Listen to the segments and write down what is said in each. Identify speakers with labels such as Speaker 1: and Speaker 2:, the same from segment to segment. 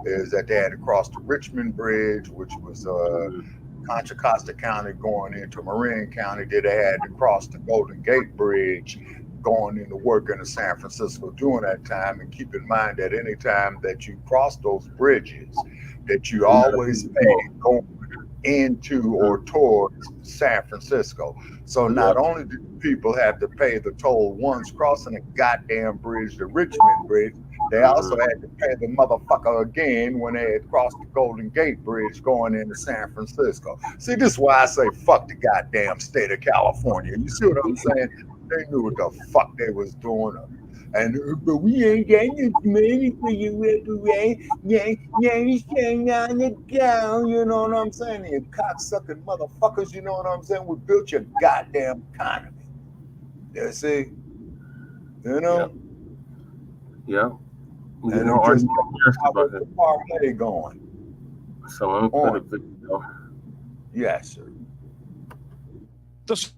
Speaker 1: is that they had to cross the Richmond Bridge, which was Contra Costa County going into Marin County. Then they had to cross the Golden Gate Bridge going into work into San Francisco during that time. And keep in mind that anytime that you cross those bridges, that you always pay going into or towards San Francisco. So not only do people have to pay the toll once crossing the goddamn bridge, the Richmond Bridge, they also had to pay the motherfucker again when they had crossed the Golden Gate Bridge going into San Francisco. See, this is why I say fuck the goddamn state of California. You see what I'm saying? They knew what the fuck they was doing. And but we ain't getting money for you, you staying on the ground, you know what I'm saying? You cocksucking motherfuckers, you know what I'm saying? We built your goddamn economy. You see? You know?
Speaker 2: Yeah.
Speaker 1: And you just how was the parlay going?
Speaker 2: So let me put a video.
Speaker 1: Yes, sir.
Speaker 3: This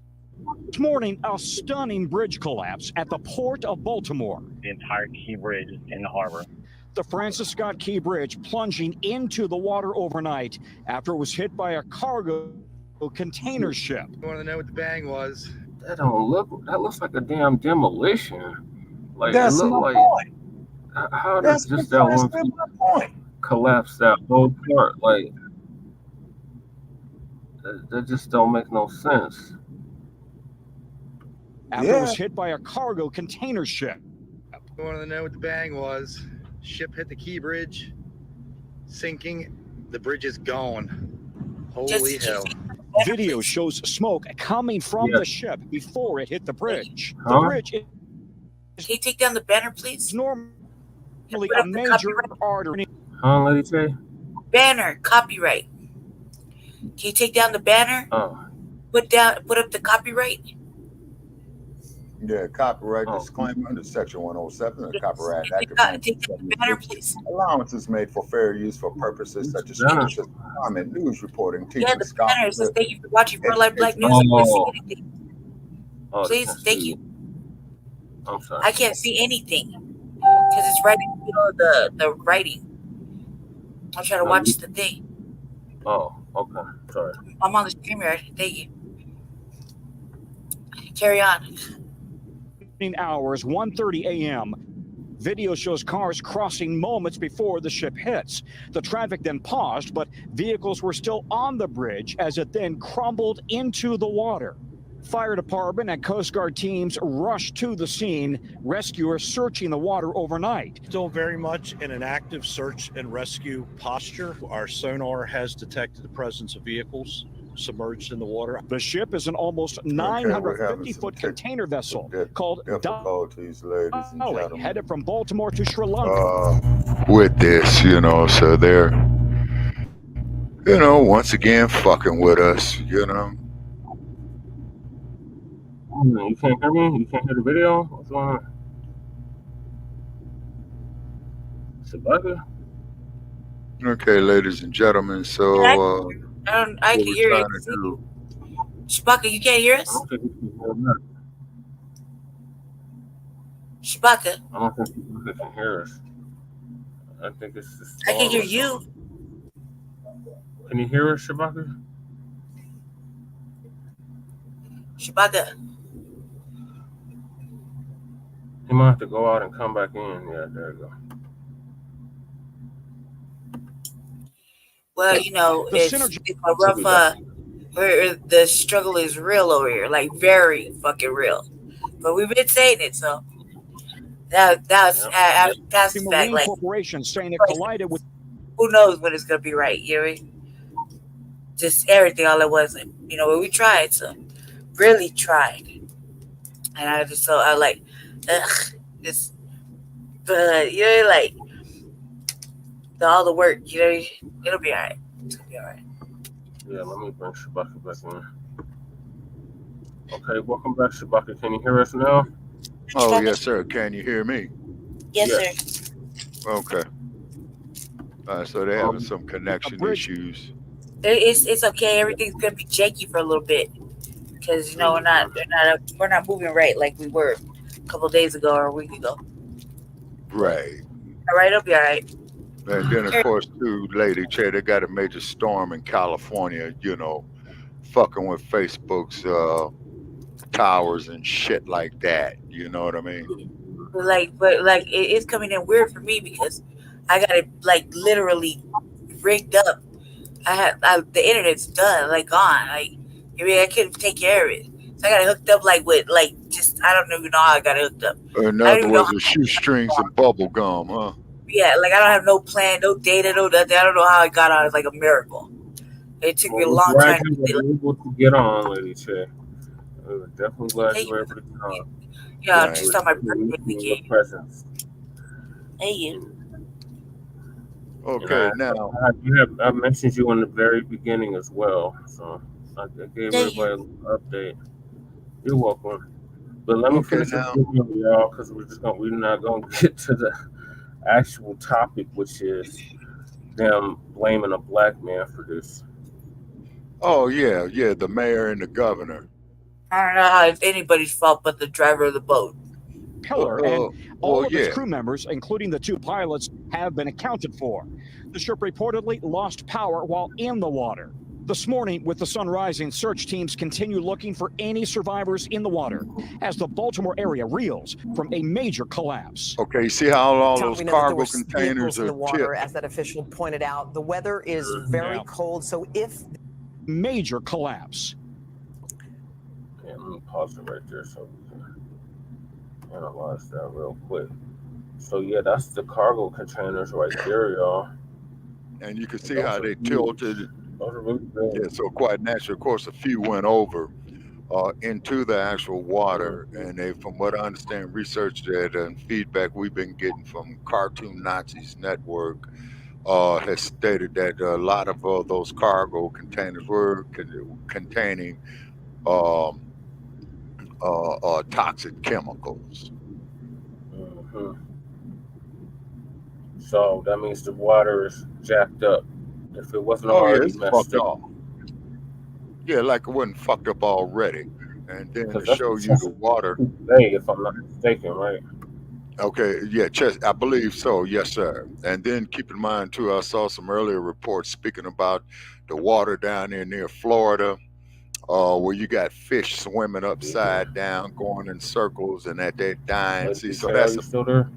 Speaker 3: morning, a stunning bridge collapse at the Port of Baltimore.
Speaker 4: The entire Key Bridge in the harbor.
Speaker 3: The Francis Scott Key Bridge plunging into the water overnight after it was hit by a cargo container ship.
Speaker 5: You want to know what the bang was?
Speaker 2: That looks like a damn demolition. Like
Speaker 1: that's
Speaker 2: it looked
Speaker 1: my
Speaker 2: like
Speaker 1: point.
Speaker 2: how does just that one
Speaker 1: point
Speaker 2: collapse that whole part? Like that just don't make no sense.
Speaker 3: After it was hit by a cargo container ship.
Speaker 5: You want to know what the bang was? Ship hit the Key Bridge, sinking. The bridge is gone. Holy hell.
Speaker 3: Video shows smoke coming from the ship before it hit the bridge.
Speaker 2: Huh?
Speaker 3: The bridge is
Speaker 6: Can you take down the banner, please?
Speaker 3: normally a major artery.
Speaker 2: Huh, Lady K?
Speaker 6: Banner, copyright. Can you take down the banner?
Speaker 2: Oh.
Speaker 6: Put up the copyright.
Speaker 1: Yeah, copyright disclaimer under Section 107 of the Copyright Act of
Speaker 6: Take down the banner, please.
Speaker 1: Allowances made for fair use for purposes such as comment, news reporting, teaching,
Speaker 6: Yeah, the banner says thank you for watching Real Life Black News.
Speaker 2: Oh.
Speaker 6: Please, thank you.
Speaker 2: I'm sorry.
Speaker 6: I can't see anything because it's right in the middle of the writing. I'm trying to watch the thing.
Speaker 2: Oh, okay. Sorry.
Speaker 6: I'm on the streamer. Thank you. Carry on.
Speaker 3: Hours, 1:30 a.m. Video shows cars crossing moments before the ship hits. The traffic then paused, but vehicles were still on the bridge as it then crumbled into the water. Fire department and Coast Guard teams rushed to the scene, rescuers searching the water overnight.
Speaker 7: Still very much in an active search and rescue posture. Our sonar has detected the presence of vehicles submerged in the water.
Speaker 3: The ship is an almost 950-foot container vessel called Blacc, headed from Baltimore to Sri Lanka.
Speaker 1: With this, so they're, once again, fucking with us,
Speaker 2: You can't hear me? You can't hear the video? What's going on? Sabaka?
Speaker 1: Okay, ladies and gentlemen, so
Speaker 6: I can hear you. Chewbacca, you can't hear us?
Speaker 2: I don't think you can hear that.
Speaker 6: Chewbacca.
Speaker 2: I don't think people can hear us. I think it's just.
Speaker 6: I can hear you.
Speaker 2: Can you hear us, Chewbacca?
Speaker 6: Chewbacca.
Speaker 2: You might have to go out and come back in. Yeah, there you go.
Speaker 6: Well, it's a rough, the struggle is real over here, like very fucking real. But we've been saying it, so that's
Speaker 3: The
Speaker 6: the fact.
Speaker 3: Marine
Speaker 6: Like,
Speaker 3: Corporation saying it collided with.
Speaker 6: who knows when it's gonna be right? You know what I mean? Just everything all at once. But we tried, so really tried, and I like, this, but like. All the work, it'll be all right. It'll be all right.
Speaker 2: Yeah, let me bring Chewbacca back in. Okay, welcome back, Chewbacca. Can you hear us now?
Speaker 1: Oh, yes, sir. Can you hear me?
Speaker 6: Yes, sir.
Speaker 1: Okay. So they're having some connection issues.
Speaker 6: It's okay. Everything's gonna be shaky for a little bit because we're not moving right like we were a couple of days ago or a week ago.
Speaker 1: Right.
Speaker 6: All right, it'll be all right.
Speaker 1: And then, of course, too, Lady Che, they got a major storm in California, fucking with Facebook's towers and shit like that. You know what I mean?
Speaker 6: But it's coming in weird for me because I got it like literally rigged up. The internet's done, like gone. Like I couldn't take care of it, so I got it hooked up like with like just I don't even know how I got it hooked up.
Speaker 1: In
Speaker 6: I don't
Speaker 1: other
Speaker 6: even know
Speaker 1: words, the shoestrings and bubble gum, huh?
Speaker 6: Yeah, like I don't have no plan, no data, no nothing. I don't know how I got on. It's like a miracle. It took me a
Speaker 2: Well, we're
Speaker 6: long
Speaker 2: glad
Speaker 6: time
Speaker 2: you
Speaker 6: to
Speaker 2: were able to get on, Lady Che. We're definitely glad
Speaker 6: Thank
Speaker 2: you were
Speaker 6: you.
Speaker 2: able to get on.
Speaker 6: Yeah,
Speaker 1: Right.
Speaker 6: just on my
Speaker 2: We're
Speaker 6: birthday
Speaker 2: in your
Speaker 6: weekend.
Speaker 2: presence.
Speaker 6: Thank you.
Speaker 1: Okay, now.
Speaker 2: I mentioned you in the very beginning as well, so I gave
Speaker 6: Thank you.
Speaker 2: everybody an update. You're welcome. But let me
Speaker 1: Okay,
Speaker 2: finish this
Speaker 1: now.
Speaker 2: video, y'all, because we're not gonna get to the actual topic, which is them blaming a black man for this.
Speaker 1: Oh yeah, the mayor and the governor.
Speaker 6: I don't know how it's anybody's fault but the driver of the boat.
Speaker 3: Pillar, and all of its
Speaker 1: yeah.
Speaker 3: crew members, including the 2 pilots, have been accounted for. The ship reportedly lost power while in the water. This morning, with the sun rising, search teams continue looking for any survivors in the water as the Baltimore area reels from a major collapse.
Speaker 1: Okay, you see how all
Speaker 8: Tom,
Speaker 1: those
Speaker 8: we know that there
Speaker 1: cargo
Speaker 8: were
Speaker 1: containers
Speaker 8: vehicles in
Speaker 1: are
Speaker 8: the water,
Speaker 1: tipped.
Speaker 8: as that official pointed out. The weather is very
Speaker 3: Yeah.
Speaker 8: cold, so if
Speaker 3: Major collapse.
Speaker 2: Yeah, let me pause it right there so we can analyze that real quick. So yeah, that's the cargo containers right there, y'all.
Speaker 1: And you can see
Speaker 2: Those
Speaker 1: how
Speaker 2: are
Speaker 1: they
Speaker 2: huge.
Speaker 1: tilted.
Speaker 2: Those are really big.
Speaker 1: Yeah, so quite natural. Of course, a few went over into the actual water, and they, from what I understand, research that and feedback we've been getting from Cartoon Nazis Network has stated that a lot of those cargo containers were containing toxic chemicals.
Speaker 2: Mhm. So that means the water is jacked up. If it wasn't
Speaker 1: Oh yeah,
Speaker 2: already
Speaker 1: it's
Speaker 2: messed
Speaker 1: fucked
Speaker 2: up.
Speaker 1: up. Yeah, like it wasn't fucked up already. And then to
Speaker 2: Because that's
Speaker 1: show
Speaker 2: what
Speaker 1: you the water.
Speaker 2: today, if I'm not mistaken, right?
Speaker 1: Okay, yeah, I believe so. Yes, sir. And then keep in mind too, I saw some earlier reports speaking about the water down there near Florida, where you got fish swimming upside down, going in circles, and that they're dying. See, so
Speaker 2: Are
Speaker 1: that's
Speaker 2: you still there?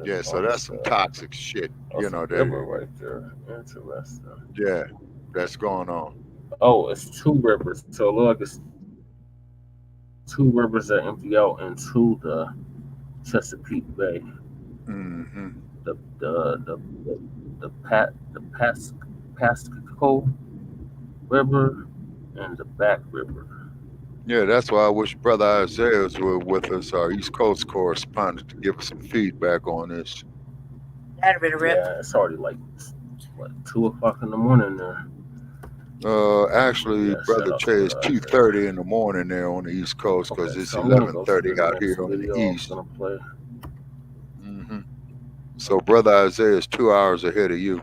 Speaker 1: yeah, so that's some toxic shit,
Speaker 2: That's a
Speaker 1: that
Speaker 2: river right there. Interesting.
Speaker 1: yeah, that's going on.
Speaker 2: Oh, it's 2 rivers. So it looks like it's 2 rivers that empty out into the Chesapeake Bay.
Speaker 1: Mm-hmm.
Speaker 2: The Pasco River and the Back River.
Speaker 1: Yeah, that's why I wish Brother Isaiah was with us, our East Coast correspondent, to give us some feedback on this.
Speaker 6: That'd have been a rip.
Speaker 2: Yeah, it's already like 2 o'clock in the morning there.
Speaker 1: Actually,
Speaker 2: Yeah,
Speaker 1: Brother
Speaker 2: shout out
Speaker 1: Che,
Speaker 2: to
Speaker 1: it's 2:30 in the morning there on the East Coast because
Speaker 2: Okay,
Speaker 1: it's
Speaker 2: so I'm gonna go to
Speaker 1: 11:30
Speaker 2: the
Speaker 1: out
Speaker 2: next
Speaker 1: here on the
Speaker 2: video I'm
Speaker 1: East.
Speaker 2: gonna play.
Speaker 1: Mm-hmm. So Brother Isaiah is 2 hours ahead of you.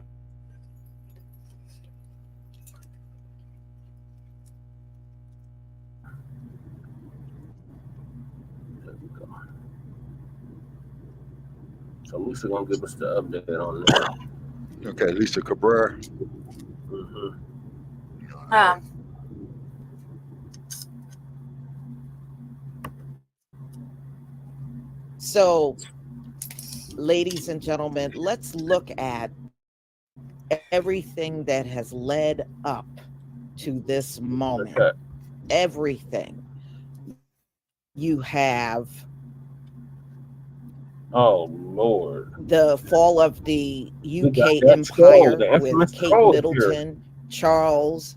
Speaker 2: There we go. So Lisa gonna give us the update on that.
Speaker 1: Okay, Lisa Cabrera.
Speaker 2: Mm-hmm.
Speaker 9: So, ladies and gentlemen, let's look at everything that has led up to this moment.
Speaker 2: Okay.
Speaker 9: Everything. You have
Speaker 2: Lord,
Speaker 9: the fall of the UK
Speaker 2: that
Speaker 9: Empire
Speaker 2: troll, the
Speaker 9: with
Speaker 2: infamous
Speaker 9: Kate
Speaker 2: troll
Speaker 9: Middleton, Charles,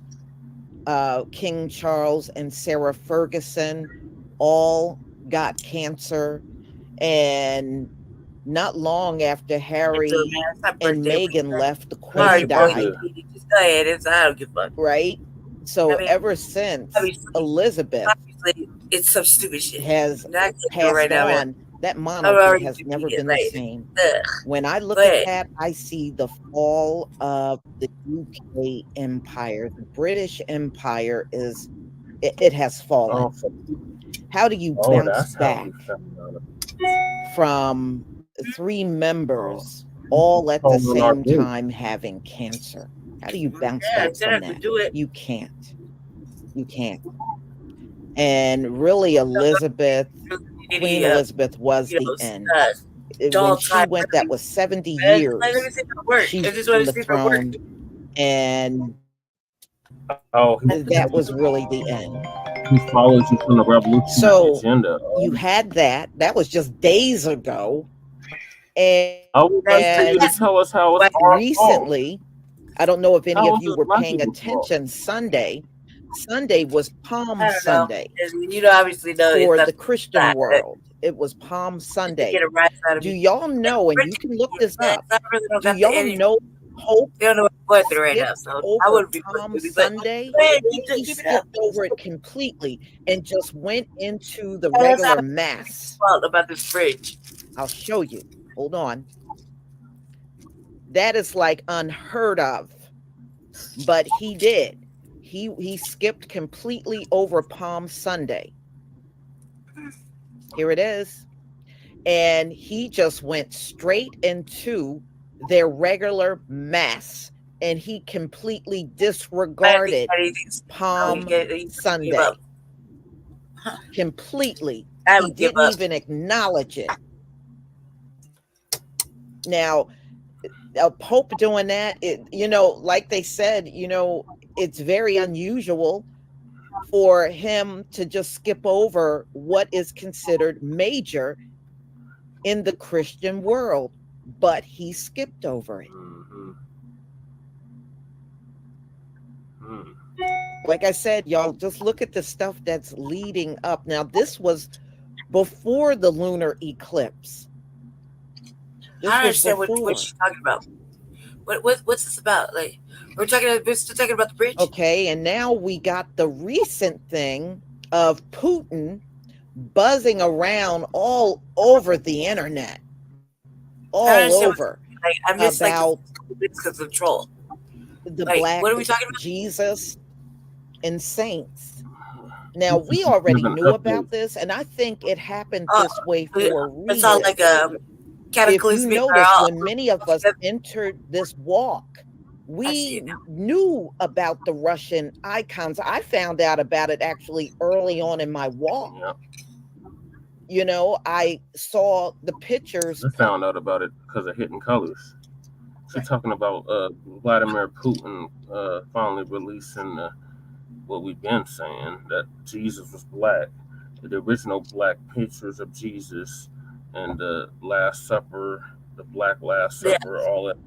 Speaker 9: King Charles, and Sarah Ferguson all got cancer, and not long after Harry and Meghan left, the Queen died.
Speaker 6: Just go ahead. I don't give a fuck.
Speaker 9: Right? So ever since Elizabeth
Speaker 6: it's some stupid shit
Speaker 9: has passed
Speaker 6: right now,
Speaker 9: on, that monarchy has never been the same. When I look at that, I see the fall of the UK Empire. The British Empire it has fallen. How do you
Speaker 2: Oh,
Speaker 9: bounce
Speaker 2: that's how
Speaker 9: back
Speaker 2: we found out.
Speaker 9: from 3 members all at the
Speaker 2: Stolen our
Speaker 9: same
Speaker 2: group.
Speaker 9: time having cancer? How do you bounce
Speaker 6: Yeah,
Speaker 9: back
Speaker 6: you
Speaker 9: from
Speaker 6: have to
Speaker 9: that?
Speaker 6: do it.
Speaker 9: You can't. You can't. And really, Elizabeth,
Speaker 6: You
Speaker 9: Queen
Speaker 6: need,
Speaker 9: Elizabeth was
Speaker 6: you
Speaker 9: the
Speaker 6: know,
Speaker 9: end. When
Speaker 6: dog
Speaker 9: she
Speaker 6: time.
Speaker 9: went, that was 70
Speaker 6: Like, let me
Speaker 9: years
Speaker 6: see if it works.
Speaker 9: she
Speaker 6: I
Speaker 9: was
Speaker 6: just want
Speaker 9: on
Speaker 6: to
Speaker 9: the
Speaker 6: see if it works.
Speaker 9: throne, and
Speaker 2: Oh,
Speaker 9: that was really the end.
Speaker 2: he follows you from the revolutionary
Speaker 9: So
Speaker 2: agenda.
Speaker 9: you had that. That was just days ago. And,
Speaker 2: I would like for you to tell us how it's our fault.
Speaker 9: recently, I don't know if any
Speaker 2: How
Speaker 9: of
Speaker 2: is
Speaker 9: you
Speaker 2: it
Speaker 9: were
Speaker 2: my
Speaker 9: paying
Speaker 2: people's fault?
Speaker 9: attention. Sunday was Palm
Speaker 6: I don't know.
Speaker 9: Sunday
Speaker 6: 'Cause you know, obviously, no,
Speaker 9: for
Speaker 6: it's
Speaker 9: the Christian world. It was Palm Sunday.
Speaker 6: get a rise out of
Speaker 9: Do
Speaker 6: me.
Speaker 9: y'all know, and you can look this up, do y'all know Hope
Speaker 6: They don't know what they're right now,
Speaker 9: skipped
Speaker 6: so I
Speaker 9: over
Speaker 6: wouldn't be
Speaker 9: Palm
Speaker 6: pushing it, but
Speaker 9: Sunday?
Speaker 6: go ahead, keep
Speaker 9: He
Speaker 6: it up.
Speaker 9: skipped over it completely and just went into the
Speaker 6: Oh, that's
Speaker 9: regular
Speaker 6: not
Speaker 9: mass.
Speaker 6: fault about this fridge.
Speaker 9: I'll show you. Hold on. That is like unheard of. But he did. He skipped completely over Palm Sunday. Here it is. And he just went straight into their regular mass, and he completely disregarded Palm Sunday. Completely. He didn't even acknowledge it. Now, Pope doing that, like they said, it's very unusual for him to just skip over what is considered major in the Christian world, but he skipped over it. Like I said, y'all, just look at the stuff that's leading up. Now, this was before the lunar eclipse.
Speaker 6: I don't understand what she's talking about. What's this about? Like, we're still talking about the bridge.
Speaker 9: Okay, and now we got the recent thing of Putin buzzing around all over the internet, all over,
Speaker 6: I miss
Speaker 9: about
Speaker 6: because of troll.
Speaker 9: The
Speaker 6: Black, what are we talking about?
Speaker 9: Jesus and saints. Now, we already knew about this, and I think it happened this way for a reason.
Speaker 6: It's all like a cataclysmic.
Speaker 9: If you notice, when many of us entered this walk, we knew about the Russian icons. I found out about it actually early on in my walk. I saw the pictures.
Speaker 2: I found out about it because of Hidden Colors. She's talking about Vladimir Putin finally releasing what we've been saying, that Jesus was black. The original black pictures of Jesus and the Last Supper, the Black Last Supper, all that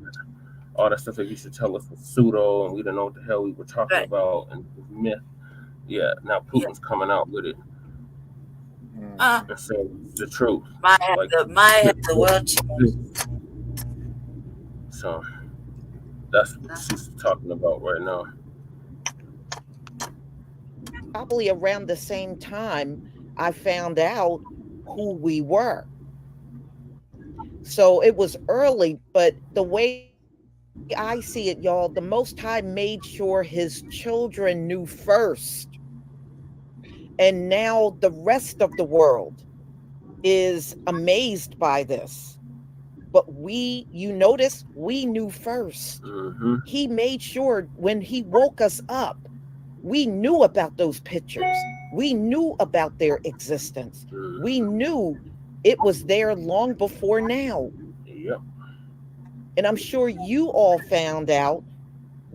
Speaker 2: stuff that used to tell us was pseudo, and we didn't know what the hell we were talking about, and myth. Yeah, now Putin's coming out with it. And saying the truth.
Speaker 6: The world.
Speaker 2: So that's what she's talking about right now.
Speaker 9: Probably around the same time I found out who we were. So it was early, but the way I see it, y'all, the Most High made sure his children knew first. And now the rest of the world is amazed by this. But you notice, we knew first.
Speaker 2: Mm-hmm.
Speaker 9: He made sure when he woke us up, we knew about those pictures. We knew about their existence.
Speaker 2: Mm-hmm.
Speaker 9: We knew it was there long before now.
Speaker 2: Yep.
Speaker 9: And I'm sure you all found out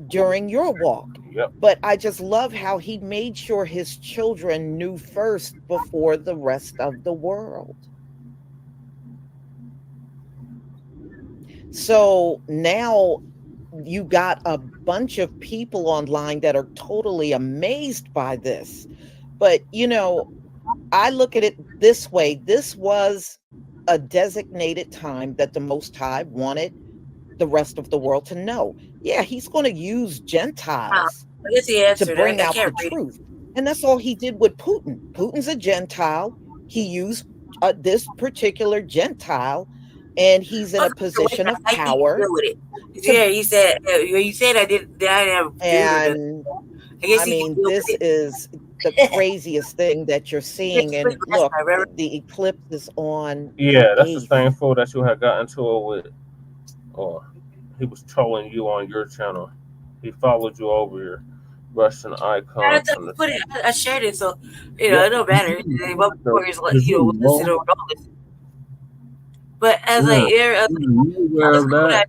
Speaker 9: during your walk.
Speaker 2: Yep.
Speaker 9: But I just love how he made sure his children knew first before the rest of the world. So now you got a bunch of people online that are totally amazed by this. But, I look at it this way. This was a designated time that the Most High wanted the rest of the world to know. Yeah, he's going to use Gentiles to bring out the truth. And that's all he did with Putin. Putin's a Gentile. He used this particular Gentile, and he's in a position of power.
Speaker 6: Yeah, you said I didn't have.
Speaker 9: And I mean, this is the craziest thing that you're seeing. And look, the eclipse is on
Speaker 2: Yeah, that's the
Speaker 9: 8th.
Speaker 2: same fool that you had got into it with, or he was trolling you on your channel. He followed you over here, Russian icon.
Speaker 6: I shared it, so it don't matter. What warriors, listen or don't listen. But as like, what I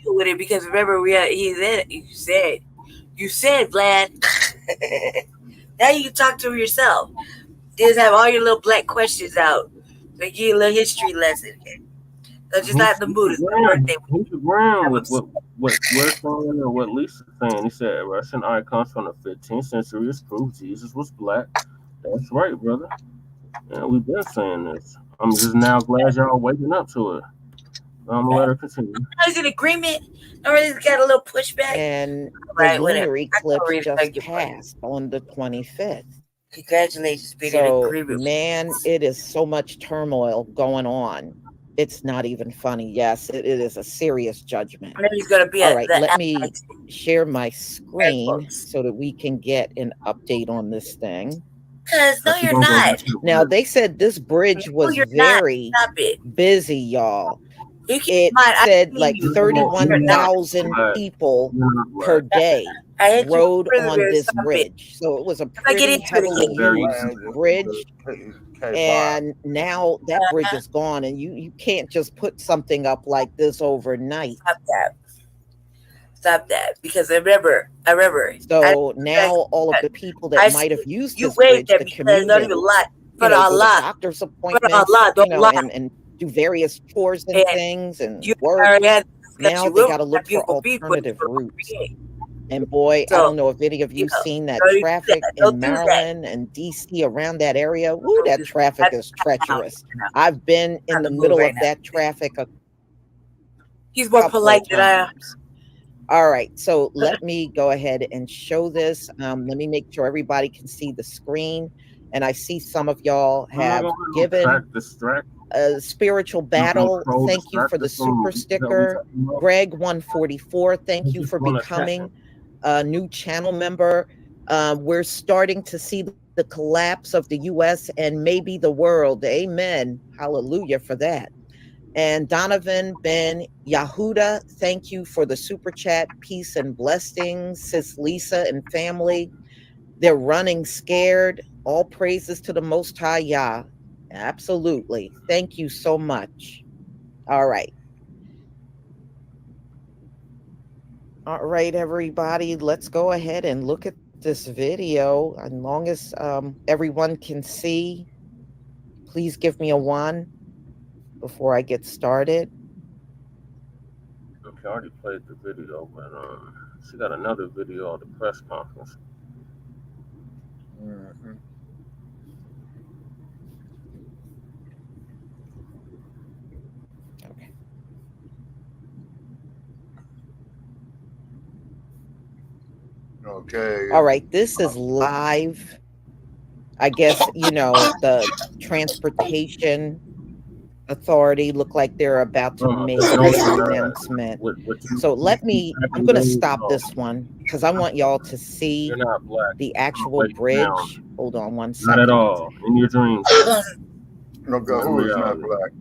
Speaker 6: deal with it, because remember you said Vlad. Now you can talk to him yourself. Just have all your little black questions out. Like give you a little history lesson. So just not in the mood. It's my birthday.
Speaker 2: He's around with what we're saying or what Lisa's saying. He said Russian icons from the 15th century is proof Jesus was black. That's right, brother. And we've been saying this. I'm just now glad y'all waking up to it. I'm gonna let her continue.
Speaker 6: I was in agreement. I already got a little pushback.
Speaker 9: And the lunar eclipse just passed on the 25th.
Speaker 6: Congratulations, being in
Speaker 9: So,
Speaker 6: agreement.
Speaker 9: man, it is so much turmoil going on. It's not even funny. Yes, it is a serious judgment.
Speaker 6: He's gonna be
Speaker 9: all right. Let me share my screen so that we can get an update on this thing.
Speaker 6: Because no, you're not.
Speaker 9: Now they said this bridge was very busy, y'all. It said like 31,000 people per day rode on this bridge. So it was a pretty heavily used bridge. And now that bridge is gone, and you can't just put something up like this overnight.
Speaker 6: Stop that. Because I remember.
Speaker 9: So now all of the people that might have used this bridge, the community, go to doctor's appointments, and do various tours and things and work. Now they got to look for alternative routes. And boy, I don't know if any of you seen that traffic in Maryland and DC around that area. Woo, that traffic is treacherous. I've been in the middle of that traffic.
Speaker 6: He's more polite than I am.
Speaker 9: All right, so let me go ahead and show this. Let me make sure everybody can see the screen. And I see some of y'all have given a spiritual battle. Thank you for the super sticker. Greg 144, thank you for becoming a new channel member. We're starting to see the collapse of the U.S. and maybe the world. Amen. Hallelujah for that. And Donovan Ben Yahuda, thank you for the super chat. Peace and blessings, Sis Lisa and family. They're running scared. All praises to the Most High Yah. Absolutely. Thank you so much. All right. All right, everybody, let's go ahead and look at this video. As long as everyone can see, please give me a 1 before I get started.
Speaker 2: Okay, I already played the video, but she got another video of the press conference.
Speaker 1: Mm-hmm. Okay.
Speaker 9: All right, this is live. I guess, the transportation authority look like they're about to make an announcement. So I'm going to stop this one because I want y'all to see the actual bridge. Hold on one second.
Speaker 2: Not at all. In your dreams.
Speaker 1: No, God, who is not black?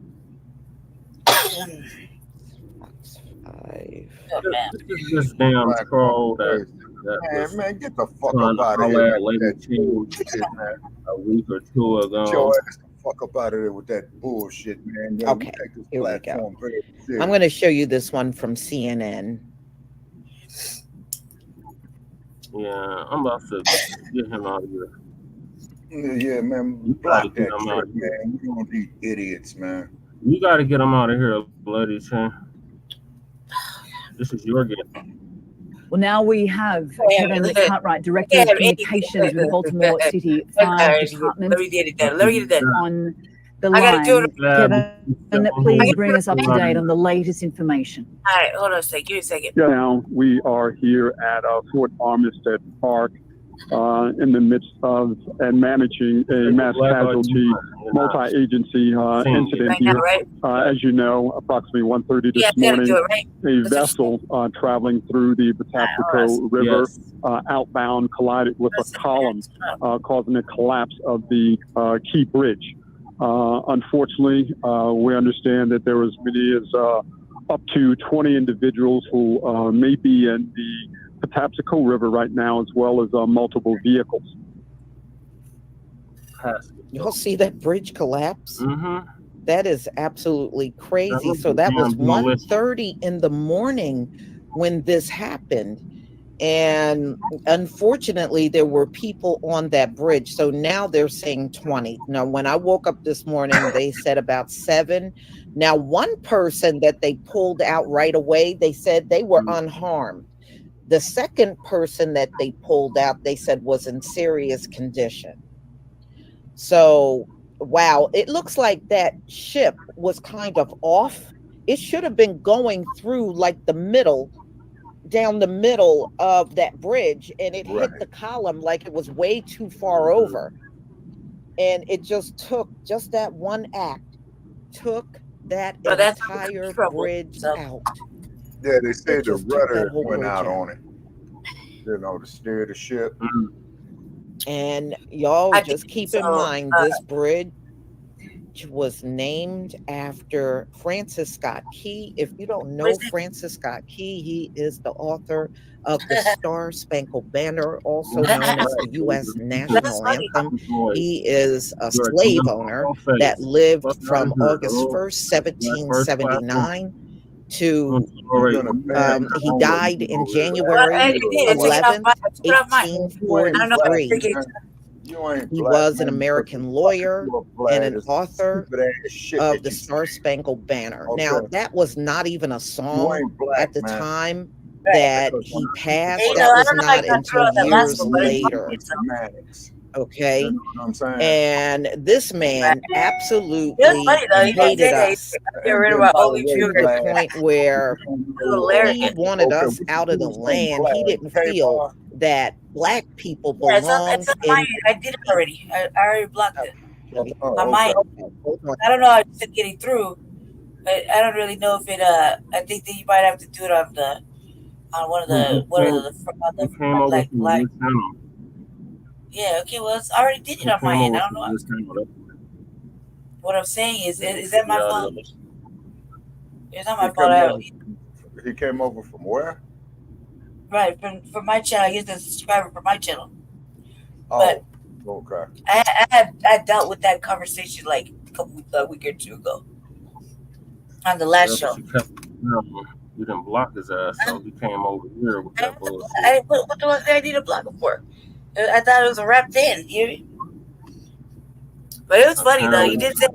Speaker 2: This damn troll that
Speaker 1: man, get the fuck up out of here.
Speaker 2: A week or two ago.
Speaker 1: Joe, get the fuck up out of there with that bullshit, man.
Speaker 9: Okay, here we go. I'm going to show you this one from CNN.
Speaker 2: Yeah, I'm about to get him out of here.
Speaker 1: Yeah, man. Block that shit, man. You don't need idiots, man.
Speaker 2: You got to get him out of here, Bloody Chin. This is your game.
Speaker 10: Well, now we have Kevin Cartwright, Director of Communications with Baltimore City Fire Department.
Speaker 6: Let me get it done.
Speaker 10: On the line. Kevin, please bring us up to date on the latest information.
Speaker 6: All right, hold on a second. Give me a second.
Speaker 11: Now, we are here at Fort Armistead Park in the midst of and managing a mass casualty multi-agency incident here. As you know, approximately 1:30 this morning, a vessel traveling through the Patapsco River outbound collided with a column, causing a collapse of the Key Bridge. Unfortunately, we understand that there was many as up to 20 individuals who may be in the Patapsco River right now, as well as multiple vehicles.
Speaker 9: Y'all see that bridge collapse?
Speaker 2: Mm-hmm.
Speaker 9: That is absolutely crazy. So that was 1:30 in the morning when this happened. And unfortunately, there were people on that bridge. So now they're saying 20. Now, when I woke up this morning, they said about 7. Now, one person that they pulled out right away, they said they were unharmed. The second person that they pulled out, they said was in serious condition. So, wow, it looks like that ship was kind of off. It should have been going through like the middle, down the middle of that bridge, and it hit the column like it was way too far over. And it just took, just that one act, took that entire bridge out.
Speaker 1: Yeah, they said the rudder went out on it. You know, to steer the ship.
Speaker 9: And y'all just keep in mind, this bridge was named after Francis Scott Key. If you don't know Francis Scott Key, he is the author of the Star Spangled Banner, also known as the U.S. National Anthem. He is a slave owner that lived from August 1st, 1779 to he died in January 11th, 1843. He was an American lawyer and an author of the Star Spangled Banner. Now, that was not even a song at the time that he passed. That was not until years later. Okay.
Speaker 1: You know what I'm saying?
Speaker 9: And this man absolutely hated us to the point where he wanted us out of the land. He didn't feel that Black people belonged in.
Speaker 6: I did it already. I already blocked it. On my I don't know how it's getting through, but I don't really know if it. I think that you might have to do it on the one of the Black. Yeah, okay, well, I already did it on my end. I don't know. What I'm saying is that my fault? It's not my fault.
Speaker 1: He came over from where?
Speaker 6: Right, from my channel. He's a subscriber for my channel.
Speaker 1: Oh, okay.
Speaker 6: I dealt with that conversation like a week or two ago on the last show.
Speaker 2: We didn't block his ass, so he came over here with that bullshit.
Speaker 6: What the fuck did I need to block him for? I thought it was a wrapped in. But it was funny though. You did say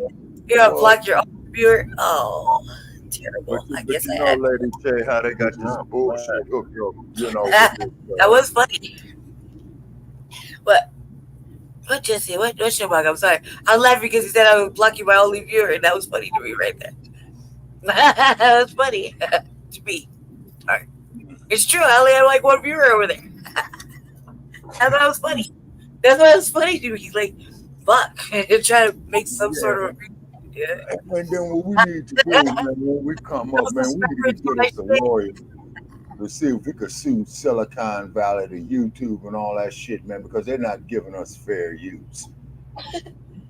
Speaker 6: you're gonna block your own viewer. Oh, terrible. I guess I had.
Speaker 1: Lady J, how they got this bullshit hooked up, you know.
Speaker 6: That was funny. What Jesse? What Shabak? I'm sorry. I was laughing because he said I would block you my only viewer, and that was funny to me right there. That was funny to me. All right. It's true. I only had like one viewer over there. I thought it was funny. That's why it was funny to me. He's like, fuck. And trying to make some sort of. Yeah.
Speaker 1: And then what we need to do, man, when we come up, man, we need to get us a lawyer to see if we could sue Silicon Valley to YouTube and all that shit, man, because they're not giving us fair use.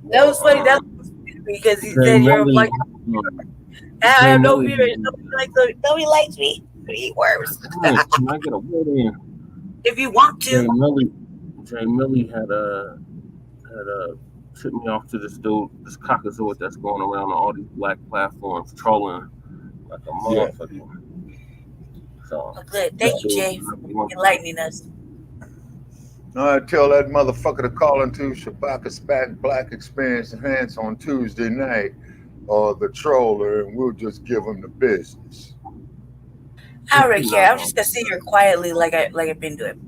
Speaker 6: That was funny. That was funny because he said you're like, I have no viewers. Nobody likes me. I eat worms.
Speaker 2: Can I get a word in?
Speaker 6: If you want to.
Speaker 2: Jay Millie had tipped me off to this dude, this cockazord that's going around on all these Black platforms trolling like a motherfucker. Yeah. So
Speaker 6: good. Thank you, Jay, for enlightening us.
Speaker 1: I tell that motherfucker to call into Shabaka Blacc Experience Enhance on Tuesday night, or the troller, and we'll just give him the business.
Speaker 6: I don't really care. I'm just gonna sit here quietly, like I've been doing.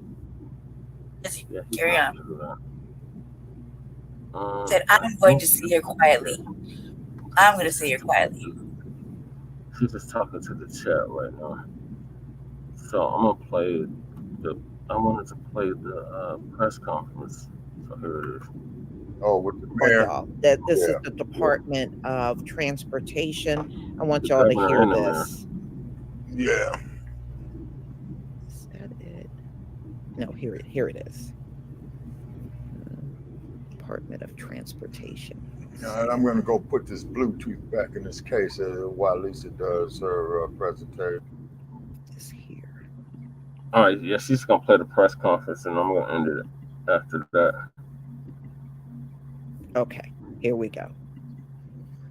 Speaker 6: Just carry on. Said I'm going to sit here quietly. I'm gonna sit here quietly.
Speaker 2: She's just talking to the chat right now. So I'm gonna play the I wanted to play the press conference. So here it is.
Speaker 1: Oh, with the
Speaker 9: For
Speaker 1: mayor.
Speaker 9: y'all, that this is
Speaker 1: Yeah.
Speaker 9: the Department of Transportation. I want
Speaker 2: The
Speaker 9: y'all to
Speaker 2: governor
Speaker 9: hear
Speaker 2: and the mayor.
Speaker 9: this.
Speaker 1: Yeah.
Speaker 9: Is that it? No, here it is. Department of Transportation.
Speaker 1: All right, I'm going to go put this Bluetooth back in this case while Lisa does her presentation.
Speaker 9: This here.
Speaker 2: All right, yeah, she's gonna play the press conference, and I'm gonna end it after that.
Speaker 9: Okay, here we go.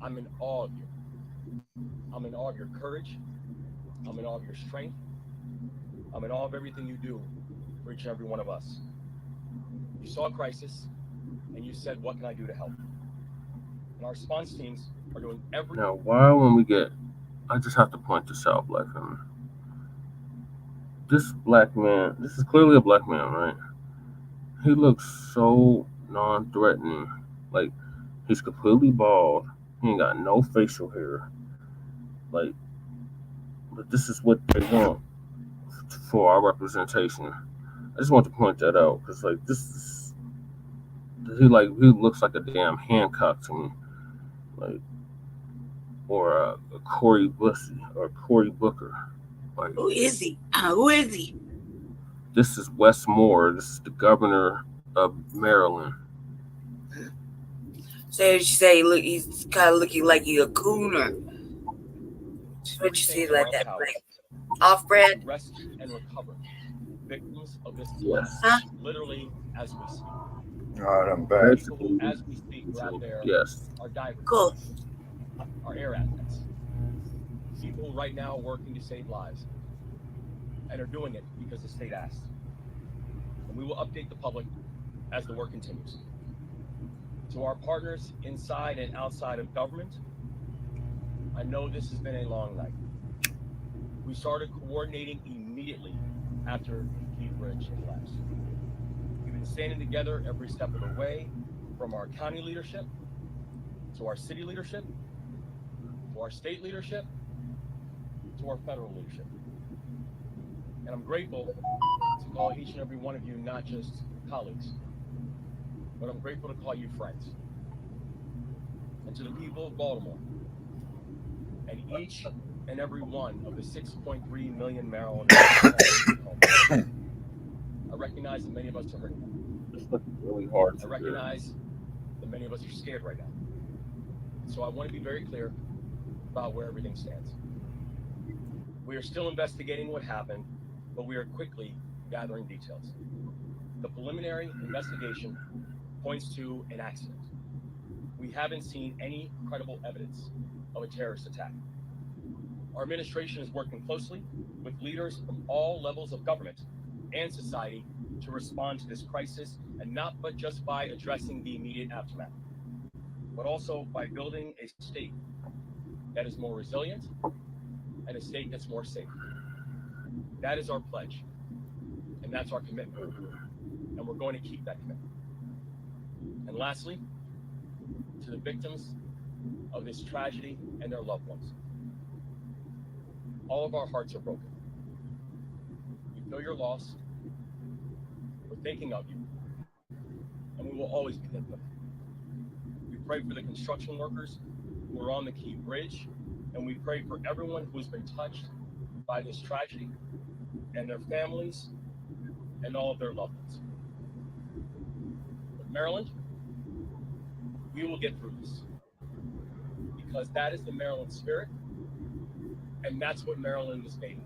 Speaker 12: I'm in awe of you. I'm in awe of your courage. I'm in awe of your strength. I'm in awe of everything you do for each and every one of us. You saw a crisis, and you said, "What can I do to help?" And our response teams are doing everything.
Speaker 2: Now, why when we get, I just have to point this out, black family. This black man, this is clearly a black man, right? He looks so non-threatening. Like, he's completely bald. He ain't got no facial hair. Like, but this is what they want for our representation. I just want to point that out because, like, this is he looks like a damn Hancock to me, like, or a Cory Bussey or Cory Booker. Like,
Speaker 6: who is he? Who is he?
Speaker 2: This is Wes Moore. This is the governor of Maryland.
Speaker 6: So you say, look, he's kind of looking like he's a cooner. What you see like that, like off-brand?
Speaker 12: Rescue and recover victims of this
Speaker 2: Yes.
Speaker 12: literally as we speak.
Speaker 1: All right, I'm back.
Speaker 12: People as we speak are out there.
Speaker 2: Yes.
Speaker 12: Our divers.
Speaker 6: Cool.
Speaker 12: Our air assets. People right now working to save lives and are doing it because the state asked. And we will update the public as the work continues. To our partners inside and outside of government, I know this has been a long night. We started coordinating immediately after Key Bridge collapsed. We've been standing together every step of the way, from our county leadership, to our city leadership, to our state leadership, to our federal leadership. And I'm grateful to call each and every one of you not just colleagues, but I'm grateful to call you friends. And to the people of Baltimore, and each and every one of the 6.3 million Marylanders, I recognize that many of us are hurting.
Speaker 2: It's really hard to
Speaker 12: I recognize that many of us are scared right now. So I want to be very clear about where everything stands. We are still investigating what happened, but we are quickly gathering details. The preliminary investigation points to an accident. We haven't seen any credible evidence of a terrorist attack. Our administration is working closely with leaders from all levels of government and society to respond to this crisis, and not but just by addressing the immediate aftermath, but also by building a state that is more resilient and a state that's more safe. That is our pledge, and that's our commitment, and we're going to keep that commitment. And lastly, to the victims of this tragedy and their loved ones, all of our hearts are broken. We feel your loss. We're thinking of you, and we will always be thinking of you. We pray for the construction workers who are on the Key Bridge, and we pray for everyone who has been touched by this tragedy and their families and all of their loved ones. But Maryland, we will get through this, because that is the Maryland spirit, and that's what Maryland is made of.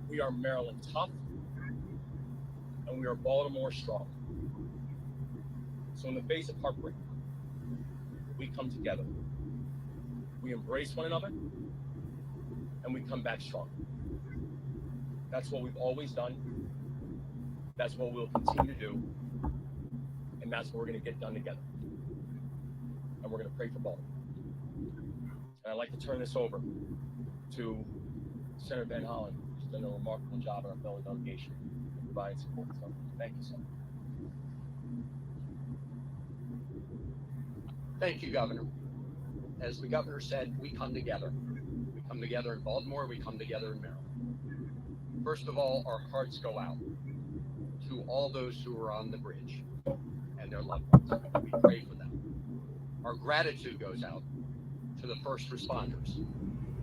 Speaker 12: We are Maryland tough, and we are Baltimore strong. So in the face of heartbreak, we come together. We embrace one another, and we come back strong. That's what we've always done. That's what we'll continue to do. And that's what we're going to get done together. And we're going to pray for Baltimore. And I'd like to turn this over to Senator Van Hollen, who's done a remarkable job in our fellow delegation in providing support. So thank you, Senator.
Speaker 13: Thank you, Governor. As the governor said, we come together. We come together in Baltimore, we come together in Maryland. First of all, our hearts go out to all those who are on the bridge and their loved ones. We pray for them. Our gratitude goes out to the first responders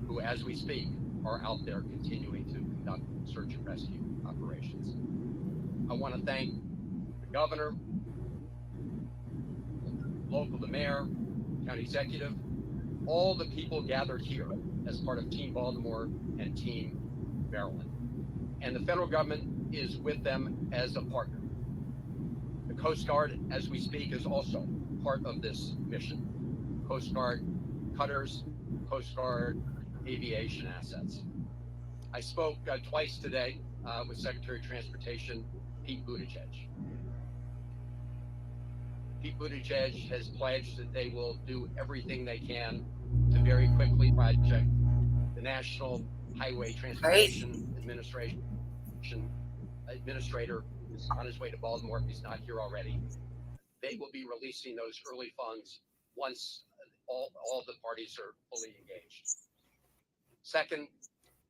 Speaker 13: who, as we speak, are out there continuing to conduct search and rescue operations. I want to thank the governor, the mayor, county executive, all the people gathered here as part of Team Baltimore and Team Maryland. And the federal government is with them as a partner. The Coast Guard, as we speak, is also part of this mission. Coast Guard cutters, Coast Guard aviation assets. I spoke twice today with Secretary of Transportation Pete Buttigieg. Pete Buttigieg has pledged that they will do everything they can to very quickly project the National Highway Transportation Administrator is on his way to Baltimore if he's not here already. They will be releasing those early funds once all the parties are fully engaged. Second,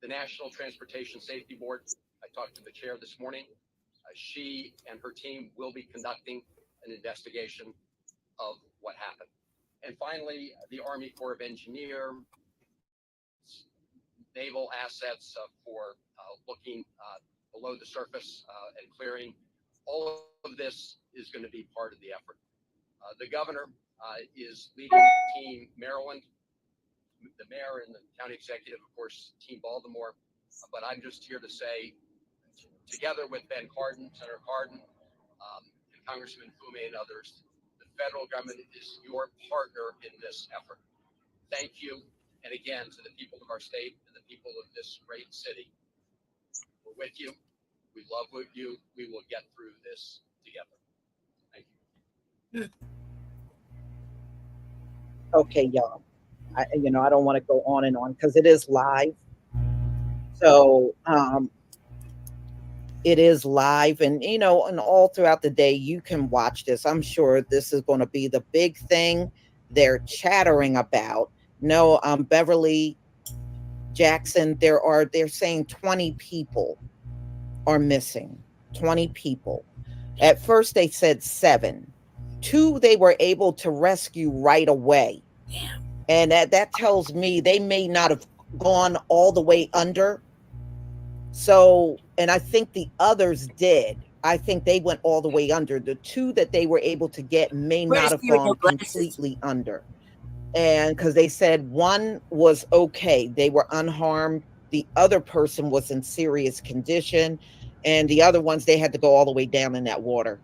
Speaker 13: the National Transportation Safety Board. I talked to the chair this morning. She and her team will be conducting an investigation of what happened. And finally, the Army Corps of Engineers, naval assets for looking below the surface and clearing. All of this is going to be part of the effort. The governor is leading Team Maryland, the mayor and the county executive, of course, Team Baltimore. But I'm just here to say, together with Ben Cardin, Senator Cardin, and Congressman Fume and others, the federal government is your partner in this effort. Thank you. And again, to the people of our state and the people of this great city, we're with you. We love you. We will get through this together. Thank you.
Speaker 9: Okay, y'all. I don't want to go on and on because it is live. So it is live, and and all throughout the day you can watch this. I'm sure this is going to be the big thing they're chattering about. No, Beverly Jackson, they're saying 20 people are missing. 20 people. At first they said 7. 2 they were able to rescue right away.
Speaker 6: Damn.
Speaker 9: And that tells me they may not have gone all the way under. So, and I think the others did. I think they went all the way under. The 2 that they were able to get may not have gone completely under. And because they said 1 was okay, they were unharmed. The other person was in serious condition. And the other ones, they had to go all the way down in that water.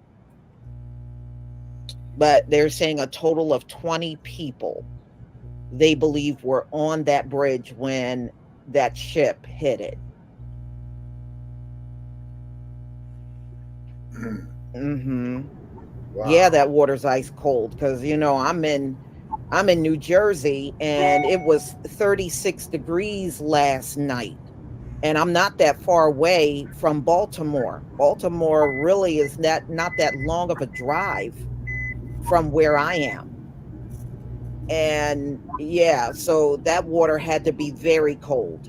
Speaker 9: But they're saying a total of 20 people they believe were on that bridge when that ship hit it. Mm-hmm. Wow. Yeah, that water's ice cold because I'm in New Jersey and it was 36 degrees last night. And I'm not that far away from Baltimore. Baltimore really is not that long of a drive from where I am. And yeah, so that water had to be very cold.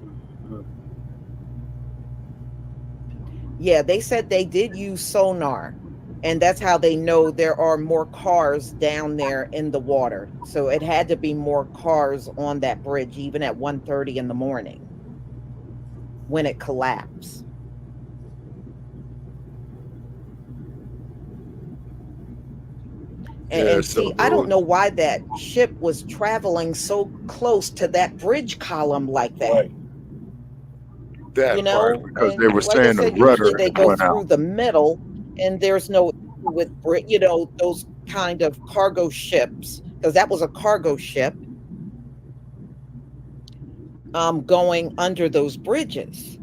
Speaker 9: Yeah, they said they did use sonar, and that's how they know there are more cars down there in the water. So it had to be more cars on that bridge, even at 1:30 in the morning when it collapsed. And see, I don't know why that ship was traveling so close to that bridge column like that.
Speaker 1: Right. That part, because they were saying the rudder
Speaker 9: they go
Speaker 1: went
Speaker 9: through
Speaker 1: out.
Speaker 9: the middle, and there's no with those kind of cargo ships, because that was a cargo ship going under those bridges.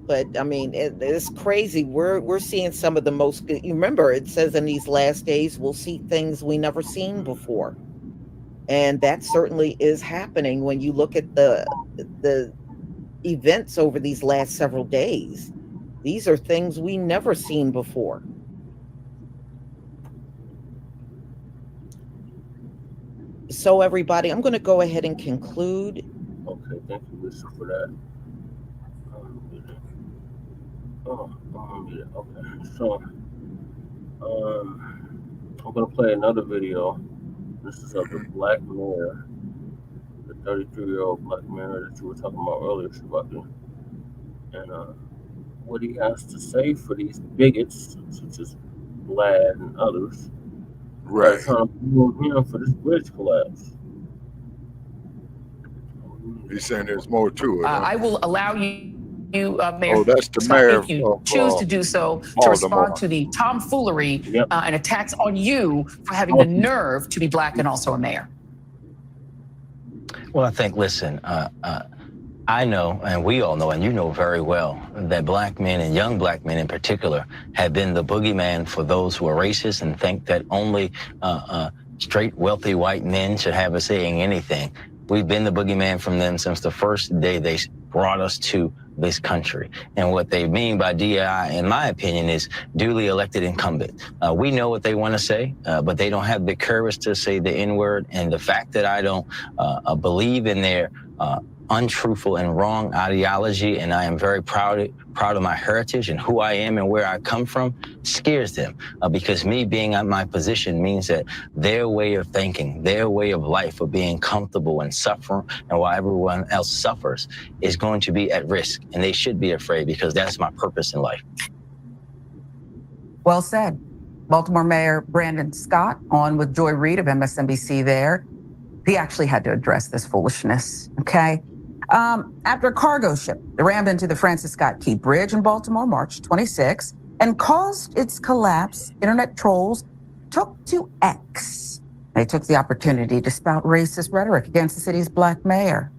Speaker 9: But I mean, it's crazy. We're seeing some of the most. You remember, it says in these last days we'll see things we never seen before, and that certainly is happening when you look at the events over these last several days. These are things we never seen before. So everybody, I'm going to go ahead and conclude.
Speaker 2: Thank you, Lisa, for that. Okay. So, I'm gonna play another video. This is of the Black mayor, the 33-year-old Black mayor that you were talking about earlier, Shabaki, and what he has to say for these bigots, such as Blacc and others,
Speaker 1: Right.
Speaker 2: trying to blame him for this bridge collapse.
Speaker 1: He's saying there's more to it. Huh?
Speaker 14: I will allow you, Mayor,
Speaker 1: Oh, that's the
Speaker 14: Scott,
Speaker 1: mayor
Speaker 14: if you
Speaker 1: of
Speaker 14: choose to do so, to
Speaker 1: Baltimore.
Speaker 14: respond to the tomfoolery and attacks on you for having the nerve to be Black and also a mayor.
Speaker 15: Well, I think, listen, I know, and we all know, and you know very well, that Black men and young Black men in particular have been the boogeyman for those who are racist and think that only straight, wealthy white men should have a say in anything. We've been the boogeyman from them since the first day they brought us to this country. And what they mean by DEI, in my opinion, is duly elected incumbent. We know what they want to say, but they don't have the courage to say the N-word. And the fact that I don't believe in their untruthful and wrong ideology, and I am very proud of my heritage and who I am and where I come from, scares them. Because me being at my position means that their way of thinking, their way of life, of being comfortable and suffering, and while everyone else suffers, is going to be at risk. And they should be afraid, because that's my purpose in life.
Speaker 14: Well said. Baltimore Mayor Brandon Scott on with Joy Reid of MSNBC there. He actually had to address this foolishness, okay? After a cargo ship rammed into the Francis Scott Key Bridge in Baltimore, March 26, and caused its collapse, internet trolls took to X. They took the opportunity to spout racist rhetoric against the city's Black mayor.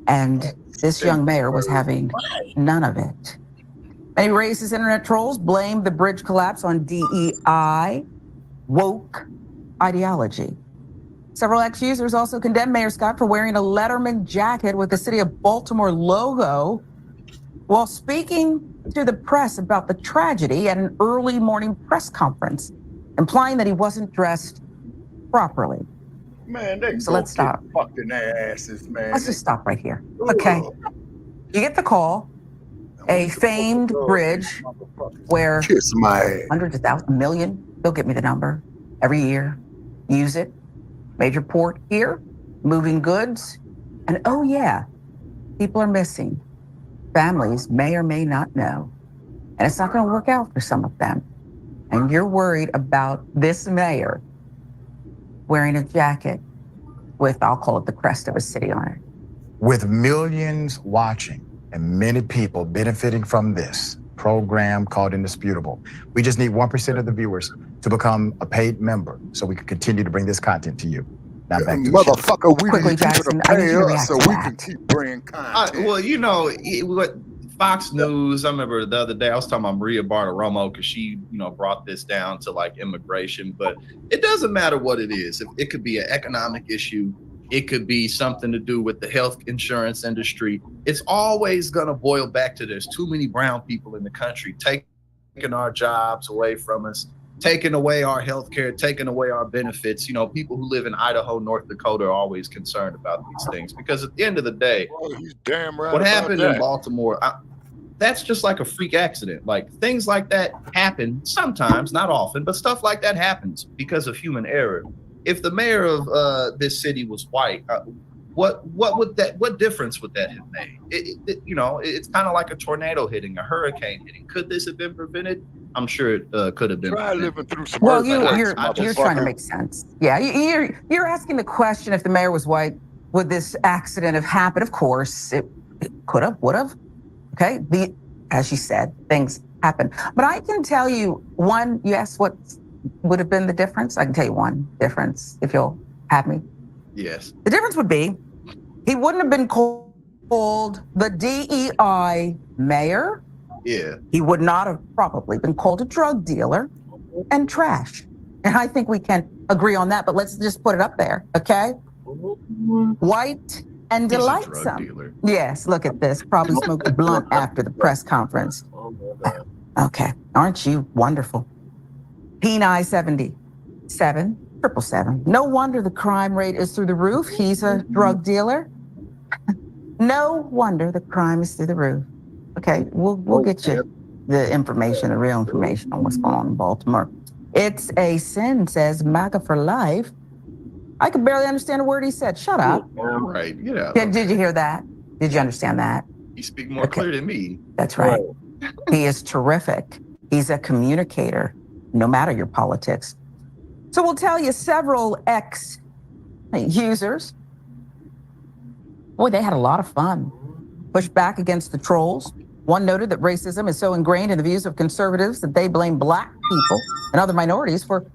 Speaker 14: And this young mayor was having none of it. Many racist internet trolls blamed the bridge collapse on DEI, woke ideology. Several ex-users also condemned Mayor Scott for wearing a Letterman jacket with the City of Baltimore logo while speaking to the press about the tragedy at an early morning press conference, implying that he wasn't dressed properly.
Speaker 1: Man, they
Speaker 14: So let's stop.
Speaker 1: Fucking asses, man.
Speaker 14: Let's just stop right here. Okay. You get the call. A famed bridge where
Speaker 1: Kiss my ass.
Speaker 14: hundreds of thousands, a million, they'll get me the number every year. Use it. Major port here, moving goods. And oh yeah, people are missing. Families may or may not know. And it's not going to work out for some of them. And you're worried about this mayor wearing a jacket with, I'll call it the crest of a city on it.
Speaker 16: With millions watching and many people benefiting from this program called Indisputable, we just need 1% of the viewers to become a paid member so we can continue to bring this content to you. Now back to
Speaker 1: Motherfucker, we
Speaker 14: Quickly,
Speaker 1: need people
Speaker 14: Jackson,
Speaker 1: to
Speaker 14: I need
Speaker 1: pay
Speaker 14: you to
Speaker 1: us
Speaker 14: react
Speaker 1: so
Speaker 14: to
Speaker 1: we
Speaker 14: that.
Speaker 1: can keep bringing content.
Speaker 17: Well, you know, what Fox News, I remember the other day, I was talking about Maria Bartiromo because she, brought this down to like immigration, but it doesn't matter what it is. It could be an economic issue. It could be something to do with the health insurance industry. It's always going to boil back to there's too many brown people in the country taking our jobs away from us, taking away our health care, taking away our benefits. People who live in Idaho, North Dakota are always concerned about these things because at the end of the day,
Speaker 1: He's damn right
Speaker 17: what
Speaker 1: about
Speaker 17: happened
Speaker 1: that.
Speaker 17: in Baltimore, that's just like a freak accident. Like things like that happen sometimes, not often, but stuff like that happens because of human error. If the mayor of this city was white, what difference would that have made? It's kind of like a tornado hitting, a hurricane hitting. Could this have been prevented? I'm sure it could have been.
Speaker 1: Try
Speaker 17: prevented.
Speaker 1: living through some
Speaker 14: Well,
Speaker 1: earthquakes,
Speaker 14: you're trying to make sense. Yeah, you're asking the question, if the mayor was white, would this accident have happened? Of course, it could have, would have. Okay, as you said, things happen. But I can tell you one, yes, what would have been the difference? I can tell you one difference, if you'll have me.
Speaker 17: Yes.
Speaker 14: The difference would be he wouldn't have been called the DEI mayor.
Speaker 17: Yeah.
Speaker 14: He would not have probably been called a drug dealer and trash. And I think we can agree on that, but let's just put it up there, okay? White and
Speaker 17: He's a drug
Speaker 14: delightsome.
Speaker 17: dealer.
Speaker 14: Yes, look at this. Probably smoked a blunt after the press conference. Okay, aren't you wonderful? P9 77 777. No wonder the crime rate is through the roof. He's a drug dealer. No wonder the crime is through the roof. Okay, we'll get you the information, the real information on what's going on in Baltimore. It's a sin, says MAGA for life. I could barely understand a word he said. Shut up.
Speaker 17: Right. Yeah.
Speaker 14: Did you hear that? Did you understand that?
Speaker 17: You speak more clear than me.
Speaker 14: That's right. He is terrific. He's a communicator, no matter your politics. So we'll tell you several ex-users. Boy, they had a lot of fun. Pushed back against the trolls. One noted that racism is so ingrained in the views of conservatives that they blame Black people and other minorities for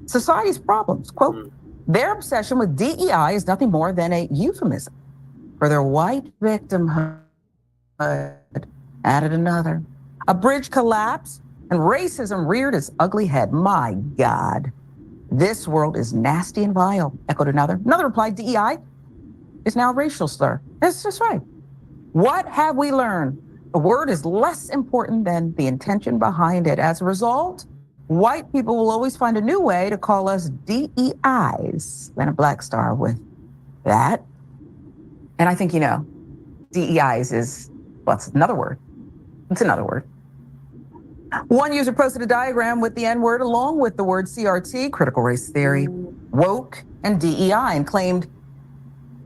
Speaker 14: society's problems. Quote, their obsession with DEI is nothing more than a euphemism for their white victimhood. Added another. A bridge collapsed and racism reared its ugly head. My God, this world is nasty and vile, echoed another. Another replied, DEI is now a racial slur. That's just right. What have we learned? A word is less important than the intention behind it. As a result, white people will always find a new way to call us DEIs than a Black star with that. And I think, you know, DEIs is, well, it's another word. It's another word. One user posted a diagram with the N-word along with the word CRT, critical race theory, woke, and DEI, and claimed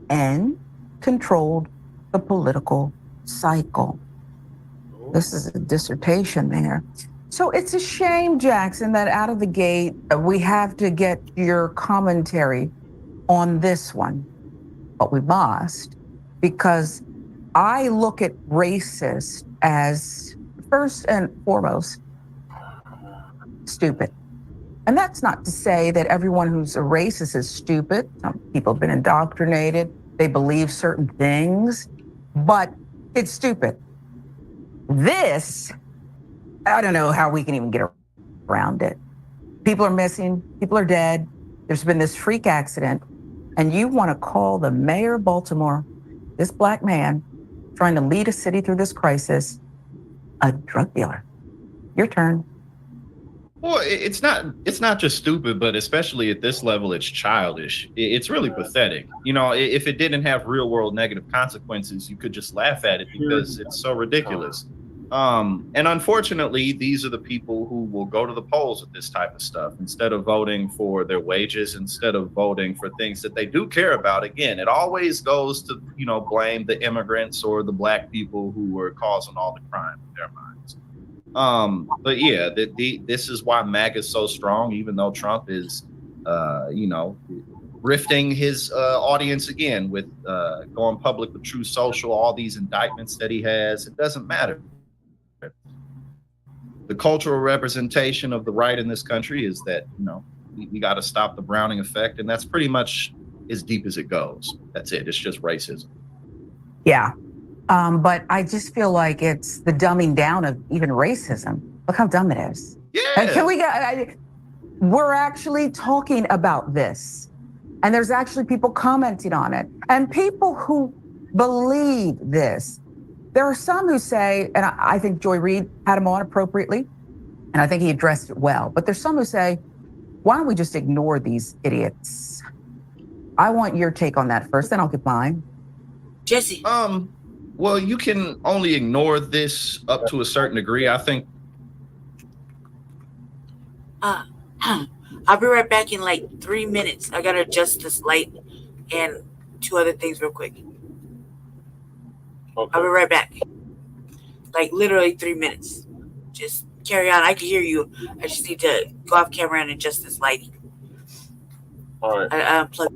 Speaker 14: N controlled the political cycle. This is a dissertation there. So it's a shame, Jackson, that out of the gate, we have to get your commentary on this one. But we must, because I look at racist as, first and foremost, stupid. And that's not to say that everyone who's a racist is stupid. Some people have been indoctrinated. They believe certain things, but it's stupid. This, I don't know how we can even get around it. People are missing, people are dead. There's been this freak accident, and you want to call the mayor of Baltimore, this Black man trying to lead a city through this crisis, a drug dealer. Your turn.
Speaker 17: Well, it's not just stupid, but especially at this level, it's childish. It's really pathetic. You know, if it didn't have real world negative consequences, you could just laugh at it because it's so ridiculous. And unfortunately, these are the people who will go to the polls with this type of stuff instead of voting for their wages, instead of voting for things that they do care about. Again, it always goes to, you know, blame the immigrants or the Black people who were causing all the crime in their minds. But yeah, this is why MAGA is so strong, even though Trump is, you know, rifting his audience again with going public with Truth Social, all these indictments that he has. It doesn't matter. The cultural representation of the right in this country is that, you know, we got to stop the Browning effect. And that's pretty much as deep as it goes. That's it. It's just racism.
Speaker 14: Yeah. But I just feel like it's the dumbing down of even racism. Look how dumb it is.
Speaker 17: Yeah.
Speaker 14: Can we get, we're actually talking about this. And there's actually people commenting on it. And people who believe this. There are some who say, and I think Joy Reid had him on appropriately, and I think he addressed it well. But there's some who say, why don't we just ignore these idiots? I want your take on that first, then I'll get mine.
Speaker 6: Jesse.
Speaker 17: Well, you can only ignore this up to a certain degree. I think.
Speaker 6: I'll be right back in like 3 minutes. I gotta adjust this light and 2 other things real quick. Okay. I'll be right back. Like literally 3 minutes. Just carry on. I can hear you. I just need to go off camera and adjust this lighting.
Speaker 17: All right.
Speaker 6: I unplugged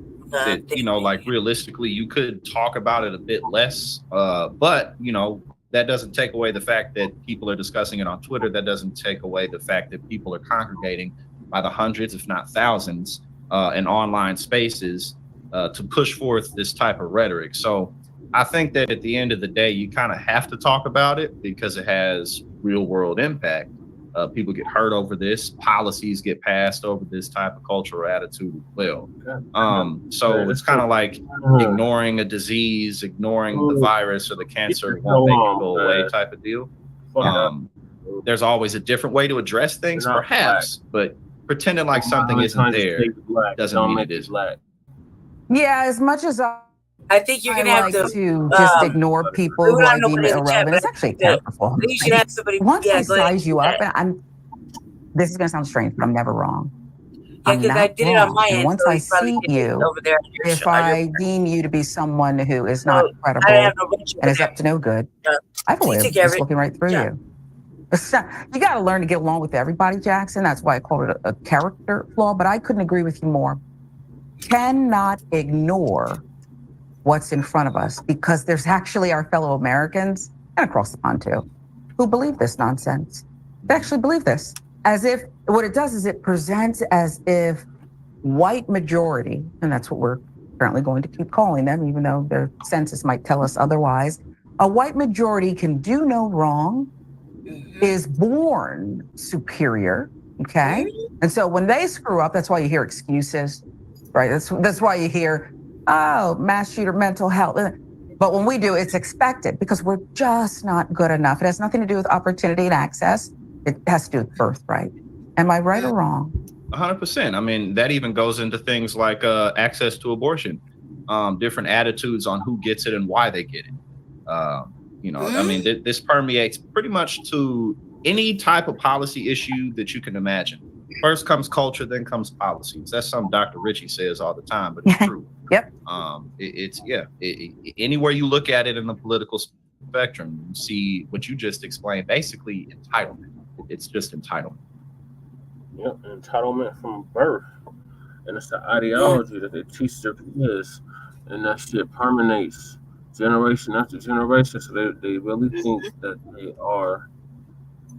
Speaker 17: you know, like realistically, you could talk about it a bit less, but you know, that doesn't take away the fact that people are discussing it on Twitter. That doesn't take away the fact that people are congregating by the hundreds, if not thousands, in online spaces to push forth this type of rhetoric. So I think that at the end of the day, you kind of have to talk about it because it has real world impact. People get hurt over this. Policies get passed over this type of cultural attitude as well. So it's kind of like ignoring a disease, ignoring the virus or the cancer won't make it go away type of deal. There's always a different way to address things, perhaps, but pretending like something isn't there doesn't mean it is.
Speaker 14: Yeah, as much as
Speaker 6: I think you're
Speaker 14: I
Speaker 6: gonna have
Speaker 14: like
Speaker 6: to
Speaker 14: to just ignore people who I deem irrelevant. It's actually a character flaw.
Speaker 6: You should have somebody.
Speaker 14: Once
Speaker 6: Yeah,
Speaker 14: I
Speaker 6: go ahead.
Speaker 14: size you up, this is going to sound strange, but I'm never wrong.
Speaker 6: Yeah,
Speaker 14: I'm
Speaker 6: because I
Speaker 14: not
Speaker 6: did it on
Speaker 14: wrong.
Speaker 6: my
Speaker 14: And
Speaker 6: end,
Speaker 14: once
Speaker 6: so
Speaker 14: I
Speaker 6: you probably
Speaker 14: see
Speaker 6: did it
Speaker 14: you,
Speaker 6: over there on your
Speaker 14: if
Speaker 6: show. On your
Speaker 14: I deem you to be someone who is
Speaker 6: so
Speaker 14: not
Speaker 6: I didn't
Speaker 14: credible
Speaker 6: have no ratio
Speaker 14: and
Speaker 6: with
Speaker 14: is up
Speaker 6: that.
Speaker 14: to no good, I have a
Speaker 6: So
Speaker 14: way
Speaker 6: you
Speaker 14: of
Speaker 6: take care of
Speaker 14: just
Speaker 6: it.
Speaker 14: looking right through
Speaker 6: Yeah.
Speaker 14: you. You got to learn to get along with everybody, Jackson. That's why I call it a character flaw, but I couldn't agree with you more. Cannot ignore what's in front of us because there's actually our fellow Americans and across the pond too who believe this nonsense. They actually believe this as if what it does is it presents as if white majority, and that's what we're currently going to keep calling them, even though their census might tell us otherwise. A white majority can do no wrong, is born superior, okay? And so when they screw up, that's why you hear excuses, right? That's why you hear, oh, mass shooter, mental health. But when we do, it's expected because we're just not good enough. It has nothing to do with opportunity and access. It has to do with birthright. Am I right or wrong?
Speaker 17: 100%. I mean, that even goes into things like access to abortion, different attitudes on who gets it and why they get it. I mean, this permeates pretty much to any type of policy issue that you can imagine. First comes culture, then comes policies. That's something Dr. Richie says all the time, but it's true.
Speaker 14: Yep.
Speaker 17: Anywhere you look at it in the political spectrum, you see what you just explained, basically entitlement. It's just entitlement.
Speaker 2: Yep, entitlement from birth. And it's the ideology that they teach their kids, and that shit permeates generation after generation. So they really think that they are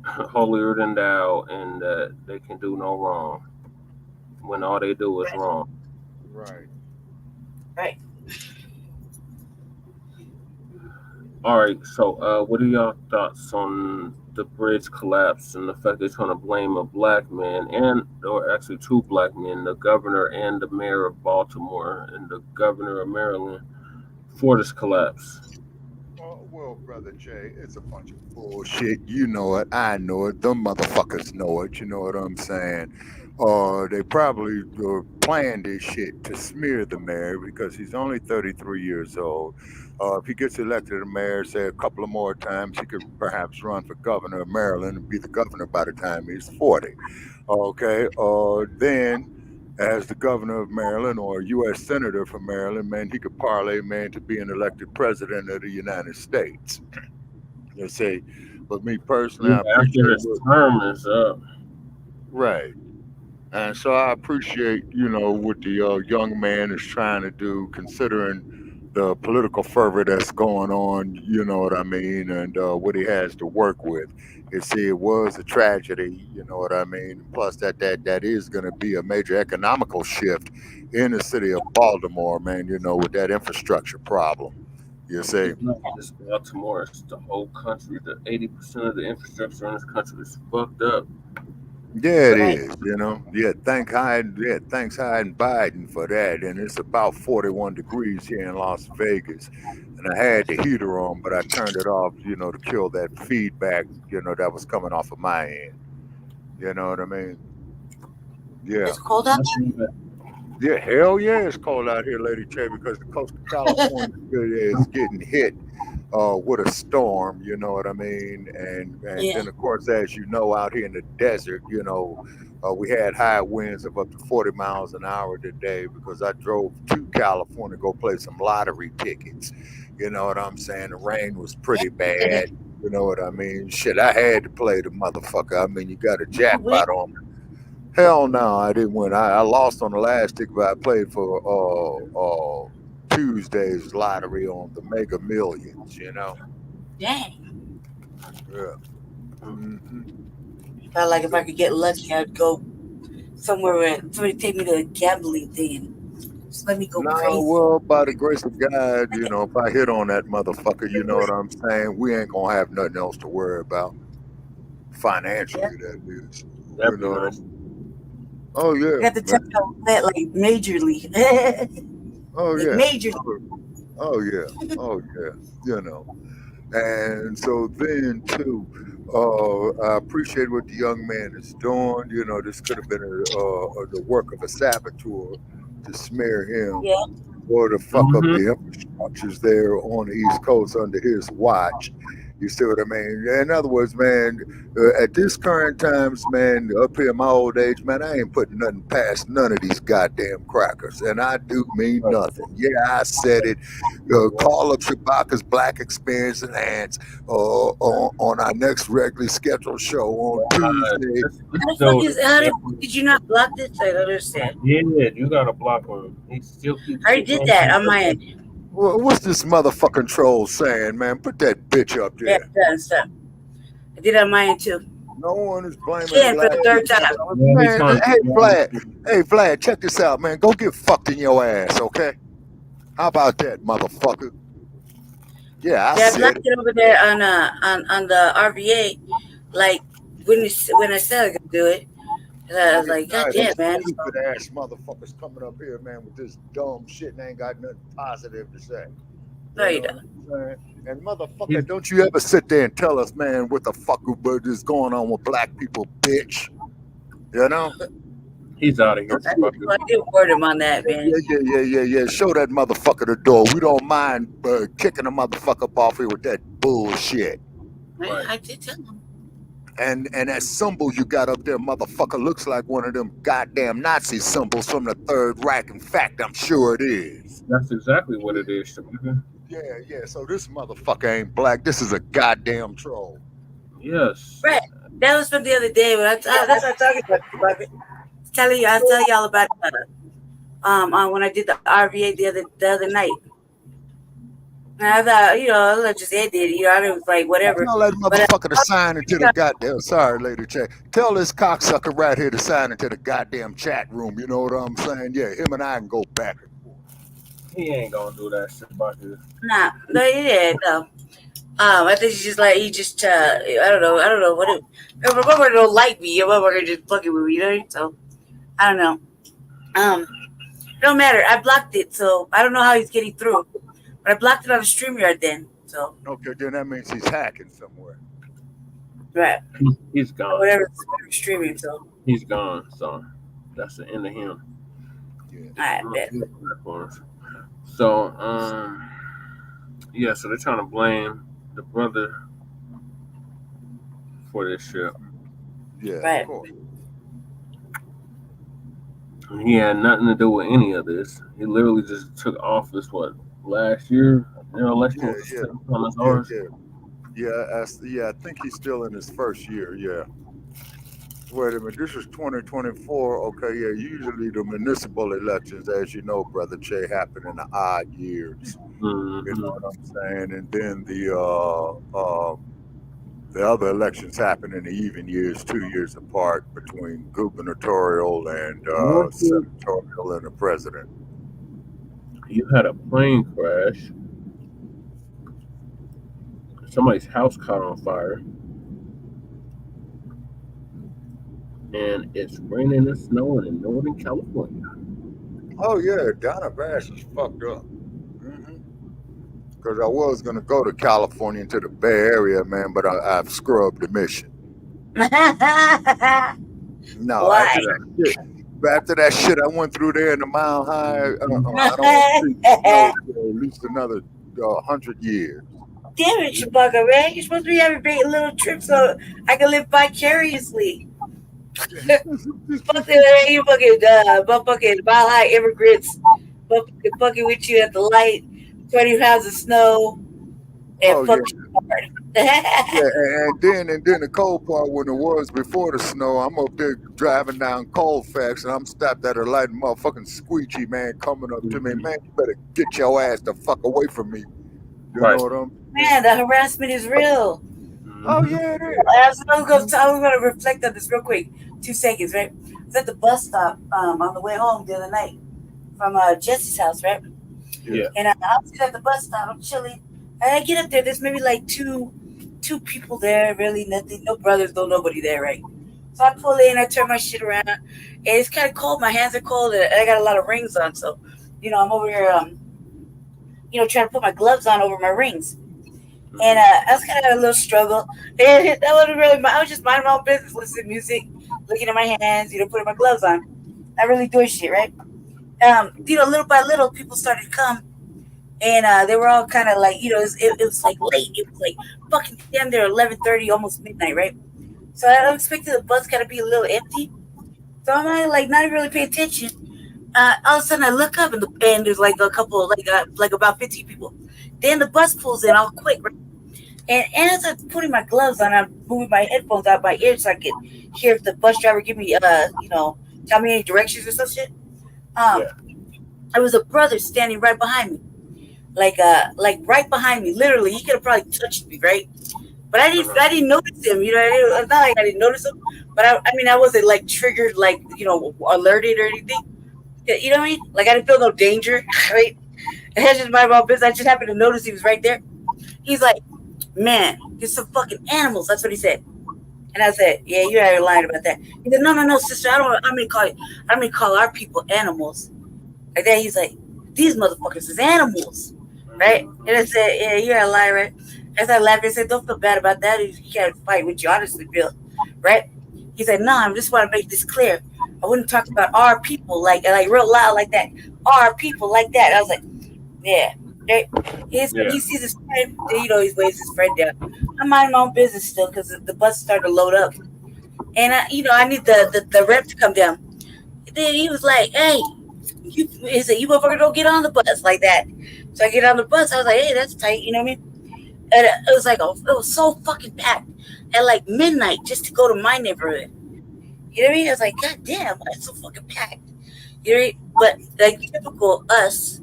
Speaker 2: holier than thou and that they can do no wrong when all they do is wrong.
Speaker 1: Right.
Speaker 6: Right.
Speaker 2: All right, so what are y'all thoughts on the bridge collapse and the fact they're trying to blame a black man or actually two black men, the governor and the mayor of Baltimore and the governor of Maryland, for this collapse?
Speaker 1: Well, Brother Jay, it's a bunch of bullshit. You know it. I know it. Them motherfuckers know it. You know what I'm saying? They probably planned this shit to smear the mayor because he's only 33 years old. If he gets elected the mayor, say a couple of more times, he could perhaps run for governor of Maryland and be the governor by the time he's 40. Okay. Then, as the governor of Maryland or a U.S. senator from Maryland, man, he could parlay, man, to being elected president of the United States. You see, but me personally, I appreciate
Speaker 2: after his term is up.
Speaker 1: Right. And so I appreciate, what the young man is trying to do, considering the political fervor that's going on, you know what I mean, and what he has to work with. You see, it was a tragedy, you know what I mean. Plus, that is going to be a major economical shift in the city of Baltimore, man. With that infrastructure problem. You see,
Speaker 2: It's not just Baltimore; it's the whole country. The 80% of the infrastructure in this country is fucked up.
Speaker 1: yeah, it is. Yeah, thanks Hyde Biden for that. And it's about 41 degrees here in Las Vegas. And I had the heater on, but I turned it off, to kill that feedback, that was coming off of my end. You know what I mean? Yeah.
Speaker 6: It's cold out there?
Speaker 1: Yeah, hell yeah, it's cold out here, Lady J, because the coast of California is getting hit with a storm, you know what I mean? And then, of course, as you know, out here in the desert, we had high winds of up to 40 miles an hour today because I drove to California to go play some lottery tickets. You know what I'm saying? The rain was pretty bad. You know what I mean? Shit, I had to play the motherfucker. I mean, you got a jackpot on me. Hell no, I didn't win. I lost on the last ticket, but I played for Tuesday's lottery on the Mega Millions,
Speaker 6: Dang.
Speaker 1: Yeah. Mm-hmm.
Speaker 6: Felt like if I could get lucky, I'd go somewhere where somebody take me to a gambling thing and just let me go crazy.
Speaker 1: Well, by the grace of God, if I hit on that motherfucker, you know what I'm saying? We ain't gonna have nothing else to worry about. Financially, that is.
Speaker 2: That'd be nice.
Speaker 1: Oh yeah.
Speaker 6: I got to check out that like majorly.
Speaker 1: Oh yeah.
Speaker 6: Majorly.
Speaker 1: Oh yeah. And so then too, I appreciate what the young man is doing. This could have been the work of a saboteur to smear him or to fuck up the structures there on the East Coast under his watch. You see what I mean? In other words, man, at this current times, man, up here in my old age, man, I ain't putting nothing past none of these goddamn crackers. And I do mean nothing. Yeah, I said it. Call up Shabaka's Black Experience Enhanced on our next regularly scheduled show on Tuesday.
Speaker 6: Did you not block this? I don't understand.
Speaker 2: Yeah, you gotta block him. He still keeps.
Speaker 6: I already did that on my end.
Speaker 1: Well, what's this motherfucking troll saying, man? Put that bitch up there.
Speaker 6: Yeah, stop. I did it on my end too.
Speaker 1: No one is blaming
Speaker 6: Again, for the third time.
Speaker 1: Man, hey, Vlad, check this out, man. Go get fucked in your ass, okay? How about that, motherfucker? Yeah, I
Speaker 6: I blocked it over there on the RVA, like when I said I was gonna do it. I was like, God damn, man.
Speaker 1: Stupid ass motherfuckers coming up here, man, with this dumb shit and ain't got nothing positive to say.
Speaker 6: No, you don't.
Speaker 1: And motherfucker, don't you ever sit there and tell us, man, what the fuck is going on with black people, bitch? You know?
Speaker 2: He's out of here.
Speaker 6: I did word him on that, man.
Speaker 1: Yeah. Show that motherfucker the door. We don't mind kicking a motherfucker up off here with that bullshit.
Speaker 6: Right. I did tell him.
Speaker 1: And that symbol you got up there, motherfucker, looks like one of them goddamn Nazi symbols from the Third Reich. In fact, I'm sure it is.
Speaker 2: That's exactly what it is, Shabaka.
Speaker 1: Yeah. So this motherfucker ain't black. This is a goddamn troll.
Speaker 2: Yes.
Speaker 6: Right. That was from the other day. That's what I'm talking about. I'll tell y'all about when I did the RVA the other night. And I thought, let's just end it. I was like, whatever.
Speaker 1: Tell that motherfucker to sign into the goddamn. Sorry, lady chat. Tell this cocksucker right here to sign into the goddamn chat room. You know what I'm saying? Yeah, him and I can go back and forth.
Speaker 2: He ain't gonna do that shit about this.
Speaker 6: No, no. I think he just I don't know what it. My mother don't like me. Your mother just fucking with me, So I don't know. It don't matter. I blocked it, so I don't know how he's getting through. But I blocked it on the StreamYard then. So
Speaker 1: okay, then that means he's hacking somewhere.
Speaker 6: Right.
Speaker 2: He's gone.
Speaker 6: Or whatever streaming. So
Speaker 2: he's gone. So that's the end of him.
Speaker 6: Yeah. All right, bet.
Speaker 2: So so they're trying to blame the brother for this shit.
Speaker 1: Yeah.
Speaker 6: Right.
Speaker 1: Of course.
Speaker 2: He had nothing to do with any of this. He literally just took office, last year? Election was ours.
Speaker 1: I think he's still in his first year, yeah. Wait a minute, this is 2024. Okay, yeah, usually the municipal elections, as you know, Brother Che, happen in the odd years.
Speaker 2: Mm-hmm.
Speaker 1: You know what I'm saying? And then the other elections happen in the even years, 2 years apart between gubernatorial and senatorial and the president.
Speaker 2: You had a plane crash. Somebody's house caught on fire. And it's raining and snowing in Northern California.
Speaker 1: Oh, yeah, Donna Bass is fucked up. Because I was going to go to California into the Bay Area, man, but I've scrubbed the mission. No,
Speaker 6: why?
Speaker 1: After that shit I went through there in the Mile High, I don't want to see snow for at least another 100 years.
Speaker 6: Damn it, Shabaka, man. You're supposed to be having a little trip so I can live vicariously. You fucking Mile High immigrants fucking with you at the light, 20 pounds of snow, and hard.
Speaker 1: And then the cold part when it was before the snow, I'm up there driving down Colfax and I'm stopped at a light and motherfucking squeegee man coming up to me. Man, you better get your ass the fuck away from me. You know what I'm saying?
Speaker 6: Man, the harassment is real.
Speaker 1: Oh yeah, it is.
Speaker 6: I'm gonna reflect on this real quick. 2 seconds, right? I was at the bus stop on the way home the other night from Jesse's house, right?
Speaker 2: Yeah.
Speaker 6: And I was at the bus stop, I'm chilling. And I get up there, there's maybe like two people there, really nothing, no brothers, no nobody there, right? So I pull in, I turn my shit around, and it's kind of cold. My hands are cold, and I got a lot of rings on, so I'm over here, trying to put my gloves on over my rings. And I was kind of a little struggle. And that wasn't really I was just minding my own business, listening to music, looking at my hands, putting my gloves on. Not really doing shit, right? Little by little, people started to come. and they were all kind of like, it was like late. It was like fucking damn near 11:30, almost midnight, right? So I expected the bus kind of be a little empty. So I'm like not even really paying attention. All of a sudden I look up and there's like a couple, like about 15 people. Then the bus pulls in all quick, right? And as I'm putting my gloves on, I'm moving my headphones out my ears so I can hear if the bus driver give me, tell me any directions or some shit. There was a brother standing right behind me, like right behind me. Literally, he could have probably touched me, right? But I didn't notice him. It's not like I didn't notice him. But I wasn't like triggered, like alerted or anything. You know what I mean? Like I didn't feel no danger, right? And that's just my own business. I just happened to notice he was right there. He's like, "Man, there's some fucking animals." That's what he said. And I said, "Yeah, you're out of line about that." He said, "No, sister. I don't mean call our people animals." Like that, he's like, "These motherfuckers is animals, right?" And I said, "Yeah, you're out of line, right?" As I laughed, I said, "Don't feel bad about that. You can't fight what you honestly feel, right?" He said, "No, I just want to make this clear. I wouldn't talk about our people like real loud like that. Our people like that." I was like, "Yeah." Right? He sees his friend, he waves his friend down. I'm minding my own business still because the bus started to load up. And, I need the rep to come down. And then he was like, "Hey," he said, "You motherfucker don't get on the bus like that." So I get on the bus. I was like, "Hey, that's tight." You know what I mean? And it was like, it was so fucking packed at like midnight just to go to my neighborhood. You know what I mean? I was like, "God damn, why it's so fucking packed?" You know what I mean? But like typical us,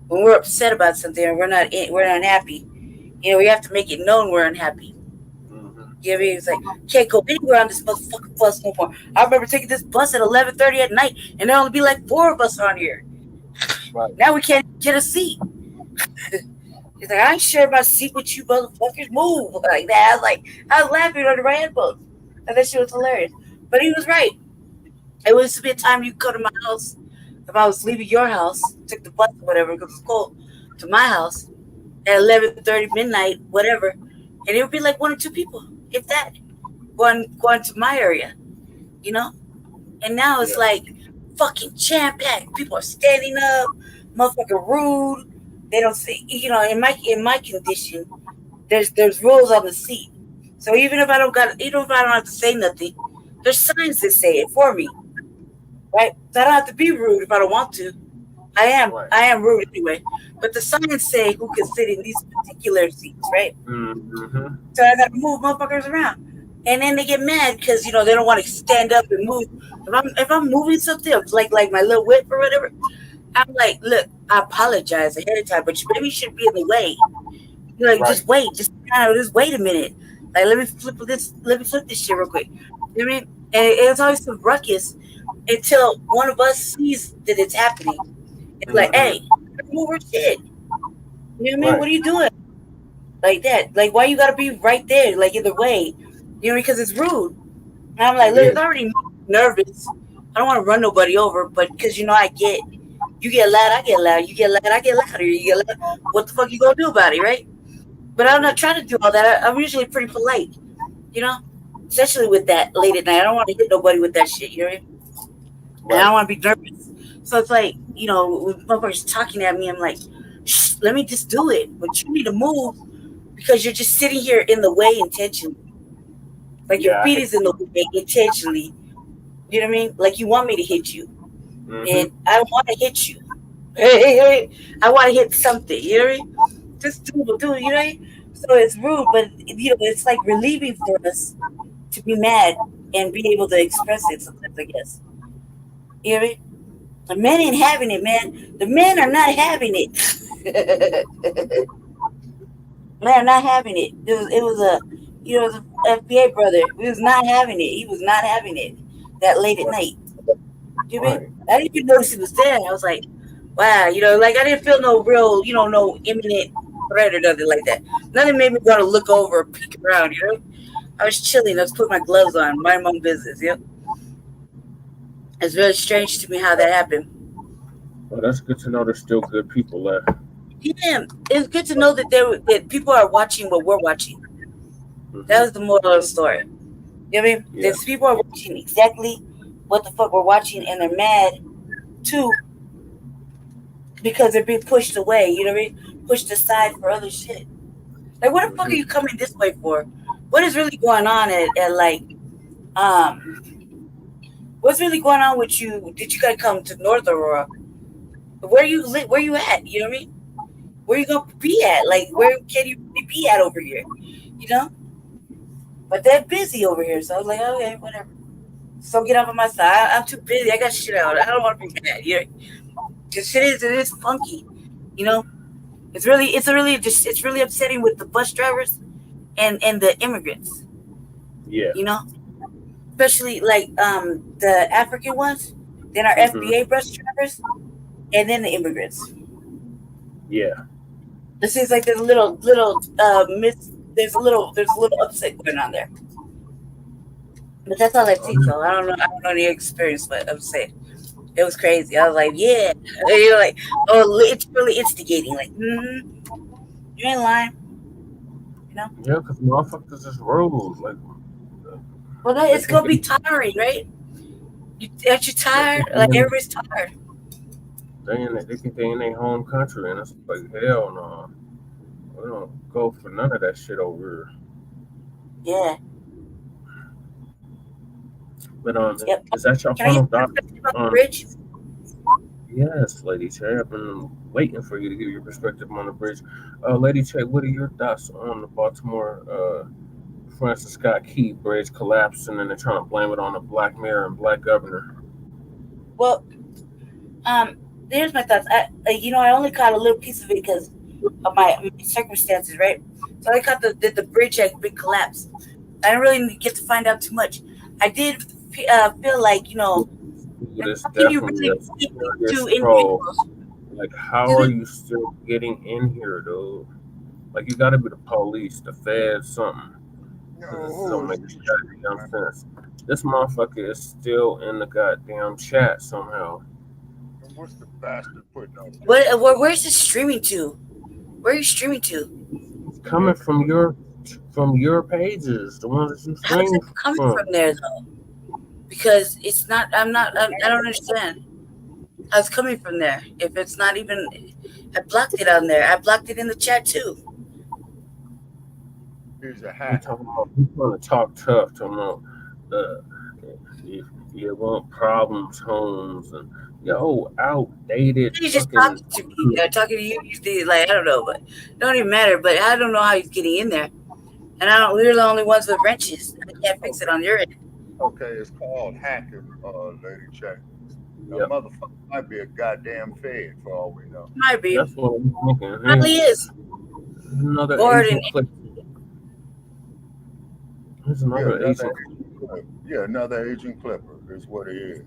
Speaker 6: when we're upset about something and we're not happy, we have to make it known we're unhappy. You know what I mean? It's like, can't go anywhere on this motherfucking bus no more. I remember taking this bus at 11:30 at night, and there only be like 4 of us on here.
Speaker 2: Right.
Speaker 6: Now we can't get a seat. He's like, "I ain't share my seat with you motherfuckers. Move." Like that. I was laughing under my headphones. And that shit was hilarious. But he was right. It used to be a time you could come to my house. If I was leaving your house, took the bus or whatever, because it's cold, to my house at 11:30 midnight, whatever, and it would be like 1 or 2 people, if that, going to my area, And now it's like fucking jam packed. People are standing up, motherfucking rude. They don't see, in my condition, there's rules on the seat. So even if I don't have to say nothing, there's signs that say it for me. Right? So I don't have to be rude if I don't want to. I am rude anyway. But the signs say who can sit in these particular seats, right?
Speaker 2: Mm-hmm.
Speaker 6: So I gotta move motherfuckers around. And then they get mad because they don't want to stand up and move. If I'm moving something, like my little whip or whatever, I'm like, "Look, I apologize ahead of time, but maybe you should be in the way. Just wait, just wait a minute. Like let me flip this shit real quick." You know what I mean? And it's always some ruckus until one of us sees that it's happening. It's like, "Hey, move her shit." You know what I mean? What are you doing? Like that. Like, why you gotta be right there, like in the way? Because it's rude. And I'm like, look, it's already nervous. I don't want to run nobody over, but because you get loud, I get loud. You get loud, I get louder. You get loud. What the fuck you gonna do about it, right? But I'm not trying to do all that. I'm usually pretty polite, especially with that late at night. I don't want to hit nobody with that shit, you know what I mean? And I don't want to be nervous. So it's like, when motherfuckers talking at me, I'm like, "Shh, let me just do it. But you need to move because you're just sitting here in the way intentionally. Like your feet is in the way intentionally. You know what I mean? Like you want me to hit you. And I want to hit you. I want to hit something, you know what I mean? Just do it, you know what I mean? So it's rude, but it's like relieving for us to be mad and be able to express it sometimes, I guess. You know what I mean? The men ain't having it, man. The men are not having it. Men are not having it. It was an FBA brother. He was not having it. He was not having it that late at night. You know what I mean? I didn't even notice he was there. I was like, wow, like I didn't feel no real, no imminent threat or nothing like that. Nothing made me want to look over or peek around, I was chilling. I was putting my gloves on, mind my own business, It's very strange to me how that happened.
Speaker 2: Well, that's good to know there's still good people left.
Speaker 6: Yeah, it's good to know that people are watching what we're watching. That was the moral of the story. You know what I mean?
Speaker 2: Yeah.
Speaker 6: That people are watching exactly what the fuck we're watching, and they're mad too because they're being pushed away. You know what I mean? pushed aside for other shit. Like, what the fuck are you coming this way for? What is really going on at like, what's really going on with you? Did you gotta come to North Aurora? Where you live? Where you at? You know what I mean? Where you gonna be at? Like, where can you really be at over here? You know? But they're busy over here, so I was like, okay, whatever. So get off of my side. I'm too busy. I got shit out. I don't want to be mad. You know? Cause it is funky. You know? It's really upsetting with the bus drivers and the immigrants.
Speaker 2: Yeah.
Speaker 6: You know? Especially like the African ones, then our FBA bus drivers, and then the immigrants.
Speaker 2: Yeah.
Speaker 6: It seems like there's a little there's a little upset going on there. But that's all I see, so I don't know any experience, but I'm saying it was crazy. I was like, yeah. You're like, oh, it's really instigating. Like, you ain't lying. You know?
Speaker 2: Yeah, because motherfuckers just roll. Like,
Speaker 6: well, it's gonna be tiring, right? Aren't you tired? Like, everybody's tired.
Speaker 2: They think they in their home country, and it's like, hell no. We don't go for none of that shit over
Speaker 6: here. Yeah.
Speaker 2: But is that your final thought on
Speaker 6: bridge?
Speaker 2: Yes, Lady Che. I've been waiting for you to give your perspective on the bridge. Lady Che, what are your thoughts on the Baltimore Francis Scott Key Bridge collapsing, and they're trying to blame it on the black mayor and black governor?
Speaker 6: Well, here's my thoughts. I only caught a little piece of it because of my circumstances, right? So I caught the bridge had been collapsed. I didn't really get to find out too much. I did feel like,
Speaker 2: it's definitely a serious troll. Like, how are you still getting in here, dude? Like, you got to be the police, the feds, something. This don't make goddamn sense. This motherfucker is still in the goddamn chat somehow.
Speaker 1: What's the bastard putting on?
Speaker 6: Where's this streaming to? Where are you streaming to?
Speaker 2: It's coming from your pages, the ones that you stream.
Speaker 6: How's it coming from there though? Because it's not. I don't understand. How it's coming from there? If it's not even, I blocked it on there. I blocked it in the chat too.
Speaker 1: Here's a hack.
Speaker 2: He's trying to talk tough to them. If you want problems, homes, and outdated.
Speaker 6: He's just talking to me. Talking to you. Like, I don't know, but it don't even matter. But I don't know how he's getting in there. And we're the only ones with wrenches. I can't fix it on your end.
Speaker 1: Okay, it's called hacking, Lady Che. That motherfucker might be a goddamn fed for all we know.
Speaker 6: Might be.
Speaker 2: That's what I'm thinking.
Speaker 6: Probably is.
Speaker 2: Another Asian clip. There's another Asian clipper.
Speaker 1: Yeah, another Asian clipper is what it is.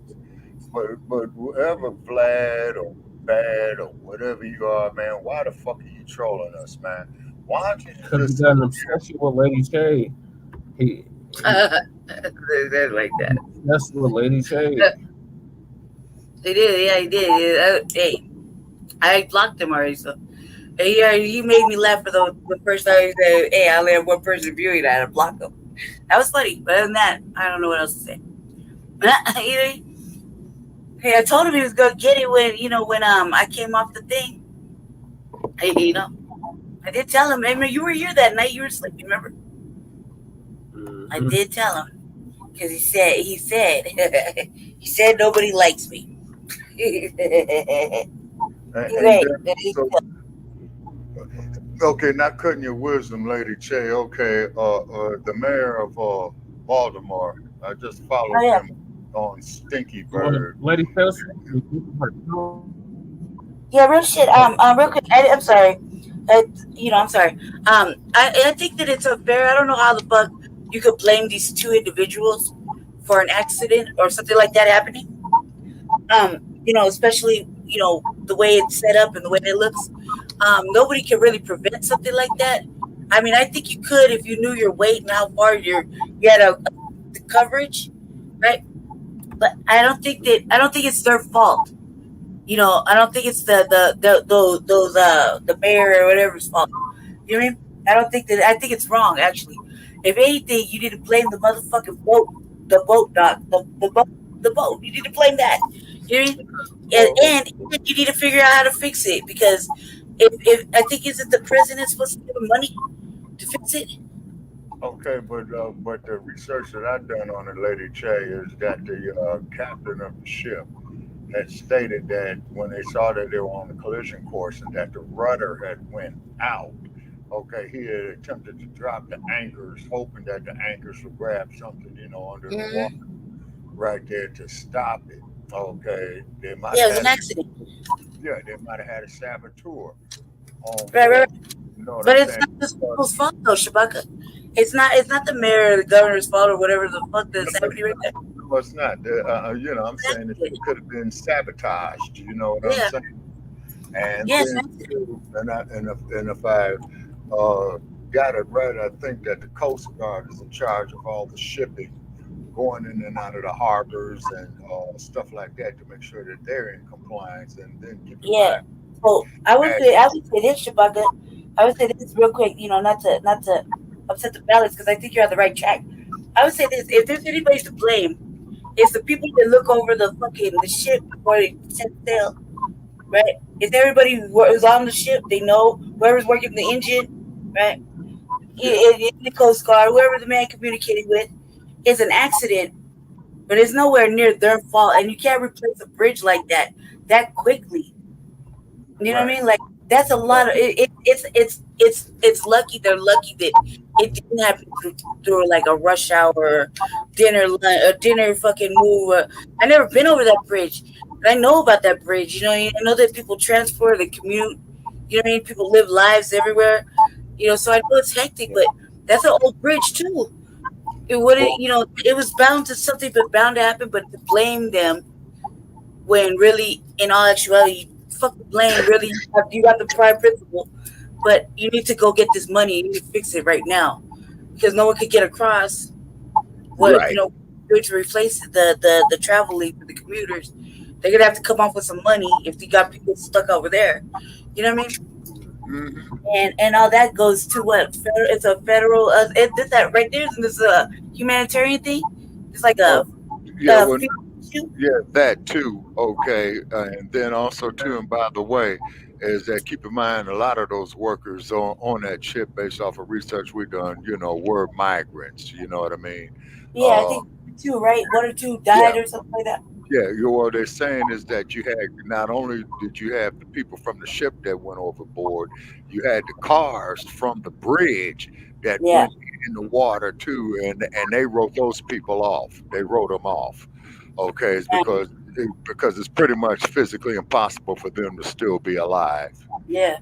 Speaker 1: But whoever Vlad or Bad or whatever you are, man, why the fuck are you trolling us, man? Why don't you
Speaker 2: just got an obsession with Lady Che?
Speaker 6: They're like that.
Speaker 2: That's what Lady Che.
Speaker 6: He did, yeah, he did. Hey, I blocked him already, so he made me laugh for the first time he said, "Hey, I only have one person viewing that." I blocked him. That was funny, but other than that, I don't know what else to say. Hey, I told him he was gonna get it when I came off the thing. Hey, I did tell him. Remember, you were here that night. You were sleeping. Remember? I did tell him because he said nobody likes me.
Speaker 1: Okay, not cutting your wisdom, Lady Che. Okay, the mayor of Baltimore. I just followed him on Stinky Bird.
Speaker 2: Lady Phelps.
Speaker 6: Yeah, real shit. Real quick. I'm sorry. I'm sorry. I think that it's unfair. I don't know how the fuck you could blame these two individuals for an accident or something like that happening. Especially the way it's set up and the way it looks. Nobody can really prevent something like that. I mean, I think you could if you knew your weight and how far you had the coverage, right? But I don't think it's their fault. I don't think it's the mayor or whatever's fault. You know what I mean? I think it's wrong actually. If anything, you need to blame the motherfucking boat, the boat. You need to blame that. You know what I mean? And you need to figure out how to fix it because If I think is it the president supposed to give him money to fix it?
Speaker 1: Okay, but the research that I've done on it, Lady Che, is that the captain of the ship had stated that when they saw that they were on the collision course and that the rudder had went out, okay, he had attempted to drop the anchors, hoping that the anchors would grab something, under the water right there to stop it. Okay, they might
Speaker 6: Yeah,
Speaker 1: have
Speaker 6: it was an
Speaker 1: had,
Speaker 6: accident.
Speaker 1: yeah, they might have had a saboteur on
Speaker 6: Right, right.
Speaker 1: board. You know what
Speaker 6: But
Speaker 1: I'm
Speaker 6: it's
Speaker 1: saying?
Speaker 6: not the people's fault though, Shabaka. It's not the mayor or the governor's fault or whatever the fuck that's happening right there.
Speaker 1: No, it's not. I'm saying it could have been sabotaged. You know what I'm
Speaker 6: Yeah.
Speaker 1: saying? And
Speaker 6: Yes,
Speaker 1: then, too, and if I got it right, I think that the Coast Guard is in charge of all the shipping going in and out of the harbors and stuff like that to make sure that they're in compliance. And then keep in
Speaker 6: yeah.
Speaker 1: mind,
Speaker 6: So I would say this, Shabaka. I would say this real quick. Not to upset the balance because I think you're on the right track. I would say this: if there's anybody to blame, it's the people that look over the ship before they set sail. Right? If everybody who's on the ship, they know whoever's working the engine, right? The Coast Guard, whoever the man communicating with, it's an accident, but it's nowhere near their fault, and you can't replace a bridge like that quickly. You know what I mean? Like that's a lot of it's lucky they're lucky that it didn't happen through like a rush hour dinner fucking move. I never been over that bridge, but I know about that bridge. I know that people transport, they commute. You know what I mean? People live lives everywhere. So I know it's hectic, but that's an old bridge too. It wouldn't, it was bound to something, but bound to happen. But to blame them when really, in all actuality, fuck the blame. Really, you got the prime principle, but you need to go get this money. You need to fix it right now because no one could get across. What
Speaker 1: right.
Speaker 6: To replace the travel lead for the commuters. They're gonna have to come up with some money if you got people stuck over there. You know what I mean? And all that goes to what? It's a federal. It's that right there. Isn't this a humanitarian thing? It's like a.
Speaker 1: Yeah, well, yeah, that too. Okay, and then also too, and by the way, is that keep in mind a lot of those workers on that ship, based off of research we done, were migrants. You know what I mean?
Speaker 6: Yeah, I think two, right? One or two died or something like that.
Speaker 1: Yeah, what they're saying is that you had not only did you have the people from the ship that went overboard, you had the cars from the bridge that went in the water too, and they wrote those people off. They wrote them off. Okay, it's because it's pretty much physically impossible for them to still be alive.
Speaker 6: Yeah.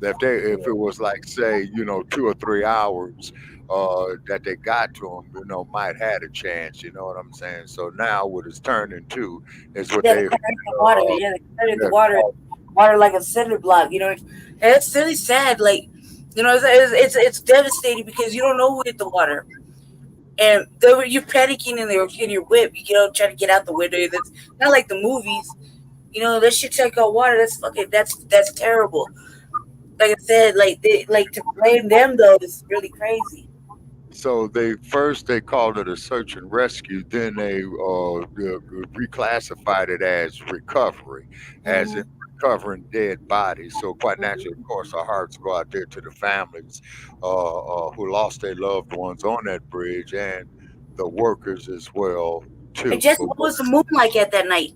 Speaker 1: If it was like say 2 or 3 hours that they got to them, might had a chance. You know what I'm saying? So now what it's turned into is what they
Speaker 6: the water. The water like a cinder block. And it's really sad. Like it's devastating because you don't know who hit the water. And you're panicking in your whip, trying to get out the window. That's not like the movies. That shit check out water. That's terrible. Like I said, like to blame them though is really crazy.
Speaker 1: So they called it a search and rescue, then they reclassified it as recovery, as in recovering dead bodies. So quite naturally, of course, our hearts go out there to the families who lost their loved ones on that bridge and the workers as well too.
Speaker 6: And Jesse, what was the moon like at that night?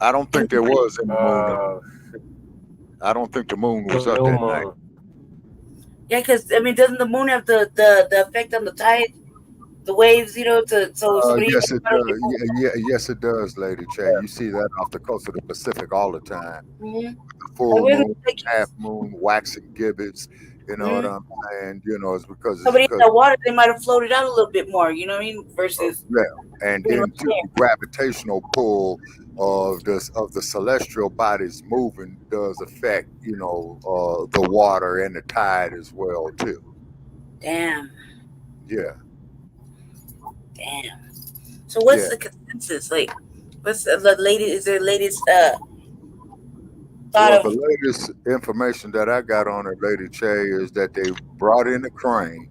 Speaker 1: I don't think there was any moon. I don't think the moon was up that night.
Speaker 6: Yeah, because doesn't the moon have the effect on the tide, the waves? Yes,
Speaker 1: it does. Yes, it does, Lady Che. You see that off the coast of the Pacific all the time. The full moon, half moon, waxing gibbets. You know what I'm saying? It's because
Speaker 6: somebody in the water, they might have floated out a little bit more. You know what I mean? Versus
Speaker 1: and then the gravitational pull of the celestial bodies moving does affect the water and the tide as well too.
Speaker 6: Damn.
Speaker 1: Yeah.
Speaker 6: Damn. So what's the consensus? Like, what's the latest? Is there latest thought
Speaker 1: the latest information that I got on it, Lady Che, is that they brought in the crane,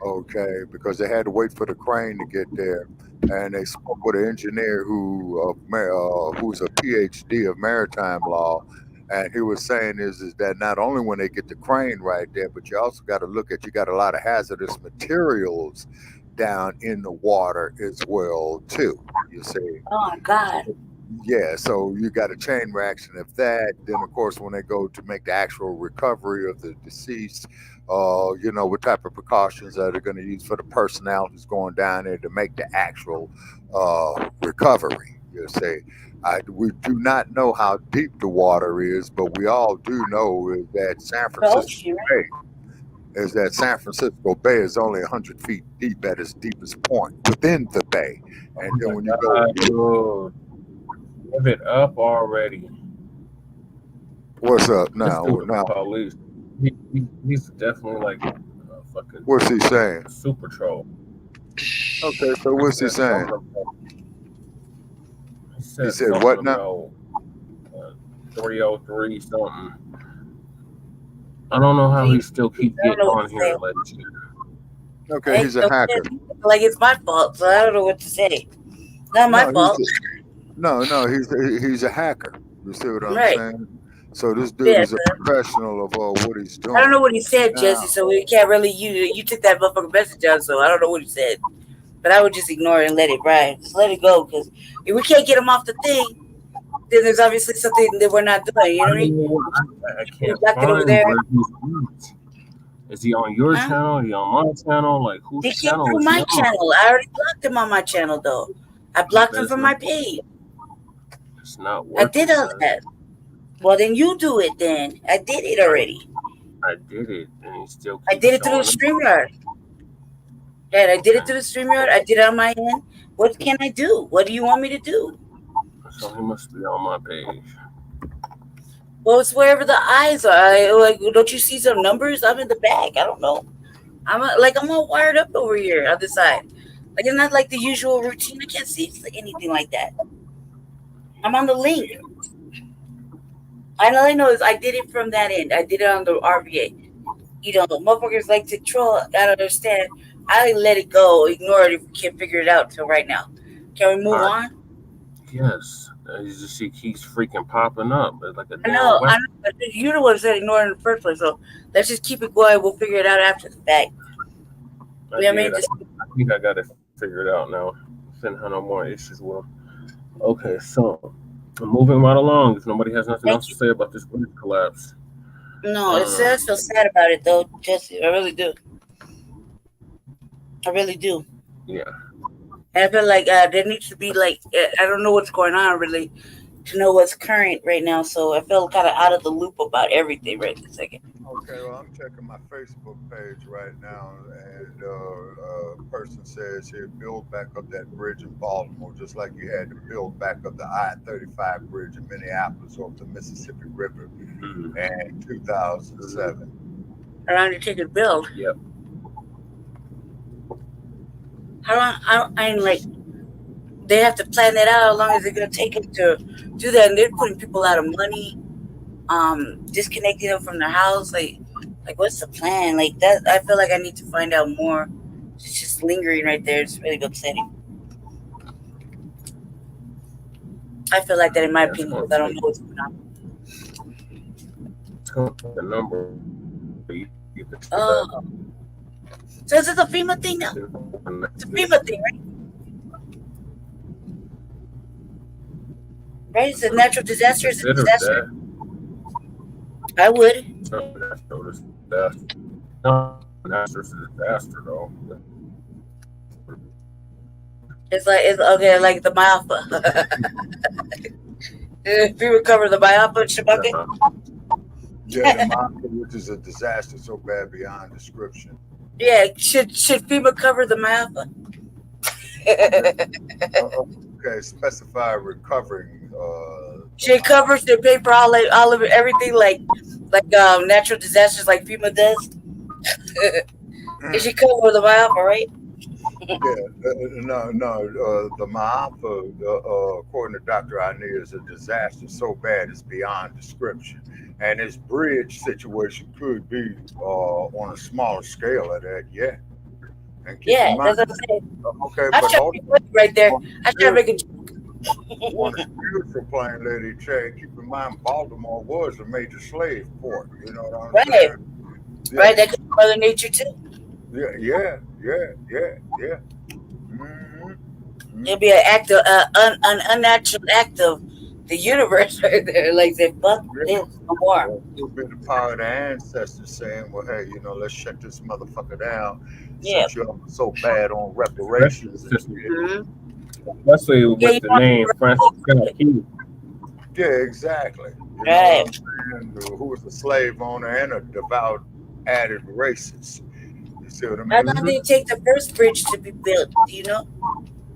Speaker 1: okay, because they had to wait for the crane to get there, and they spoke with an engineer who's a PhD of maritime law, And he was saying is that not only when they get the crane right there, but you also got to look at, you got a lot of hazardous materials down in the water as well too. You see.
Speaker 6: Oh my God.
Speaker 1: Yeah, so you got a chain reaction of that. Then, of course, when they go to make the actual recovery of the deceased, what type of precautions that are going to use for the personnel who's going down there to make the actual recovery. You see, we do not know how deep the water is, but we all do know is that San Francisco Bay is only 100 feet deep at its deepest point within the bay, and then when you go.
Speaker 2: Give it up already.
Speaker 1: What's up now?
Speaker 2: Police. He's definitely like fucking.
Speaker 1: What's he saying?
Speaker 2: Super troll.
Speaker 1: Okay, so what's he saying?
Speaker 2: He said what now? 303 something. I don't know how he still keeps getting on here. Like,
Speaker 1: okay, he's a hacker.
Speaker 6: Like it's my fault, so I don't know what to say. Not my fault.
Speaker 1: No, he's a hacker. You see what I'm saying? So this dude is a professional of what he's doing.
Speaker 6: I don't know what he said, Jesse, so we can't really you took that motherfucking message out, so I don't know what he said. But I would just ignore it and let it ride. Just let it go, because if we can't get him off the thing, then there's obviously something that we're not doing. You know what I mean?
Speaker 2: I can't find over there. Is he on your channel? Is he on my channel? Like whose channel?
Speaker 6: He came through my channel. I already blocked him on my channel, though. I blocked him from my page.
Speaker 2: It's not working.
Speaker 6: I did all that. Well, then you do it. Then I did it already.
Speaker 2: I did it, and he still.
Speaker 6: I did it through the StreamYard. Yeah, I did it through the StreamYard. I did it on my end. What can I do? What do you want me to do?
Speaker 2: So he must be on my page.
Speaker 6: Well, it's wherever the eyes are. Like, don't you see some numbers? I'm in the back. I don't know. I'm all wired up over here on the side. Like it's not like the usual routine. I can't see anything like that. I'm on the link. All I know is I did it from that end. I did it on the RVA. You know, motherfuckers like to troll. I don't understand. I let it go. Ignore it if we can't figure it out till right now. Can we move on?
Speaker 2: Yes. He keeps freaking popping up. It's like a
Speaker 6: I know. But you're the one who said ignore it in the first place. So let's just keep it going. We'll figure it out after the fact.
Speaker 2: I think I got it figured out now. Shouldn't have no more issues with him. Okay, so I'm moving right along. If nobody has nothing else to say about this bridge collapse.
Speaker 6: No, I feel sad about it though, Jesse. I really do. I really do.
Speaker 2: Yeah.
Speaker 6: And I feel like there needs to be I don't know what's going on really to know what's current right now. So I feel kind of out of the loop about everything right this second.
Speaker 1: Okay, well, I'm checking my Facebook page right now, and a person says here, build back up that bridge in Baltimore, just like you had to build back up the I-35 bridge in Minneapolis over the Mississippi River in 2007.
Speaker 6: Around to take a build.
Speaker 2: Yep.
Speaker 6: How long? They have to plan that out. How long is it going to take them to do that? And they're putting people out of money, disconnecting them from their house. Like what's the plan? Like that, I feel like I need to find out more. It's just lingering right there. It's really upsetting. I feel like that in my opinion, because I don't know what's going on.
Speaker 2: The number.
Speaker 6: Oh. So is it a FEMA thing now? It's a FEMA thing, right? Right? It's a natural disaster. It's a disaster. I would.
Speaker 2: No, natural disaster though.
Speaker 6: It's okay, like the Mayapa. If we recover the Mayapa Shabaka.
Speaker 1: Yeah, the Mayapa, which is a disaster so bad beyond description.
Speaker 6: Yeah, should FEMA cover the Mayapa?
Speaker 1: Okay, specify recovering.
Speaker 6: Should pay for all of it, everything like natural disasters like FEMA does. It should cover the Mayapa, right?
Speaker 1: The Mayapa, according to Dr. Ania, is a disaster so bad it's beyond description. And this bridge situation could be on a smaller scale of that, yeah. And
Speaker 6: Yeah, that's what I'm saying.
Speaker 1: Okay,
Speaker 6: I try to make a joke.
Speaker 1: One is beautiful playing Lady J. Keep in mind, Baltimore was a major slave port. You know what I'm
Speaker 6: Right.
Speaker 1: saying? Yeah.
Speaker 6: Right. That could be Mother Nature too.
Speaker 1: Yeah. Mm-hmm.
Speaker 6: It'd be an act of an unnatural act of the universe right there. Like they fuck this no more.
Speaker 1: Well, it could be the power of the ancestors saying, "Well, hey, let's shut this motherfucker down
Speaker 6: Yeah.
Speaker 1: since you're so bad on reparations."
Speaker 2: Especially with the name Francis Scott Key.
Speaker 1: Yeah, exactly. You know
Speaker 6: Right.
Speaker 1: what I'm saying? Who was a slave owner and a devout added racist. You see what I
Speaker 6: How
Speaker 1: mean?
Speaker 6: long did it take the first bridge to be built? Do you know?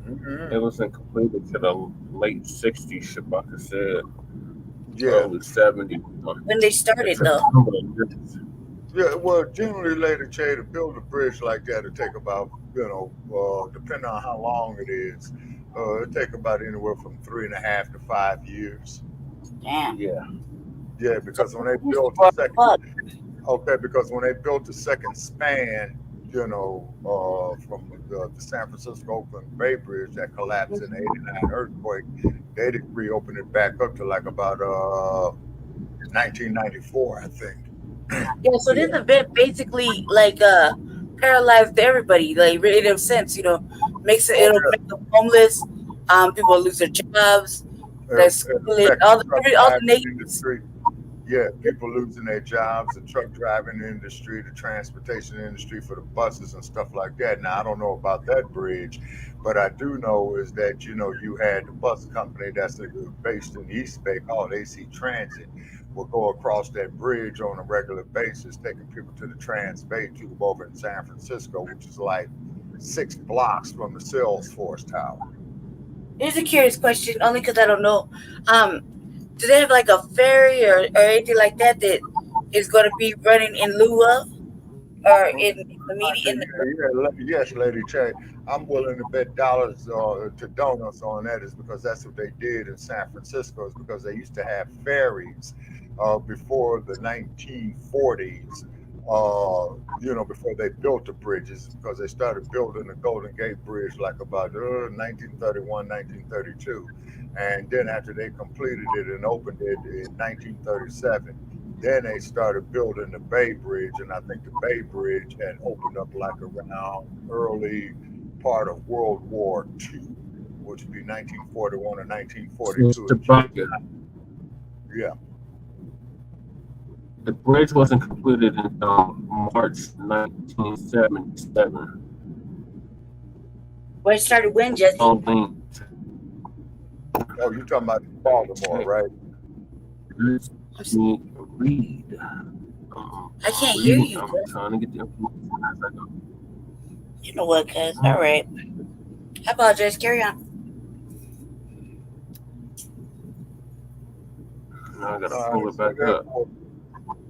Speaker 1: Mm-hmm.
Speaker 2: It wasn't completed to the late 60s, Shabaka said.
Speaker 1: Yeah.
Speaker 2: Early 70s.
Speaker 6: When they started, though.
Speaker 1: Yeah, well, generally, Lady J, to build a bridge like that, it take about, depending on how long it is, it take about anywhere from 3.5 to 5 years.
Speaker 6: Damn.
Speaker 1: Yeah, because when they built the second span, from the San Francisco Oakland Bay Bridge that collapsed in the '89 earthquake, they didn't reopen it back up to like about 1994, I think.
Speaker 6: Yeah, so this event basically like paralyzed everybody, like in a sense, it'll make them homeless. People lose their jobs. All the nations.
Speaker 1: Yeah, people losing their jobs, the truck driving industry, the transportation industry for the buses and stuff like that. Now, I don't know about that bridge, but I do know is that, you had the bus company that's based in the East Bay called AC Transit will go across that bridge on a regular basis, taking people to the Trans Bay Tube over in San Francisco, which is like 6 blocks from the Salesforce Tower.
Speaker 6: Here's a curious question, only because I don't know. Do they have like a ferry or anything like that that is going to be running in lieu of, or in the media?
Speaker 1: Yes, Lady J. I'm willing to bet dollars to donuts on that, is because that's what they did in San Francisco. Is because they used to have ferries before the 1940s. Before they built the bridges, because they started building the Golden Gate Bridge like about 1931, 1932. And then after they completed it and opened it in 1937, then they started building the Bay Bridge. And I think the Bay Bridge had opened up like around early part of World War II, which would be 1941 or 1942. Yeah.
Speaker 2: The bridge wasn't completed until March 1977.
Speaker 6: Well, it started when, Jesse?
Speaker 1: Oh, you're talking about Baltimore, right?
Speaker 2: Read.
Speaker 6: I can't hear you.
Speaker 2: I'm trying to get the information as I go.
Speaker 6: You know what, cuz? All right. I apologize. Carry on.
Speaker 2: Now I gotta pull it back up.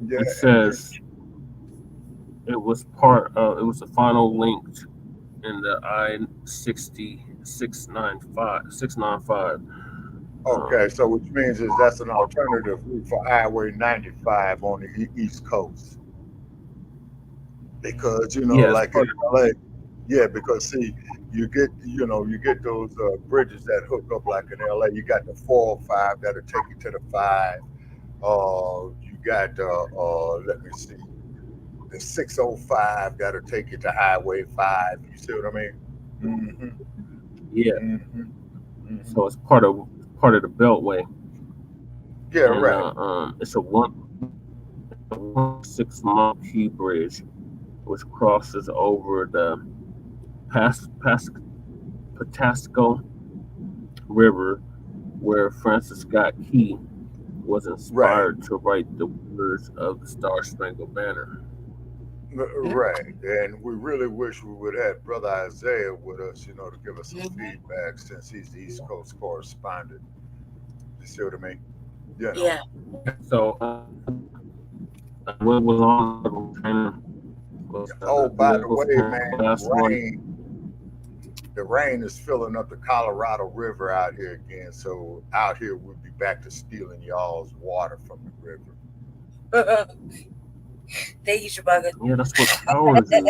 Speaker 2: It says it was the final link in the I-695.
Speaker 1: Okay, so which means is that's an alternative route for Highway 95 on the East Coast. Because like in LA, because see, you get those bridges that hook up like in LA. You got the 405 that'll take you to the 5. You got let me see, the 605 that'll take you to Highway 5. You see what I mean? Mm-hmm.
Speaker 2: Yeah. So it's part of the Beltway.
Speaker 1: Yeah,
Speaker 2: and,
Speaker 1: right.
Speaker 2: It's a 6-mile key bridge, which crosses over the Patapsco River, where Francis Scott Key was inspired to write the words of the Star Spangled Banner.
Speaker 1: Right, and we really wish we would have Brother Isaiah with us, to give us some feedback, since he's the East Coast correspondent. You see what I mean?
Speaker 6: Yeah.
Speaker 2: So, what was on
Speaker 1: by the way, man, the rain is filling up the Colorado River out here again. So out here we'll be back to stealing y'all's water from the river.
Speaker 6: Thank you, Shabaka.
Speaker 2: Yeah, that's what powers you.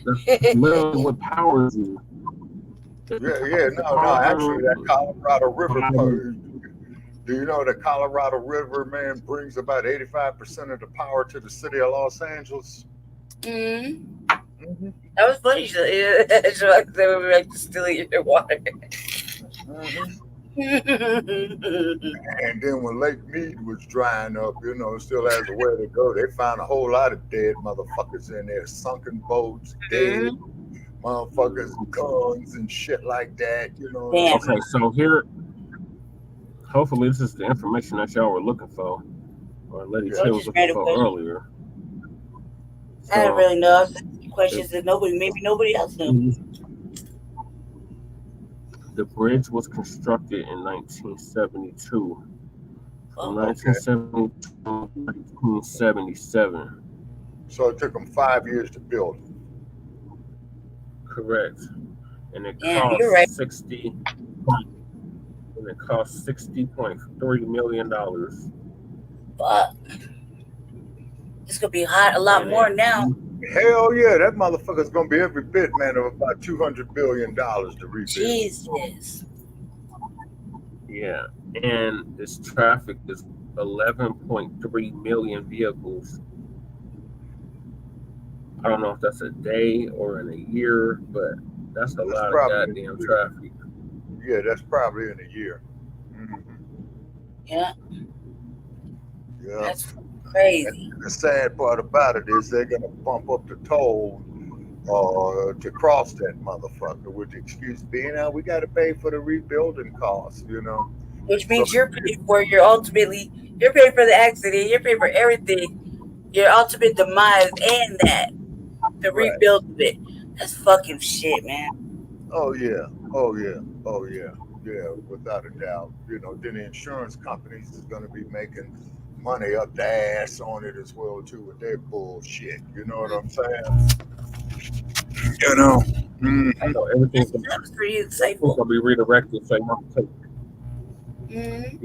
Speaker 2: That's literally what powers you.
Speaker 1: No. Actually, that Colorado River. Do you know the Colorado River, man, brings about 85% of the power to the city of Los Angeles?
Speaker 6: That was funny. They were like distilling your water.
Speaker 1: And then when Lake Mead was drying up, it still has a way to go. They found a whole lot of dead motherfuckers in there, sunken boats, dead motherfuckers, guns and shit like that.
Speaker 2: Okay, so here, hopefully this is the information that y'all were looking for, or Lady T was looking for earlier.
Speaker 6: I don't really know. Questions that maybe nobody else knew.
Speaker 2: The bridge was constructed in 1972. From 1972 to 1977.
Speaker 1: So it took them 5 years to build it.
Speaker 2: Correct. And it cost $60.3 million.
Speaker 6: Fuck. It's gonna be hot a lot more now.
Speaker 1: Hell yeah, that motherfucker's gonna be every bit, man, of about $200 billion to rebuild.
Speaker 6: Jesus.
Speaker 2: Yeah, and its traffic is 11.3 million vehicles. I don't know if that's a day or in a year, but that's a lot of goddamn traffic.
Speaker 1: Yeah, that's probably in a year.
Speaker 6: Yeah.
Speaker 1: Yeah.
Speaker 6: That's crazy.
Speaker 1: And the sad part about it is they're gonna bump up the toll to cross that motherfucker, with the excuse being, we got to pay for the rebuilding costs,
Speaker 6: Which means you're paying for you're paying for the accident, you're paying for everything, your ultimate demise, and that to rebuild it. That's fucking shit, man.
Speaker 1: Oh yeah, without a doubt. Then the insurance companies is gonna be making money up the ass on it as well too with their bullshit. You know what I'm saying?
Speaker 2: I know everything's
Speaker 6: pretty insightful.
Speaker 2: Gonna be redirected, so you're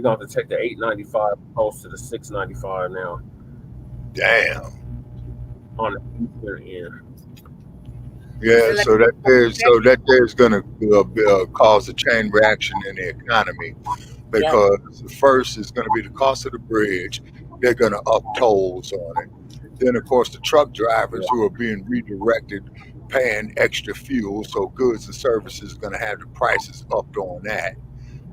Speaker 2: gonna have to take the 895 post to the 695 now.
Speaker 1: Damn.
Speaker 2: On the eastern end.
Speaker 1: Yeah, so that there's going to cause a chain reaction in the economy, because first is going to be the cost of the bridge. They're going to up tolls on it. Then, of course, the truck drivers who are being redirected paying extra fuel, so goods and services are going to have the prices upped on that.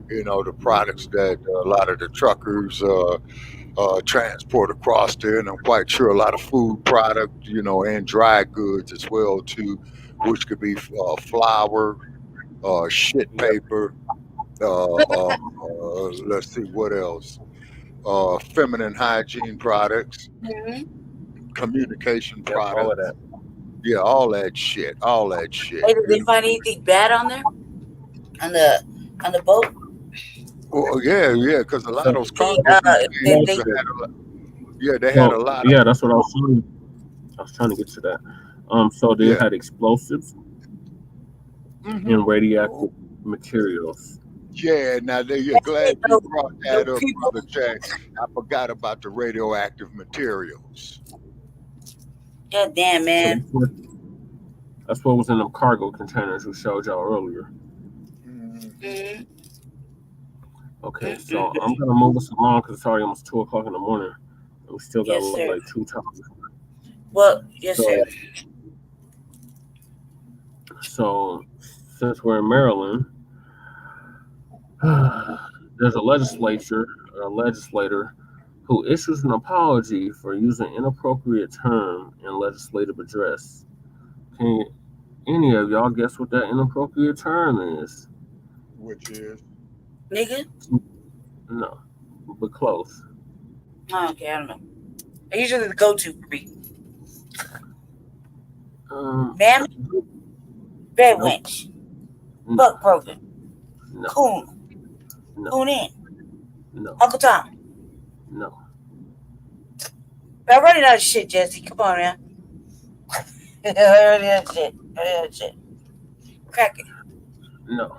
Speaker 1: The products that a lot of the truckers transport across there, and I'm quite sure a lot of food product, and dry goods as well too, which could be flour, shit paper, let's see what else, feminine hygiene products, communication products, all of that. Yeah, all that shit.
Speaker 6: Hey, did they find anything bad on there? On the boat?
Speaker 1: Well, yeah, because a lot of those cars, they had a lot.
Speaker 2: Yeah, that's what I was trying to get to that. So they had explosives and radioactive materials.
Speaker 1: Yeah, now you're glad you brought that up, Brother Jack. I forgot about the radioactive materials.
Speaker 6: God damn, man.
Speaker 2: So that's what was in them cargo containers we showed y'all earlier. Okay, so I'm gonna move us along because it's already almost 2 o'clock in the morning, and we still got like 2 topics.
Speaker 6: Well, yes, sir.
Speaker 2: So, since we're in Maryland, there's a legislator who issues an apology for using inappropriate term in legislative address. Can any of y'all guess what that inappropriate term is?
Speaker 1: Which is?
Speaker 6: Nigga?
Speaker 2: No, but close.
Speaker 6: Oh, okay, I don't know. I usually the go-to for me. Mammy? Bed wench. Buck broken.
Speaker 2: No.
Speaker 6: Coon.
Speaker 2: No.
Speaker 6: Coon in.
Speaker 2: No.
Speaker 6: Uncle Tom.
Speaker 2: No.
Speaker 6: I'm running out of shit, Jesse. Come on, man. I'm running out of shit. Crack it.
Speaker 2: No.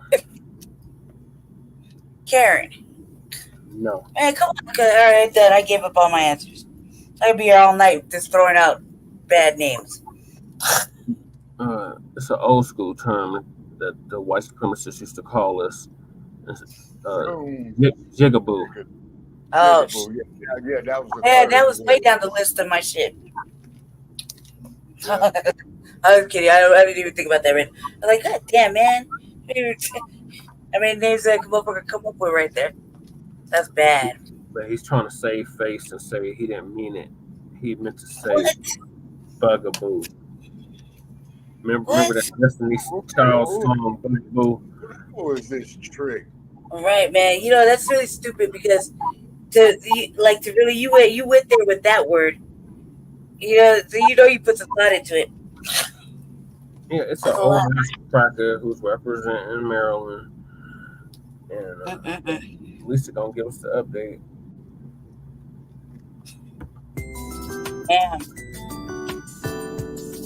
Speaker 6: Karen.
Speaker 2: No.
Speaker 6: Man, come on. All right, then I gave up all my answers. I could be here all night just throwing out bad names.
Speaker 2: It's an old school term. that the white supremacists used to call us
Speaker 1: Boom.
Speaker 2: jigaboo.
Speaker 6: Oh,
Speaker 1: Jigaboo. Yeah, that was the
Speaker 6: yeah,
Speaker 1: third
Speaker 6: that was way
Speaker 1: word.
Speaker 6: down the list of my shit. I was kidding. I didn't even think about that. Right? I was like, God damn, man. I mean, names that motherfucker come up with right there. That's bad.
Speaker 2: But he's trying to save face and say he didn't mean it. He meant to say
Speaker 6: What?
Speaker 2: bugaboo. Remember that Destiny's Child song, Bugaboo?
Speaker 1: Who is this trick?
Speaker 6: All right, man. You know, that's really stupid because to really you went there with that word. You know, you put some thought into it.
Speaker 2: Yeah, it's an old ass cracker who's representing Maryland. And at least they're going to give us the update.
Speaker 6: Damn.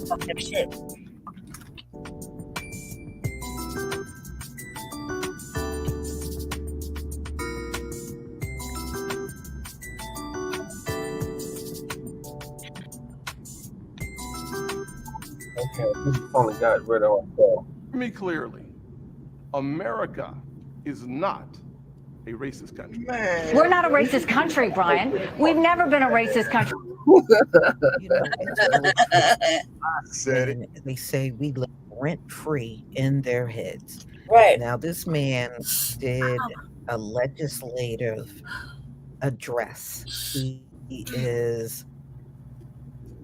Speaker 6: Fucked up shit.
Speaker 2: Okay, we finally got rid of our call.
Speaker 18: Hear me clearly. America is not a racist country.
Speaker 1: Man.
Speaker 19: We're not a racist country, Brian. We've never been a racist country.
Speaker 9: You know, they say we live rent-free in their heads.
Speaker 6: Right.
Speaker 9: Now, this man did a legislative address. He is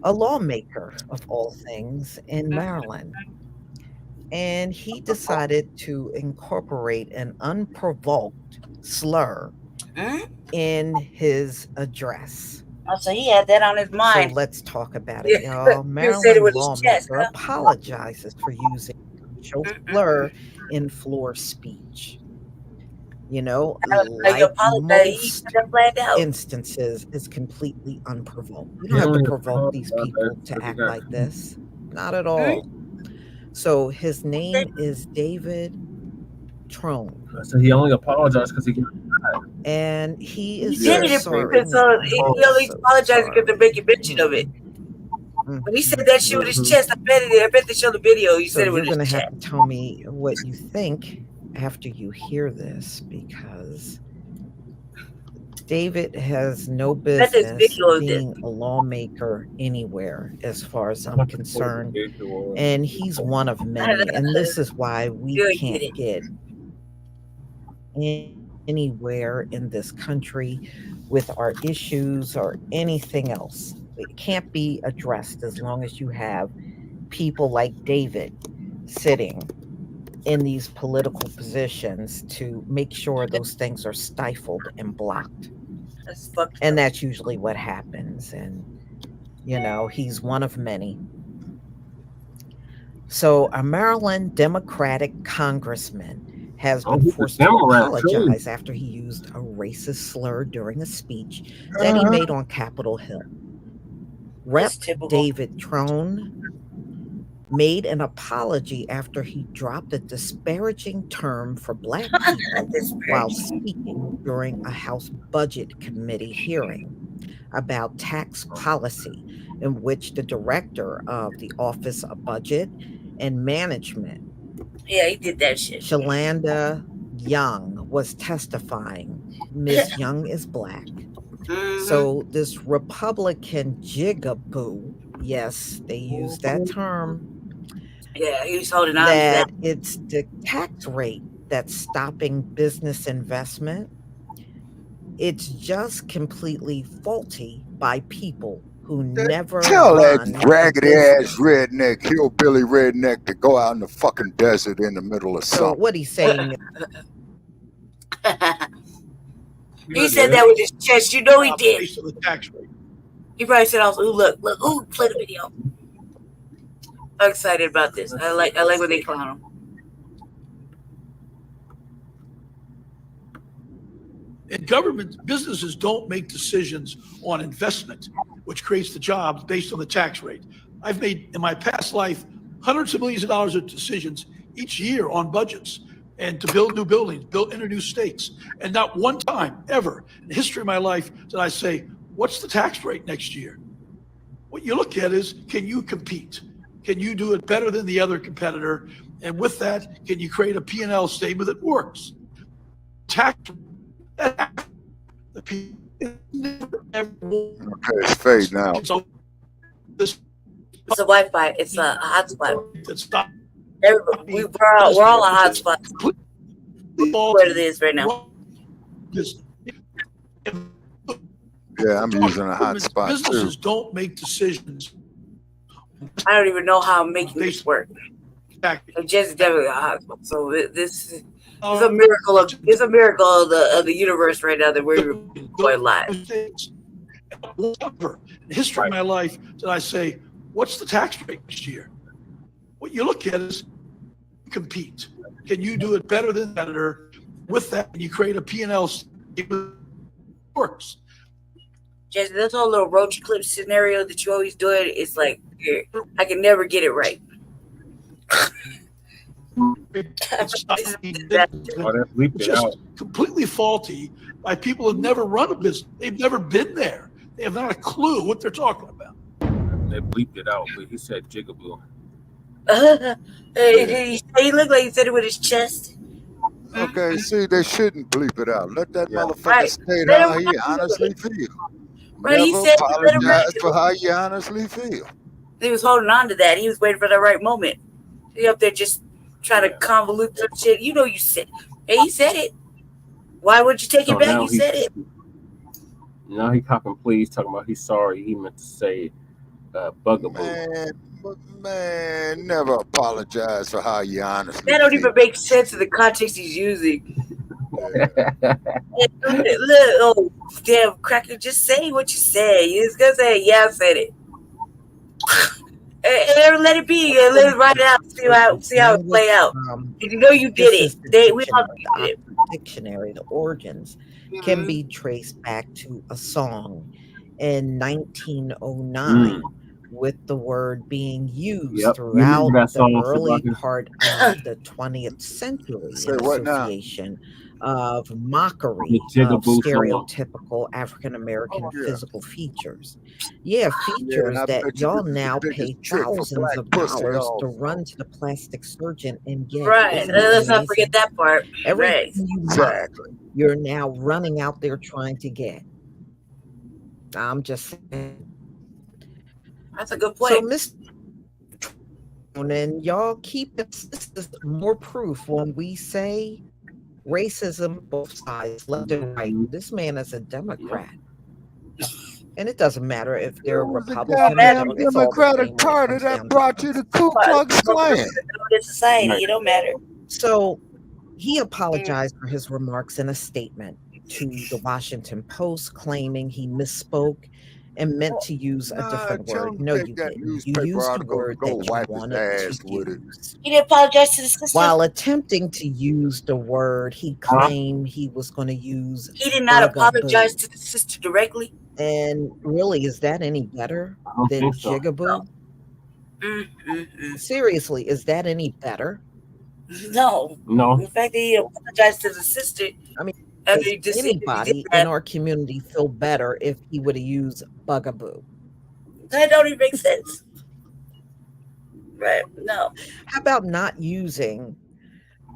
Speaker 9: a lawmaker, of all things, in Maryland. And he decided to incorporate an unprovoked slur in his address.
Speaker 6: Oh, so he had that on his mind.
Speaker 9: So let's talk about it, y'all.
Speaker 6: He said it
Speaker 9: Maryland
Speaker 6: with his
Speaker 9: lawmaker
Speaker 6: chest, huh?
Speaker 9: apologizes for using racial slur in floor speech. You know, like most instances, is completely unprovoked. You don't have to provoke these people to act like this. Not at all. So his name is David Trone.
Speaker 2: So he only apologized because he got mad.
Speaker 9: And he is
Speaker 6: He did it because he only apologized because they're making mention of it. When he said that shit with his chest, I bet they showed the video. He said it with his chest.
Speaker 9: You're gonna have to tell me what you think after you hear this, because David has no business being a lawmaker anywhere, as far as I'm concerned. And he's one of many. And this is why we can't get anywhere in this country with our issues or anything else. It can't be addressed as long as you have people like David sitting in these political positions to make sure those things are stifled and blocked. And that's usually what happens. And, you know, he's one of many. So a Maryland Democratic congressman has been forced to apologize after he used a racist slur during a speech that he made on Capitol Hill. Rep. David Trone made an apology after he dropped a disparaging term for Black people while speaking during a House Budget Committee hearing about tax policy, in which the director of the Office of Budget and Management,
Speaker 6: he did that shit,
Speaker 9: Shalanda Young, was testifying. Ms. Young is Black. So this Republican jigaboo, yes, they use that term.
Speaker 6: Yeah, he was holding on to
Speaker 9: that.
Speaker 6: that.
Speaker 9: It's the tax rate that's stopping business investment. It's just completely faulty by people who never
Speaker 1: tell that raggedy ass redneck, hillbilly redneck, to go out in the fucking desert in the middle of summer.
Speaker 9: So what he's saying
Speaker 6: he said that with his chest. You know he did.
Speaker 18: Based on the tax rate.
Speaker 6: He probably said also, look, play the video. I'm excited about this. I like when they clown him.
Speaker 20: And government businesses don't make decisions on investment, which creates the jobs based on the tax rate. I've made in my past life hundreds of millions of dollars of decisions each year on budgets and to build new buildings, enter new states. And not one time ever in the history of my life did I say, what's the tax rate next year? What you look at is, can you compete? Can you do it better than the other competitor? And with that, can you create a P&L statement that works? Tax the P never ever.
Speaker 1: Okay, it's fading out.
Speaker 20: So this
Speaker 6: It's a Wi-Fi. It's a hotspot.
Speaker 20: that's not.
Speaker 6: We're all on hotspots. What it is right now.
Speaker 1: Yeah, I'm using a hotspot too.
Speaker 20: Businesses don't make decisions.
Speaker 6: I don't even know how I'm making this work. It's just definitely a hotspot. So this is a miracle of the universe right now that we're going live.
Speaker 20: Never in the history of my life did I say, what's the tax rate next year? What you look at is compete. Can you do it better than the editor? With that, you create a P&L statement that works.
Speaker 6: Jesse, this whole little roach clip scenario that you always do it's like I can never get it right.
Speaker 20: It's just completely faulty by people who've never run a business. They've never been there. They have not a clue what they're talking about.
Speaker 2: They bleeped it out, but he said jigaboo.
Speaker 6: He looked like he said it with his chest.
Speaker 1: Okay, see, they shouldn't bleep it out. Let that motherfucker state how he honestly feels.
Speaker 6: Right, he
Speaker 1: Never
Speaker 6: said
Speaker 1: apologize for how you honestly feel.
Speaker 6: He was holding on to that. He was waiting for the right moment. He up there just trying to convolute some shit. You know you said it. Hey, he said it. Why would you take it back? You said it.
Speaker 2: Now he copping please, talking about he's sorry. He meant to say bugaboo.
Speaker 1: Man, never apologize for how you honestly
Speaker 6: That don't
Speaker 1: feel.
Speaker 6: even make sense in the context he's using. Oh, damn, cracker, just say what you say. You just gonna say, yeah, I said it. And let it be. And let it ride it out. See how it play out. You know you did it. We all did it.
Speaker 9: Dictionary, the origins can be traced back to a song in 1909 with the word being used throughout the early part of the 20th century in association of mockery of stereotypical African-American physical features. Features that y'all now pay thousands of dollars to run to the plastic surgeon and get.
Speaker 6: Right. Let's not forget that part.
Speaker 9: Everything you mock, you're now running out there trying to get. I'm just saying.
Speaker 6: That's a good point.
Speaker 9: So, and y'all keep this is more proof when we say racism, both sides, left and right. This man is a Democrat. And it doesn't matter if they're Republican or
Speaker 1: Democratic Party that brought you the Ku Klux Klan.
Speaker 6: Society, it don't matter.
Speaker 9: So he apologized for his remarks in a statement to the Washington Post, claiming he misspoke and meant to use a different word. No, you didn't. You used a word that you wanted to use.
Speaker 6: He didn't apologize to the sister.
Speaker 9: While attempting to use the word he claimed he was going to use.
Speaker 6: He did not apologize to the sister directly.
Speaker 9: And really, is that any better than jigaboo? Seriously, is that any better?
Speaker 6: No. The fact that he apologized to the sister.
Speaker 9: I mean, does anybody in our community feel better if he would have used bugaboo?
Speaker 6: That don't even make sense. Right? No.
Speaker 9: How about not using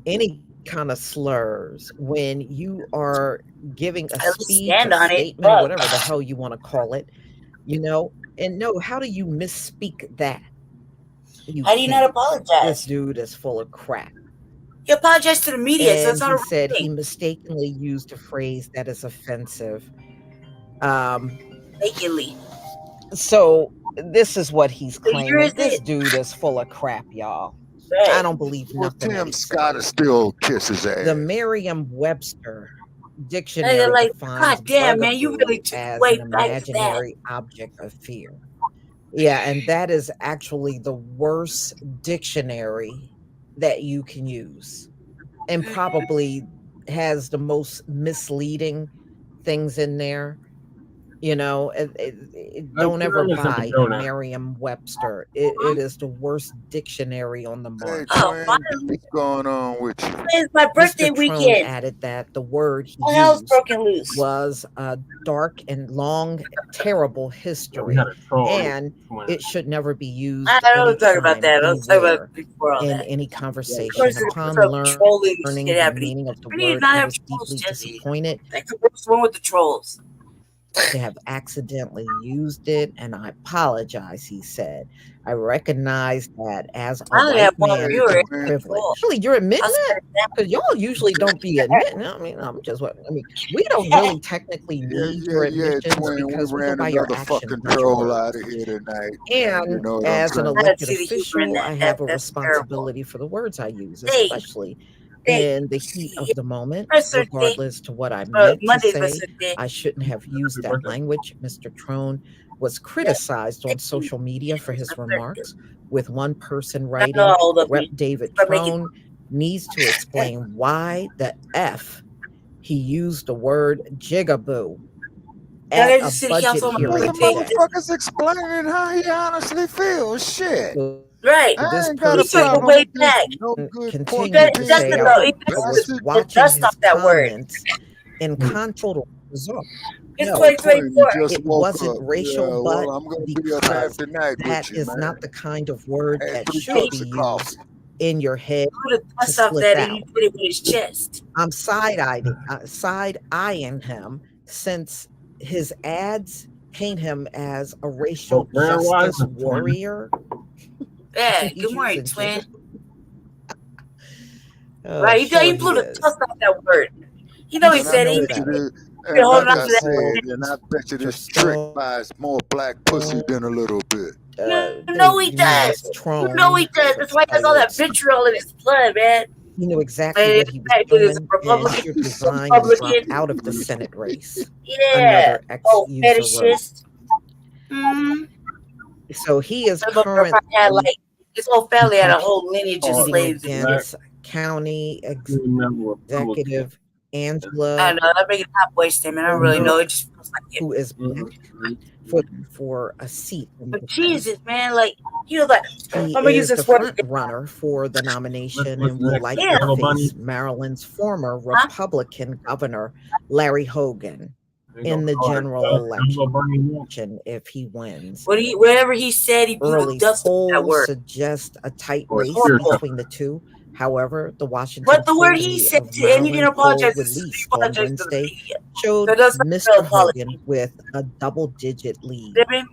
Speaker 9: any kind of slurs when you are giving a speech, a statement, or whatever the hell you want to call it, And no, how do you misspeak that?
Speaker 6: How do you not apologize?
Speaker 9: This dude is full of crap.
Speaker 6: He apologized to the media,
Speaker 9: and
Speaker 6: so it's not a
Speaker 9: he said he mistakenly used a phrase that is offensive.
Speaker 6: Mistakenly.
Speaker 9: So this is what he's claiming. This dude is full of crap, y'all. Right. I don't believe nothing.
Speaker 1: Tim Scott still kisses ass.
Speaker 9: The Merriam-Webster dictionary defines
Speaker 6: God damn, man, you really
Speaker 9: as an imaginary object of fear. Yeah, and that is actually the worst dictionary that you can use, and probably has the most misleading things in there. Don't ever
Speaker 2: Aaron is in the
Speaker 9: buy a
Speaker 2: building.
Speaker 9: Merriam-Webster. It is the worst dictionary on the
Speaker 1: Hey,
Speaker 9: market.
Speaker 1: twin, what's going on with you?
Speaker 6: It's my birthday
Speaker 9: Mr. Trone
Speaker 6: weekend.
Speaker 9: added that the word he
Speaker 6: All hell's
Speaker 9: used
Speaker 6: broken loose.
Speaker 9: was a dark and long, terrible history,
Speaker 2: had a troll.
Speaker 9: and it should never be used
Speaker 6: I don't talk about
Speaker 9: anytime,
Speaker 6: that. I'll talk about
Speaker 9: anywhere,
Speaker 6: before all
Speaker 9: in
Speaker 6: that.
Speaker 9: any
Speaker 6: Of
Speaker 9: conversation.
Speaker 6: course,
Speaker 9: Upon
Speaker 6: trolling
Speaker 9: learning
Speaker 6: shit
Speaker 9: the
Speaker 6: happening.
Speaker 9: meaning of the
Speaker 6: We need
Speaker 9: word,
Speaker 6: not
Speaker 9: he
Speaker 6: have
Speaker 9: was
Speaker 6: trolls,
Speaker 9: deeply
Speaker 6: Jesse.
Speaker 9: disappointed
Speaker 6: That's the worst one with the trolls.
Speaker 9: to have accidentally used it, and I apologize, he said. I recognize that as a
Speaker 6: I only
Speaker 9: white
Speaker 6: have one
Speaker 9: man,
Speaker 6: viewer.
Speaker 9: it was privilege. Really, you're admitting
Speaker 6: I'll
Speaker 9: that?
Speaker 6: start that.
Speaker 9: Because y'all usually don't be admitting. We don't really technically need your admissions
Speaker 1: twin. We
Speaker 9: because we go
Speaker 1: ran
Speaker 9: by your
Speaker 1: another
Speaker 9: actions,
Speaker 1: fucking
Speaker 9: not your
Speaker 1: troll
Speaker 9: words.
Speaker 1: out of here tonight.
Speaker 9: And
Speaker 1: You know what
Speaker 9: as an
Speaker 1: I'm saying?
Speaker 9: elected
Speaker 6: see the humor in
Speaker 9: official,
Speaker 6: that.
Speaker 9: I have a
Speaker 6: That's
Speaker 9: responsibility for the words I use,
Speaker 6: Hey,
Speaker 9: especially in the heat of the moment,
Speaker 6: First Thursday.
Speaker 9: regardless to what I meant to
Speaker 6: Monday's
Speaker 9: say.
Speaker 6: first Thursday.
Speaker 9: I shouldn't have used that language. Mr. Trone was criticized on social media for his remarks, with one person writing,
Speaker 6: all of
Speaker 9: Rep
Speaker 6: me.
Speaker 9: David
Speaker 6: Start making-
Speaker 9: Trone needs to explain why the F he used the word jigaboo
Speaker 6: Y'all
Speaker 9: at
Speaker 6: guys
Speaker 9: a
Speaker 6: just city
Speaker 9: budget
Speaker 6: council on
Speaker 9: hearing
Speaker 1: The
Speaker 6: Monday.
Speaker 9: today.
Speaker 1: motherfucker's explaining how he honestly feels. Shit.
Speaker 6: Right.
Speaker 9: This
Speaker 1: I ain't got a
Speaker 6: He took it
Speaker 1: problem
Speaker 6: way
Speaker 1: with this.
Speaker 6: back.
Speaker 1: No good
Speaker 9: Continued to say,
Speaker 6: Justin,
Speaker 9: I
Speaker 6: though, he
Speaker 9: was
Speaker 6: just
Speaker 9: watching
Speaker 6: dust
Speaker 9: his
Speaker 6: off that word.
Speaker 9: comments in total bizarre.
Speaker 6: It's
Speaker 9: No,
Speaker 6: 2024.
Speaker 1: You just
Speaker 9: it
Speaker 1: woke
Speaker 9: wasn't
Speaker 1: up.
Speaker 9: racial,
Speaker 1: Yeah,
Speaker 9: but
Speaker 1: well, I'm gonna be up half
Speaker 9: because
Speaker 1: the night
Speaker 9: that
Speaker 1: with you,
Speaker 9: is
Speaker 1: man.
Speaker 9: not the kind of word
Speaker 1: Had
Speaker 9: that
Speaker 1: 3
Speaker 9: should
Speaker 1: cups
Speaker 9: be
Speaker 1: of coffee.
Speaker 9: used in your head
Speaker 6: He would have
Speaker 9: to
Speaker 6: dust off
Speaker 9: slip
Speaker 6: that and he
Speaker 9: out.
Speaker 6: put it with his chest.
Speaker 9: I'm side-eyeing him since his ads paint him as a racial justice warrior.
Speaker 6: Yeah,
Speaker 9: He's
Speaker 6: good morning,
Speaker 9: using
Speaker 6: twin.
Speaker 9: Right,
Speaker 6: He
Speaker 9: sure
Speaker 6: blew
Speaker 9: he
Speaker 6: the
Speaker 9: is.
Speaker 6: dust off that word. You know he
Speaker 1: And I
Speaker 6: said
Speaker 1: bet
Speaker 6: he
Speaker 1: you
Speaker 6: been
Speaker 1: this,
Speaker 6: holding
Speaker 1: and like
Speaker 6: on
Speaker 1: I
Speaker 6: to that.
Speaker 1: said, and I bet you this trick buys more black pussy than a little bit.
Speaker 6: You know he does. You know he does. That's why he has all that vitriol in his blood, man.
Speaker 9: He knew exactly what he was doing and should resign and drop out of the Senate race.
Speaker 6: Yeah.
Speaker 9: Another
Speaker 6: Oh,
Speaker 9: ex-user wrote.
Speaker 6: fetishist.
Speaker 9: So he is
Speaker 6: Had
Speaker 9: currently
Speaker 6: like his whole family had a whole lineage of slaves.
Speaker 9: against County Executive Angela.
Speaker 6: I know, I'm making a hot boy statement. I don't really know. It just feels like it.
Speaker 9: Who is black for a seat.
Speaker 6: But Jesus, man, like he was like, I'm
Speaker 9: He
Speaker 6: gonna use
Speaker 9: is the
Speaker 6: this word.
Speaker 9: front runner for the nomination and will
Speaker 2: next?
Speaker 9: likely
Speaker 2: Yellow
Speaker 9: face
Speaker 2: Bunny?
Speaker 9: Maryland's former Republican governor, Larry Hogan, in the general election if he wins.
Speaker 6: Whatever he said, he blew
Speaker 9: Early
Speaker 6: dust off that
Speaker 9: polls
Speaker 6: word.
Speaker 9: suggest a tight
Speaker 6: Or
Speaker 9: race
Speaker 6: horrible.
Speaker 9: between the two. However, the Washington
Speaker 6: But the word
Speaker 9: Post
Speaker 6: he said,
Speaker 9: of
Speaker 6: and he didn't
Speaker 9: Maryland
Speaker 6: apologize.
Speaker 9: poll
Speaker 6: He
Speaker 9: released on
Speaker 6: apologized to the
Speaker 9: Wednesday
Speaker 6: media.
Speaker 9: showed
Speaker 6: So that's not
Speaker 9: Mr.
Speaker 6: no apology.
Speaker 9: Hogan with a double-digit lead.
Speaker 6: You know what I mean?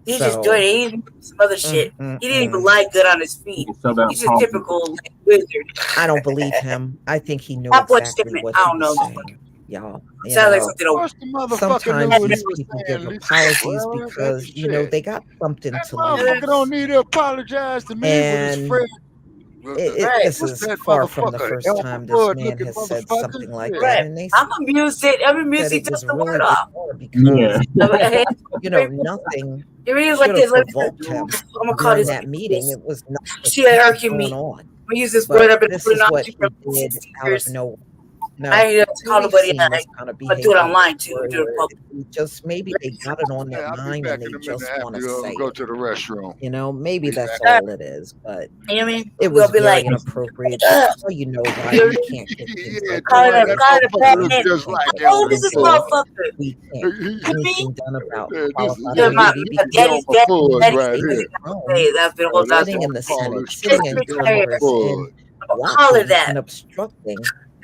Speaker 6: He's just doing it. He's doing some other shit. He didn't even lie good on his feet. He's just typical like, wizard.
Speaker 9: I don't believe him. I think he knew
Speaker 6: Hot boy
Speaker 9: exactly
Speaker 6: statement.
Speaker 9: what
Speaker 6: I
Speaker 9: he
Speaker 6: don't know.
Speaker 9: was saying, y'all. You
Speaker 6: Sounds like
Speaker 9: know,
Speaker 6: something over.
Speaker 1: First, the motherfucker
Speaker 9: sometimes
Speaker 1: knew what
Speaker 9: these
Speaker 1: he was
Speaker 9: people
Speaker 1: saying.
Speaker 9: give
Speaker 1: Lisa.
Speaker 9: apologies
Speaker 1: Well,
Speaker 9: because,
Speaker 1: that's
Speaker 9: you know,
Speaker 1: shit.
Speaker 9: they got something to
Speaker 1: Motherfucker
Speaker 9: lose.
Speaker 1: don't need to apologize to me with his
Speaker 9: And
Speaker 1: friend.
Speaker 9: this
Speaker 1: What's
Speaker 9: is
Speaker 1: that
Speaker 9: far from the
Speaker 1: motherfucker?
Speaker 9: first
Speaker 1: Elmer
Speaker 9: time this
Speaker 1: Fudd
Speaker 9: man
Speaker 1: looking
Speaker 9: has said
Speaker 1: motherfucker?
Speaker 9: something like
Speaker 1: Yeah.
Speaker 9: that.
Speaker 6: Right.
Speaker 9: And they
Speaker 6: I'm amused that
Speaker 9: said
Speaker 6: he
Speaker 9: it
Speaker 6: took
Speaker 9: was
Speaker 6: the
Speaker 9: really
Speaker 6: word off.
Speaker 9: bizarre because,
Speaker 2: Yeah.
Speaker 9: you know, nothing
Speaker 6: It really was
Speaker 9: should
Speaker 6: like
Speaker 9: have
Speaker 6: this. Let me
Speaker 9: provoked him
Speaker 6: I'm gonna call
Speaker 9: during
Speaker 6: this.
Speaker 9: that meeting. It was not
Speaker 6: See that arguing
Speaker 9: going
Speaker 6: me.
Speaker 9: on.
Speaker 6: I'm gonna use this
Speaker 9: But
Speaker 6: word I've been
Speaker 9: this
Speaker 6: putting
Speaker 9: is
Speaker 6: on
Speaker 9: what
Speaker 6: you
Speaker 9: he
Speaker 6: for
Speaker 9: did
Speaker 6: 60
Speaker 9: out
Speaker 6: years.
Speaker 9: of nowhere. Now,
Speaker 6: I ain't call
Speaker 9: we've
Speaker 6: nobody
Speaker 9: seen
Speaker 6: out.
Speaker 9: this kind of
Speaker 6: I
Speaker 9: behavior
Speaker 6: do it online too.
Speaker 9: before,
Speaker 6: Do it
Speaker 9: where
Speaker 6: public.
Speaker 9: it just maybe they got it on their
Speaker 1: Yeah, I'll be
Speaker 9: mind
Speaker 1: back
Speaker 9: and
Speaker 1: in
Speaker 9: they
Speaker 1: a minute
Speaker 9: just want to
Speaker 1: after
Speaker 9: say
Speaker 1: go
Speaker 9: it.
Speaker 1: to the restroom.
Speaker 9: You know, maybe that's
Speaker 1: back.
Speaker 9: all it is. But
Speaker 6: You know what I mean?
Speaker 9: it
Speaker 6: We'll
Speaker 9: was
Speaker 6: be
Speaker 9: very
Speaker 6: like,
Speaker 9: inappropropriate. So you know why
Speaker 6: you're
Speaker 9: you can't kick things
Speaker 1: Yeah,
Speaker 9: like
Speaker 6: calling
Speaker 9: that.
Speaker 6: a bad
Speaker 1: looks
Speaker 6: man.
Speaker 1: just like
Speaker 6: Oh, this is
Speaker 1: Elmer Fudd.
Speaker 6: motherfucker.
Speaker 9: We can't get anything done about qualified
Speaker 6: Yeah, my
Speaker 9: immunity
Speaker 6: daddy's
Speaker 9: because
Speaker 1: Elmer Fudd
Speaker 6: daddy's
Speaker 1: right
Speaker 6: thing.
Speaker 1: here.
Speaker 6: Hey, that's been a whole lot.
Speaker 9: sitting in the
Speaker 1: Call
Speaker 9: Senate,
Speaker 1: this
Speaker 9: sitting
Speaker 1: trick
Speaker 9: in
Speaker 1: Elmer
Speaker 9: Congress,
Speaker 1: Fudd.
Speaker 9: and
Speaker 6: Call it
Speaker 9: watching
Speaker 6: that.
Speaker 9: and obstructing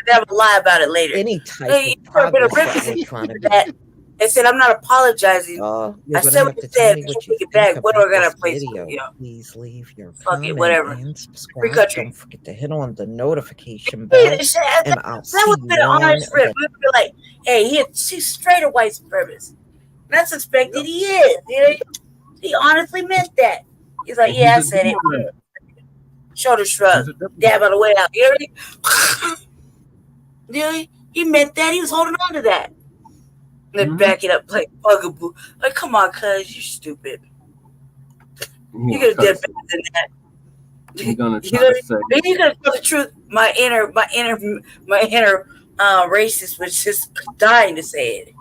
Speaker 6: Never lie about it later.
Speaker 9: any type
Speaker 6: Hey,
Speaker 9: of
Speaker 6: you could have been a
Speaker 9: progress that
Speaker 6: rip
Speaker 9: we're trying to do.
Speaker 6: that and said, I'm not apologizing.
Speaker 9: You're
Speaker 6: I
Speaker 9: gonna
Speaker 6: said
Speaker 9: have
Speaker 6: what
Speaker 9: to
Speaker 6: you
Speaker 9: tell
Speaker 6: said.
Speaker 9: me
Speaker 6: You
Speaker 9: what
Speaker 6: take
Speaker 9: you
Speaker 6: it back.
Speaker 9: think
Speaker 6: What am I
Speaker 9: about
Speaker 6: gonna
Speaker 9: this
Speaker 6: place?
Speaker 9: video.
Speaker 6: You know,
Speaker 9: Please leave your
Speaker 6: fuck
Speaker 9: comment
Speaker 6: it, whatever.
Speaker 9: and
Speaker 6: Free
Speaker 9: subscribe.
Speaker 6: country.
Speaker 9: Don't forget to hit on the notification bell, and I'll see
Speaker 6: That would
Speaker 9: you
Speaker 6: be an
Speaker 9: on
Speaker 6: honest rip.
Speaker 9: the
Speaker 6: We'd be like, hey, she's straight a white supremacist. That's expected. He is. You know, he honestly meant that. He's like, yeah, I said it. Shoulder shrug. Dab on the way out. You know what I mean? You know, he meant that. He was holding on to that. And then back it up like bugaboo. Like, come on, cuz, you're stupid. You could have done better than that.
Speaker 2: You're gonna
Speaker 6: You
Speaker 2: try
Speaker 6: know,
Speaker 2: to say
Speaker 6: maybe you could tell the truth. My inner racist was just dying to say it.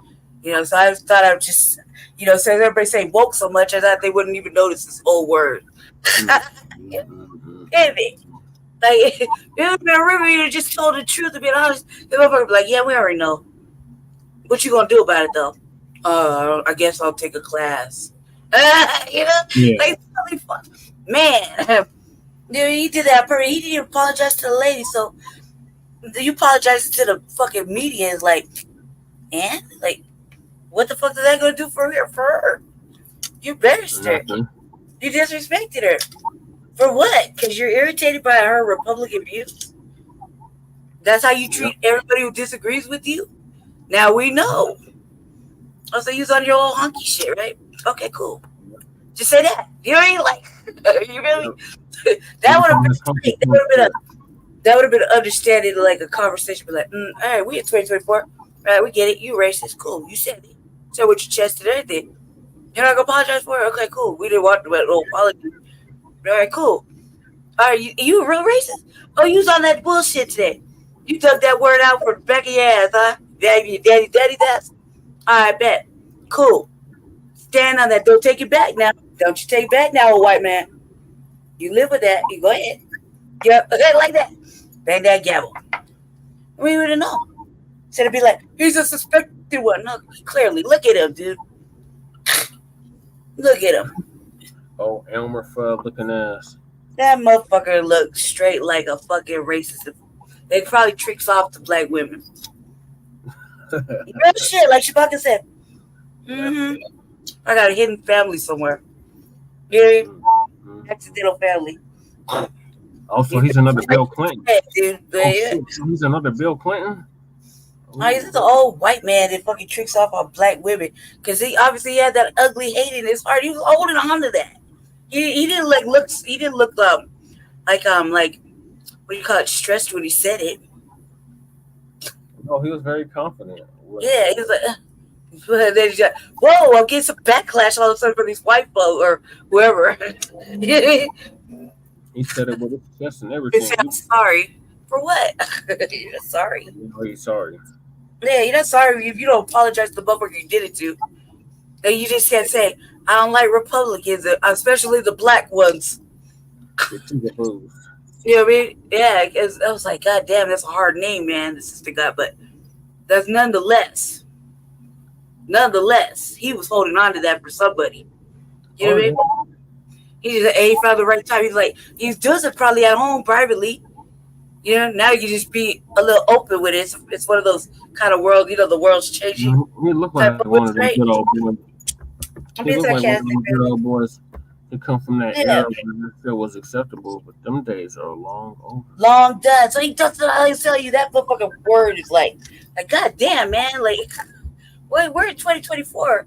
Speaker 6: So I thought I would just, so everybody say woke so much, I thought they wouldn't even notice this whole word. Like, you just told the truth, to be honest. The motherfucker be like, yeah, we already know. What you gonna do about it, though? I guess I'll take a class. Like, man, he did that. He didn't even apologize to the lady, so you apologize to the fucking media is like, and like, what the fuck is that gonna do for her? You embarrassed her. You disrespected her. For what? Because you're irritated by her Republican views? That's how you treat everybody who disagrees with you? Now we know. Oh, so you was on your old honky shit, right? Okay, cool. Just say that. You ain't like, you really? That would have been that would have been understanding, like a conversation, be like, all right, we in 2024. All right, we get it. You racist. Cool. You said it. Said with your chest and everything. You're not going to apologize for it? Okay, cool. We didn't want no apology. All right, cool. All right, you a real racist? Oh, you was on that bullshit today. You took that word out for the back of your ass, huh? Daddy, that's. All right, bet. Cool. Stand on that. Don't take it back now. Don't you take it back now, old white man. You live with that. You go ahead. Yep, like that. Bang that gavel. We would have known. Instead of be like, he's a suspected one. No, clearly. Look at him, dude. Look at him.
Speaker 2: Oh, Elmer Fudd looking ass.
Speaker 6: That motherfucker looks straight like a fucking racist. They probably tricks off to black women. Real shit, like Chewbacca said. I got a hidden family somewhere. Yeah, accidental family.
Speaker 2: Also, he's another Bill Clinton.
Speaker 6: Dude,
Speaker 2: So he's another Bill Clinton?
Speaker 6: Oh, he's the old white man that fucking tricks off on black women. Because he obviously had that ugly hate in his heart. He was holding on to that. He didn't like look. He didn't look like what do you call it? Stressed when he said it.
Speaker 2: No, he was very confident.
Speaker 6: Yeah, he was like, then he's like, whoa! I'm getting some backlash all of a sudden from these white folk or whoever.
Speaker 2: He said it with his chest and everything.
Speaker 6: He said, I'm sorry for what? You're not sorry.
Speaker 2: He's sorry.
Speaker 6: Yeah, you're not sorry if you don't apologize to the motherfucker you did it to. And you just can't say, I don't like Republicans, especially the black ones.
Speaker 2: You know
Speaker 6: what I mean? Yeah, because I was like, God damn, that's a hard name, man. This is the guy, but that's nonetheless, he was holding on to that for somebody. You know what I mean? He just, he found the right time. He's like, he does it probably at home privately. Now you just be a little open with it. It's one of those kind of world, the world's changing.
Speaker 2: He looked like one of them good old boys. He looked like one of them good old boys. They come from that era where that was acceptable, but them days are long over.
Speaker 6: Long done. So he doesn't always tell you that motherfucking word is like God damn, man. Like, wait, we're in 2024.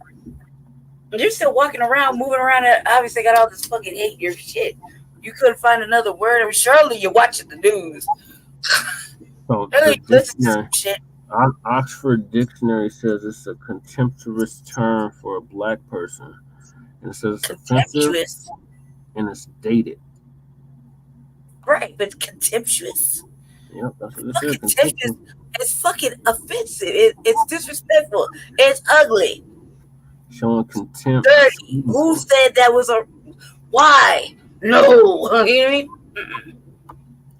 Speaker 6: You're still walking around, moving around. Obviously, got all this fucking hate your shit. You couldn't find another word. I mean, surely you're watching the news.
Speaker 2: So Oxford Dictionary says it's a contemptuous term for a black person. And it says it's offensive and it's dated.
Speaker 6: Right, but contemptuous.
Speaker 2: Yep, that's what it says.
Speaker 6: Contemptuous. It's fucking offensive. It's disrespectful. It's ugly.
Speaker 2: Showing contempt.
Speaker 6: Dirty. Who said that was a... Why? No. You know what I mean?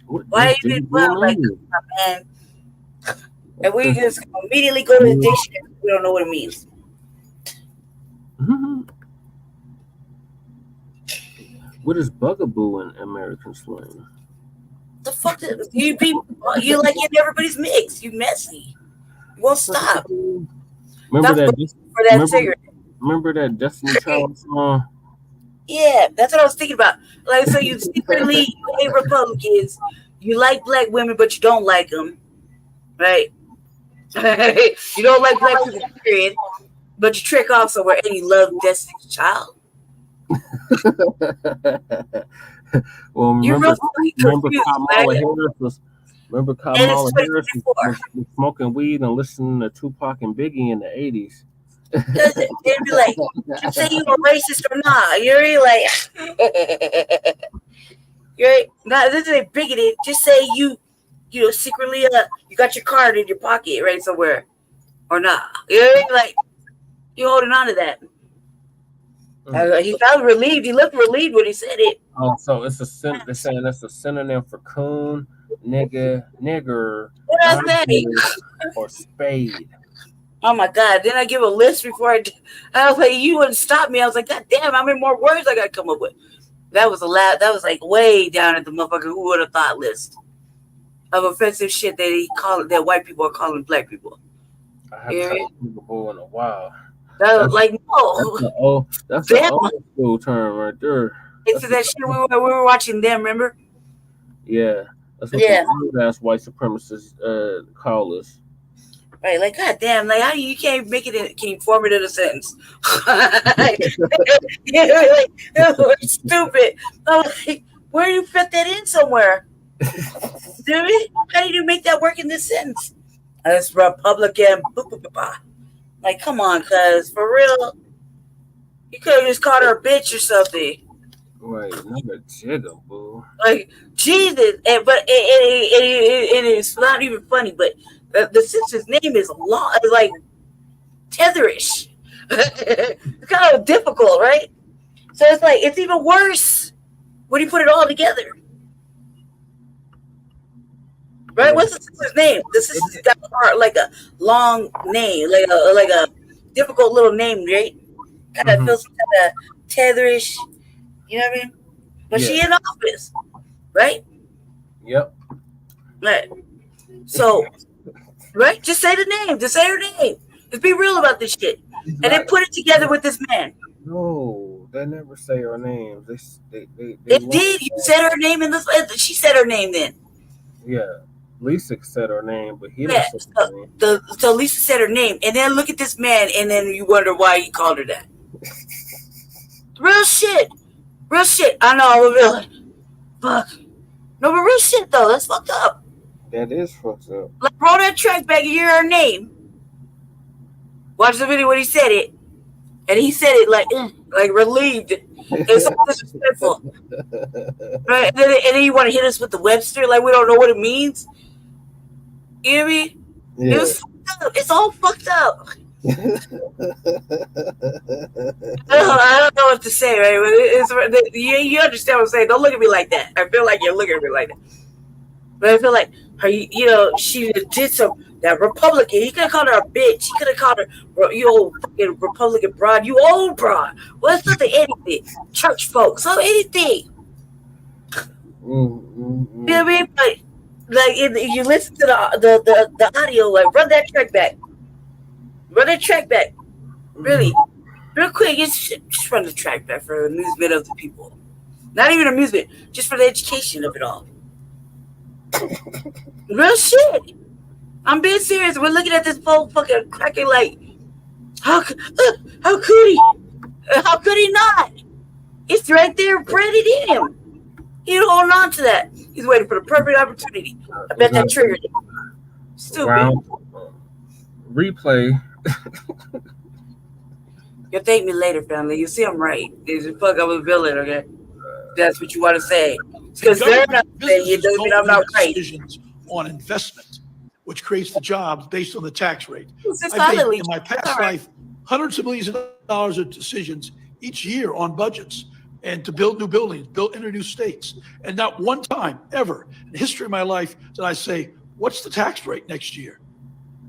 Speaker 6: Why you did well like man? And we just immediately go to the dictionary. We don't know what it means.
Speaker 2: What is bugaboo in American slang?
Speaker 6: The fuck you like in everybody's mix. You messy. You won't stop.
Speaker 2: Remember
Speaker 6: Remember
Speaker 2: that Destiny Child song?
Speaker 6: Yeah, that's what I was thinking about. Like, so you secretly hate Republicans, you like black women, but you don't like them, right? You don't like black people, period, but you trick off somewhere and you love Destiny's Child.
Speaker 2: Well, remember Kamala Harris was smoking weed and listening to Tupac and Biggie in the 80s.
Speaker 6: They'd be like, you say you a racist or not? You're really like, you're not. This is bigoted. Just say you secretly you got your card in your pocket right somewhere or not. You're like, He holding on to that. He felt relieved. He looked relieved when he said it.
Speaker 2: Oh, so it's they're saying that's a synonym for coon, nigger,
Speaker 6: What I say?
Speaker 2: or spade.
Speaker 6: Oh my God! Then I give a list before I was like, you wouldn't stop me. I was like, God damn, how many more words I got to come up with? That was a lot. That was like way down at the motherfucker who would have thought list of offensive shit that white people are calling black people.
Speaker 2: I haven't heard people in a while.
Speaker 6: That's no.
Speaker 2: That's an old school term right there.
Speaker 6: It's that shit we were watching them, remember?
Speaker 2: Yeah. That's what some old ass white supremacists call us.
Speaker 6: Right, like goddamn, like how you can't make it? Can you form it in a sentence? We're stupid. I'm like, where do you fit that in somewhere? Dude, how did you make that work in this sentence? That's Republican. Like, come on, cuz for real, you could have just called her a bitch or something.
Speaker 2: Right, not a jigger, boo.
Speaker 6: Like Jesus, but it's not even funny, but. The sister's name is long, like tetherish. It's kind of difficult, right? So it's like it's even worse when you put it all together, right? What's the sister's name? The sister's got like a long name, like a difficult little name, right? Kind of feels kind of tetherish, you know what I mean? But she in office, right?
Speaker 2: Yep.
Speaker 6: Right. So. Right? Just say the name. Just say her name. Just be real about this shit. And then put it together with this man.
Speaker 2: No, they never say her name. They
Speaker 6: did. You said her name in this. She said her name then.
Speaker 2: Yeah. Lisa said her name, but he didn't say her name.
Speaker 6: So Lisa said her name. And then look at this man, and then you wonder why he called her that. Real shit. Real shit. I know I'm a villain. Fuck. No, but real shit, though. That's fucked up.
Speaker 2: That is fucked up.
Speaker 6: Like, roll that track back and hear her name. Watch the video when he said it. And he said it like relieved. It's so disrespectful. Right? And then you want to hit us with the Webster like we don't know what it means? You know what I mean?
Speaker 2: Yeah.
Speaker 6: It was fucked up. It's all fucked up. I don't know what to say, right? You understand what I'm saying? Don't look at me like that. I feel like you're looking at me like that. But I feel like she did that Republican. He could have called her a bitch. He could have called her, you old fucking Republican broad. You old broad. Well, it's nothing, anything. Church folks, so anything. You know what I mean? But like, you listen to the audio, like run that track back. Run that track back. Really, real quick. Just run the track back for amusement of the people. Not even amusement, just for the education of it all. Real shit. I'm being serious. We're looking at this whole fucking cracker like, how could he? How could he not? It's right there, branded in him. He's holding on to that. He's waiting for the perfect opportunity. I bet that triggered him. Stupid.
Speaker 2: Replay.
Speaker 6: You'll thank me later, family. You see I'm right. There's a fuck I'm a villain, okay? That's what you want to say. Because they're not saying it doesn't mean I'm not right.
Speaker 20: Decisions on investment, which creates the jobs based on the tax rate.
Speaker 6: I've
Speaker 20: made in my past life hundreds of millions of dollars of decisions each year on budgets and to build new buildings, enter new states. And not one time ever in the history of my life did I say, what's the tax rate next year?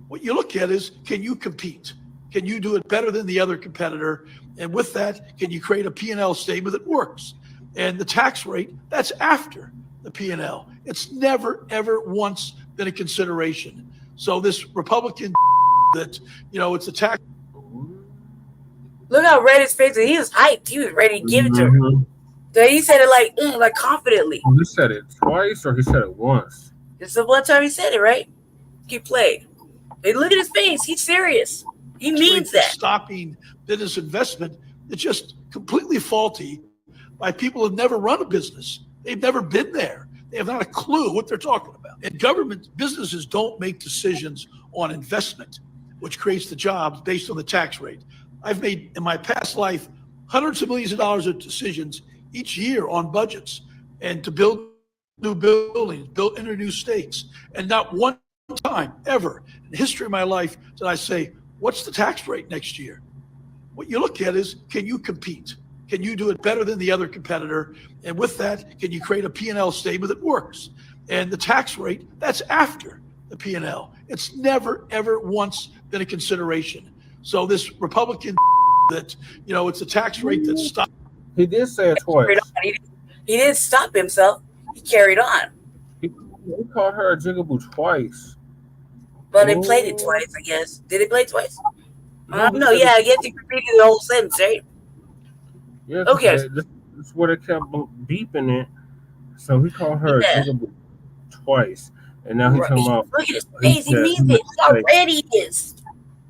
Speaker 20: What you look at is, can you compete? Can you do it better than the other competitor? And with that, can you create a P&L statement that works? And the tax rate, that's after the P&L. It's never, ever once been a consideration. So this Republican that, it's a tax.
Speaker 6: Look how red his face is. He was hyped. He was ready to give it to her. So he said it like confidently.
Speaker 2: He said it twice or he said it once?
Speaker 6: It's the one time he said it, right? Keep playing. Hey, look at his face. He's serious. He means that.
Speaker 20: Stopping business investment is just completely faulty by people who've never run a business. They've never been there. They have not a clue what they're talking about. And businesses don't make decisions on investment, which creates the jobs based on the tax rate. I've made in my past life hundreds of millions of dollars of decisions each year on budgets and to build new buildings, enter new states. And not one time ever in the history of my life did I say, what's the tax rate next year? What you look at is, can you compete? Can you do it better than the other competitor? And with that, can you create a P&L statement that works? And the tax rate, that's after the P&L. It's never, ever once been a consideration. So this Republican that, it's a tax rate that stops.
Speaker 2: He did say it twice.
Speaker 6: He didn't stop himself. He carried on.
Speaker 2: He called her a jigaboo twice.
Speaker 6: But they played it twice, I guess. Did they play it twice? No, yeah, I guess he repeated the whole sentence, right?
Speaker 2: Yeah,
Speaker 6: okay.
Speaker 2: That's where they kept beeping it. So he called her a jigaboo twice. And now he's talking about.
Speaker 6: Look at his face. He means it. He already is.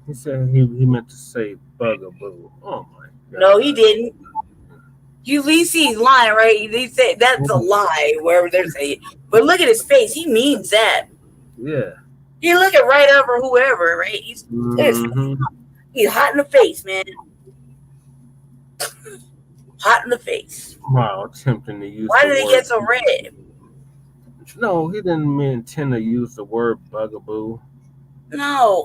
Speaker 2: He said he meant to say bugaboo. Oh my God.
Speaker 6: No, he didn't. You at least he's lying, right? He said that's a lie, wherever they're saying. But look at his face. He means that.
Speaker 2: Yeah.
Speaker 6: He looking right over whoever, right? He's hot in the face, man. Hot in the face.
Speaker 2: Wow, attempting to use.
Speaker 6: Why did he get so red?
Speaker 2: No, he didn't intend to use the word bugaboo.
Speaker 6: No,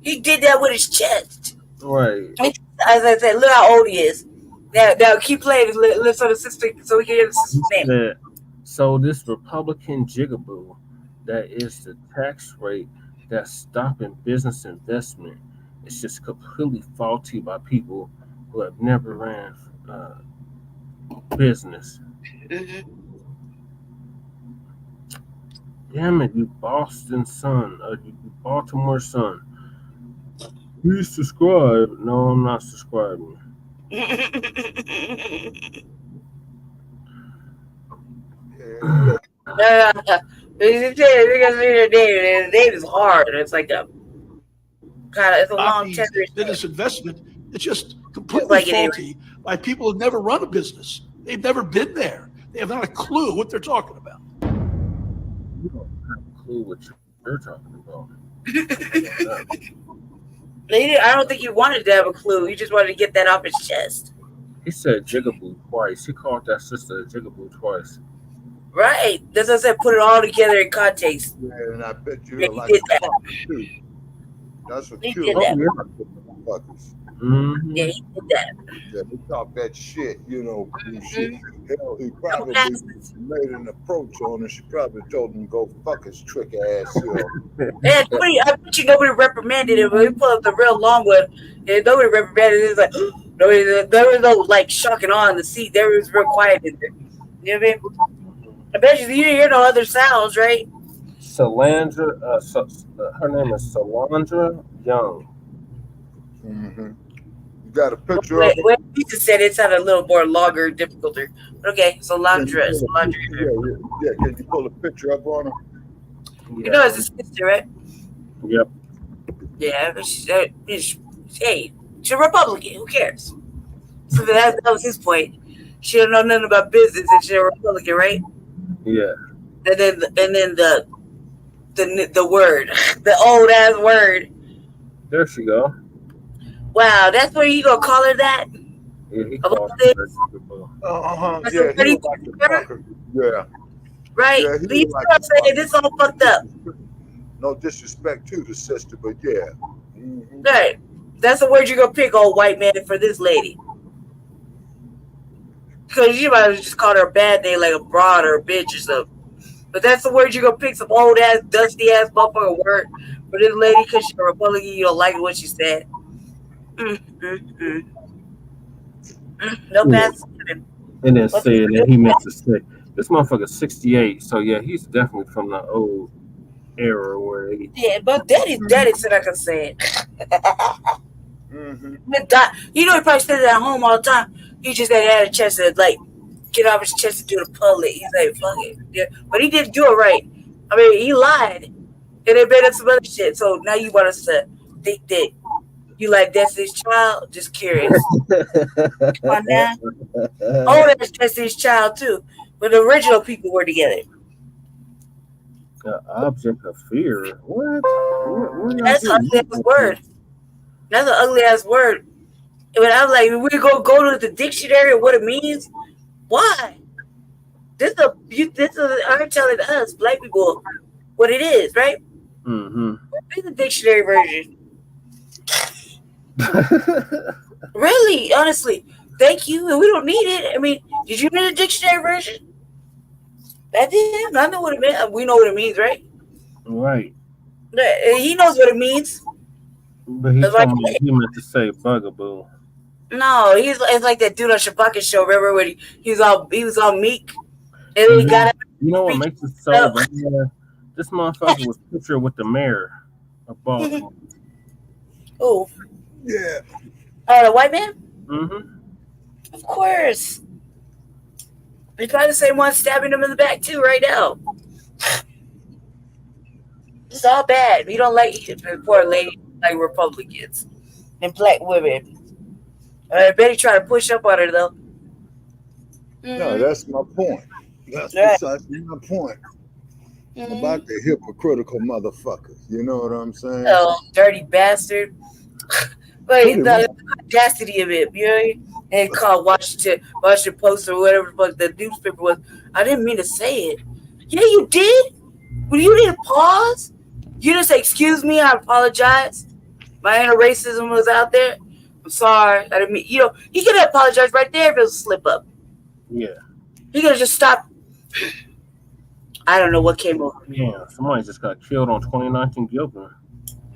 Speaker 6: he did that with his chest.
Speaker 2: Right.
Speaker 6: As I said, look how old he is. Now keep playing. Let's so the sister, so we can hear the sister's name.
Speaker 2: So this Republican jigaboo, that is the tax rate that's stopping business investment. It's just completely faulty by people who have never ran business. Damn it, you Boston son, you Baltimore son. Please subscribe. No, I'm not subscribing.
Speaker 6: Because the name is hard. It's like a kind of, it's a long tender
Speaker 20: business investment. It's just completely faulty by people who've never run a business. They've never been there. They have not a clue what they're talking about.
Speaker 2: You don't have a clue what you're talking about.
Speaker 6: I don't think he wanted to have a clue. He just wanted to get that off his chest.
Speaker 2: He said jigaboo twice. He called that sister a jigaboo twice.
Speaker 6: Right. That's what I said. Put it all together in context.
Speaker 1: Yeah, and I bet you
Speaker 6: he
Speaker 1: like
Speaker 6: did that.
Speaker 1: Too. That's what
Speaker 6: he
Speaker 1: killed
Speaker 6: did that.
Speaker 1: motherfuckers.
Speaker 6: Mm-hmm. Yeah, he did that.
Speaker 1: Yeah, they talk that shit, shit. Hell, he probably made an approach on her. She probably told him to go fuck his trick ass.
Speaker 6: Yeah, I bet you nobody reprimanded him. When we pull up the real long one, and nobody reprimanded him. It's like, there was no like shocking on the seat. There was real quiet in there. You know what I mean? I bet you didn't hear no other sounds, right?
Speaker 2: Salandra, her name is Salandra Young.
Speaker 1: Mm-hmm. You got a picture of
Speaker 6: it? You just said it sounded a little more longer, difficulty. Okay, Salandra.
Speaker 1: Yeah, can you pull a picture up on her?
Speaker 6: You know it's his sister, right?
Speaker 2: Yep.
Speaker 6: Yeah, but hey, she's a Republican. Who cares? So that was his point. She don't know nothing about business, and she's a Republican, right?
Speaker 2: Yeah.
Speaker 6: And then the word, the old ass word.
Speaker 2: There she go.
Speaker 6: Wow, that's what you gonna call her that?
Speaker 2: Yeah, he called her
Speaker 1: Yeah.
Speaker 6: Right.
Speaker 1: Yeah,
Speaker 6: you know what I'm saying? This all fucked up.
Speaker 1: No disrespect to the sister, but yeah.
Speaker 6: Mm-hmm. Right. That's the word you're gonna pick, old white man, for this lady. Because you might have just called her a bad name, like a broad or a bitch or something. But that's the word you're gonna pick, some old ass, dusty ass motherfucker word for this lady because she's a Republican. You don't like what she said. No pass.
Speaker 2: And then said that he meant to say this motherfucker's 68. So yeah, he's definitely from the old era where he.
Speaker 6: Yeah, but daddy said I can say it.
Speaker 1: Mm-hmm.
Speaker 6: You know, he probably said it at home all the time. He just had a chance to like get off his chest and do the public. He's like, fuck it. Yeah. But he didn't do it right. I mean, he lied. And they made up some other shit. So now you want us to think that you like Destiny's Child? Just curious. Come on now. Oh, that's Destiny's Child too. But the original people were together.
Speaker 2: The object of fear? What
Speaker 6: That's an ugly ass word. That's an ugly ass word. But I'm like, we go to the dictionary of what it means. Why? This is are telling us black people what it is, right?
Speaker 2: Mm-hmm.
Speaker 6: Read the dictionary version. Really, honestly, thank you. And we don't need it. I mean, did you need a dictionary version? That did. I know what it meant. We know what it means, right?
Speaker 2: Right.
Speaker 6: He knows what it means.
Speaker 2: But he
Speaker 6: It's like,
Speaker 2: told me he meant to say bugaboo.
Speaker 6: no, it's like that dude on Shabaka show. Remember when he was all meek and then he got up.
Speaker 2: You know what makes it so bad? This motherfucker was pictured with the mayor of Baltimore.
Speaker 6: Oh,
Speaker 1: yeah.
Speaker 6: Oh, the white man?
Speaker 2: Mm-hmm.
Speaker 6: Of course. He's probably the same one stabbing him in the back too right now. It's all bad. We don't like poor lady like Republicans and black women. I bet he tried to push up on her though.
Speaker 1: No, that's my point. That's precisely my point about the hypocritical motherfuckers. You know what I'm saying?
Speaker 6: Oh, dirty bastard. Wait, the audacity of it, you know? And called Washington Post or whatever the fuck the newspaper was. I didn't mean to say it. Yeah, you did? Well, you didn't pause? You didn't say, excuse me, I apologize. My inner racism was out there. I'm sorry. I didn't mean, he could have apologized right there if it was a slip up.
Speaker 2: Yeah.
Speaker 6: He could have just stopped. I don't know what came over me.
Speaker 2: Yeah, somebody just got killed on 29th Gilpin.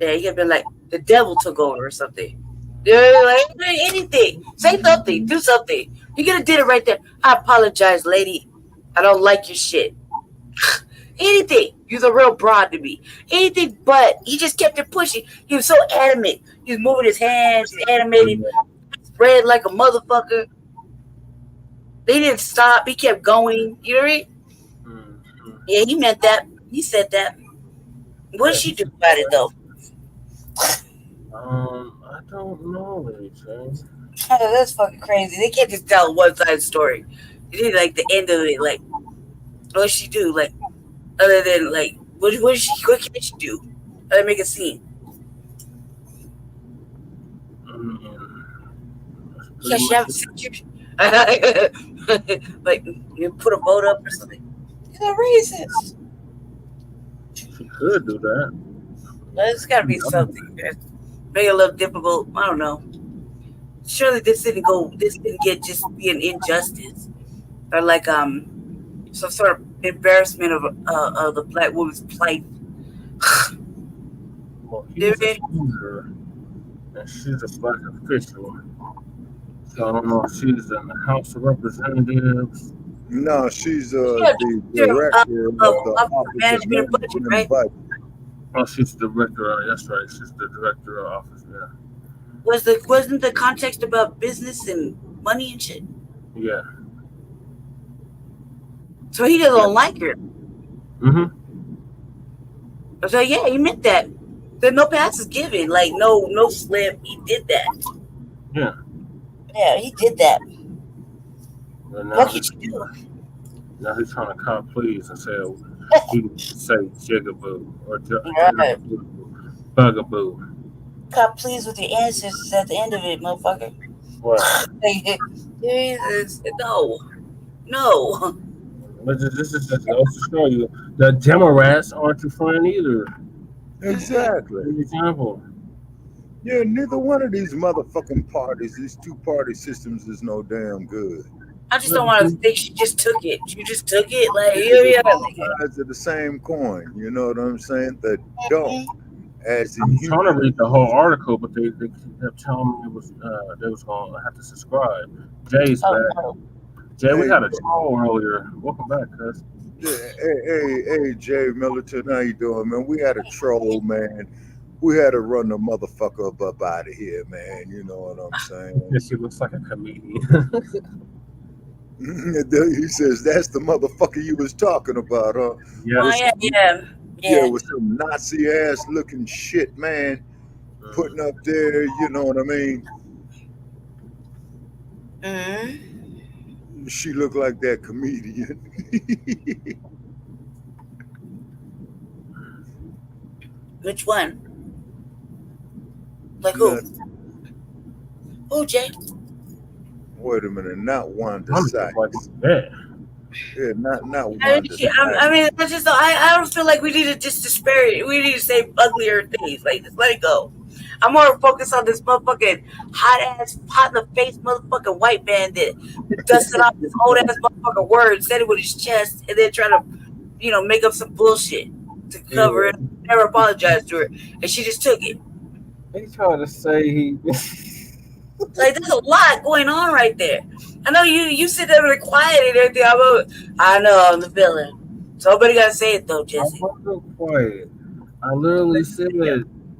Speaker 6: Yeah, he could have been like, the devil took over or something. Yeah, like anything. Say something. Do something. He could have did it right there. I apologize, lady. I don't like your shit. Anything. You're a real broad to me. Anything but. He just kept it pushing. He was so adamant. He was moving his hands, animated, spread like a motherfucker. They didn't stop. He kept going. You know what I mean? Yeah, he meant that. He said that. What did she do about it, though?
Speaker 2: I don't know anything.
Speaker 6: That's fucking crazy. They can't just tell one side of the story. They need like the end of it. Like, what did she do? Like, other than like, what can she do? Other than make a scene. Yeah, she have a scene. Like, you put a boat up or something. You're racist.
Speaker 2: She could do that.
Speaker 6: There's got to be something. Make it a little difficult. I don't know. Surely this didn't get just be an injustice or like some sort of embarrassment of the black woman's plight.
Speaker 2: Well, he's a senator, and she's a black official. So I don't know if she's in the House of Representatives.
Speaker 1: No, she's the director of the Office
Speaker 6: Management and Budget, right?
Speaker 2: Oh, she's the director. That's right. She's the director of office. Yeah.
Speaker 6: Wasn't the context about business and money and shit?
Speaker 2: Yeah.
Speaker 6: So he doesn't like her.
Speaker 2: Mm-hmm.
Speaker 6: So yeah, he meant that. There's no passes given. Like no slip. He did that.
Speaker 2: Yeah.
Speaker 6: Yeah, he did that.
Speaker 2: What did you do? Now he's trying to cop please and say he can say jigaboo or bugaboo.
Speaker 6: Cop please with your ancestors at the end of it, motherfucker.
Speaker 2: What?
Speaker 6: No.
Speaker 2: But this is just to show you the Democrats aren't your friend either.
Speaker 1: Exactly.
Speaker 2: For example.
Speaker 1: Yeah, neither one of these motherfucking parties, these two-party systems, is no damn good.
Speaker 6: I just don't want to think she just took it. You just took it, like yeah.
Speaker 1: Sides of the same coin. You know what I'm saying? That don't. As in
Speaker 2: I'm trying to read the whole article, but they kept telling me they was going to have to subscribe. Jay's back. Jay, we had a troll earlier. Welcome back, cuz.
Speaker 1: Yeah, hey, Jay Militant, how you doing, man? We had a troll, man. We had to run the motherfucker up out of here, man. You know what I'm saying?
Speaker 2: Yeah, she looks like a comedian.
Speaker 1: He says, that's the motherfucker you was talking about, huh?
Speaker 6: Yeah.
Speaker 1: Yeah, with some Nazi-ass looking shit, man, putting up there, you know what I mean? She looked like that comedian.
Speaker 6: Which one? Like who? Who, Jay?
Speaker 1: Wait a minute, not Wanda Sykes. Yeah, not Wanda.
Speaker 6: I mean, I don't feel like we need to just disparage. We need to say uglier things. Like, just let it go. I'm more focused on this motherfucking hot in the face motherfucking white man that dusted off his old ass motherfucking word, said it with his chest, and then try to, make up some bullshit to cover it. Never apologized to her, and she just took it.
Speaker 2: He tried to say he.
Speaker 6: Like, there's a lot going on right there. I know you sit there really quiet and everything. I know I'm the villain. Somebody gotta say it though, Jesse.
Speaker 2: I wasn't quiet. I literally said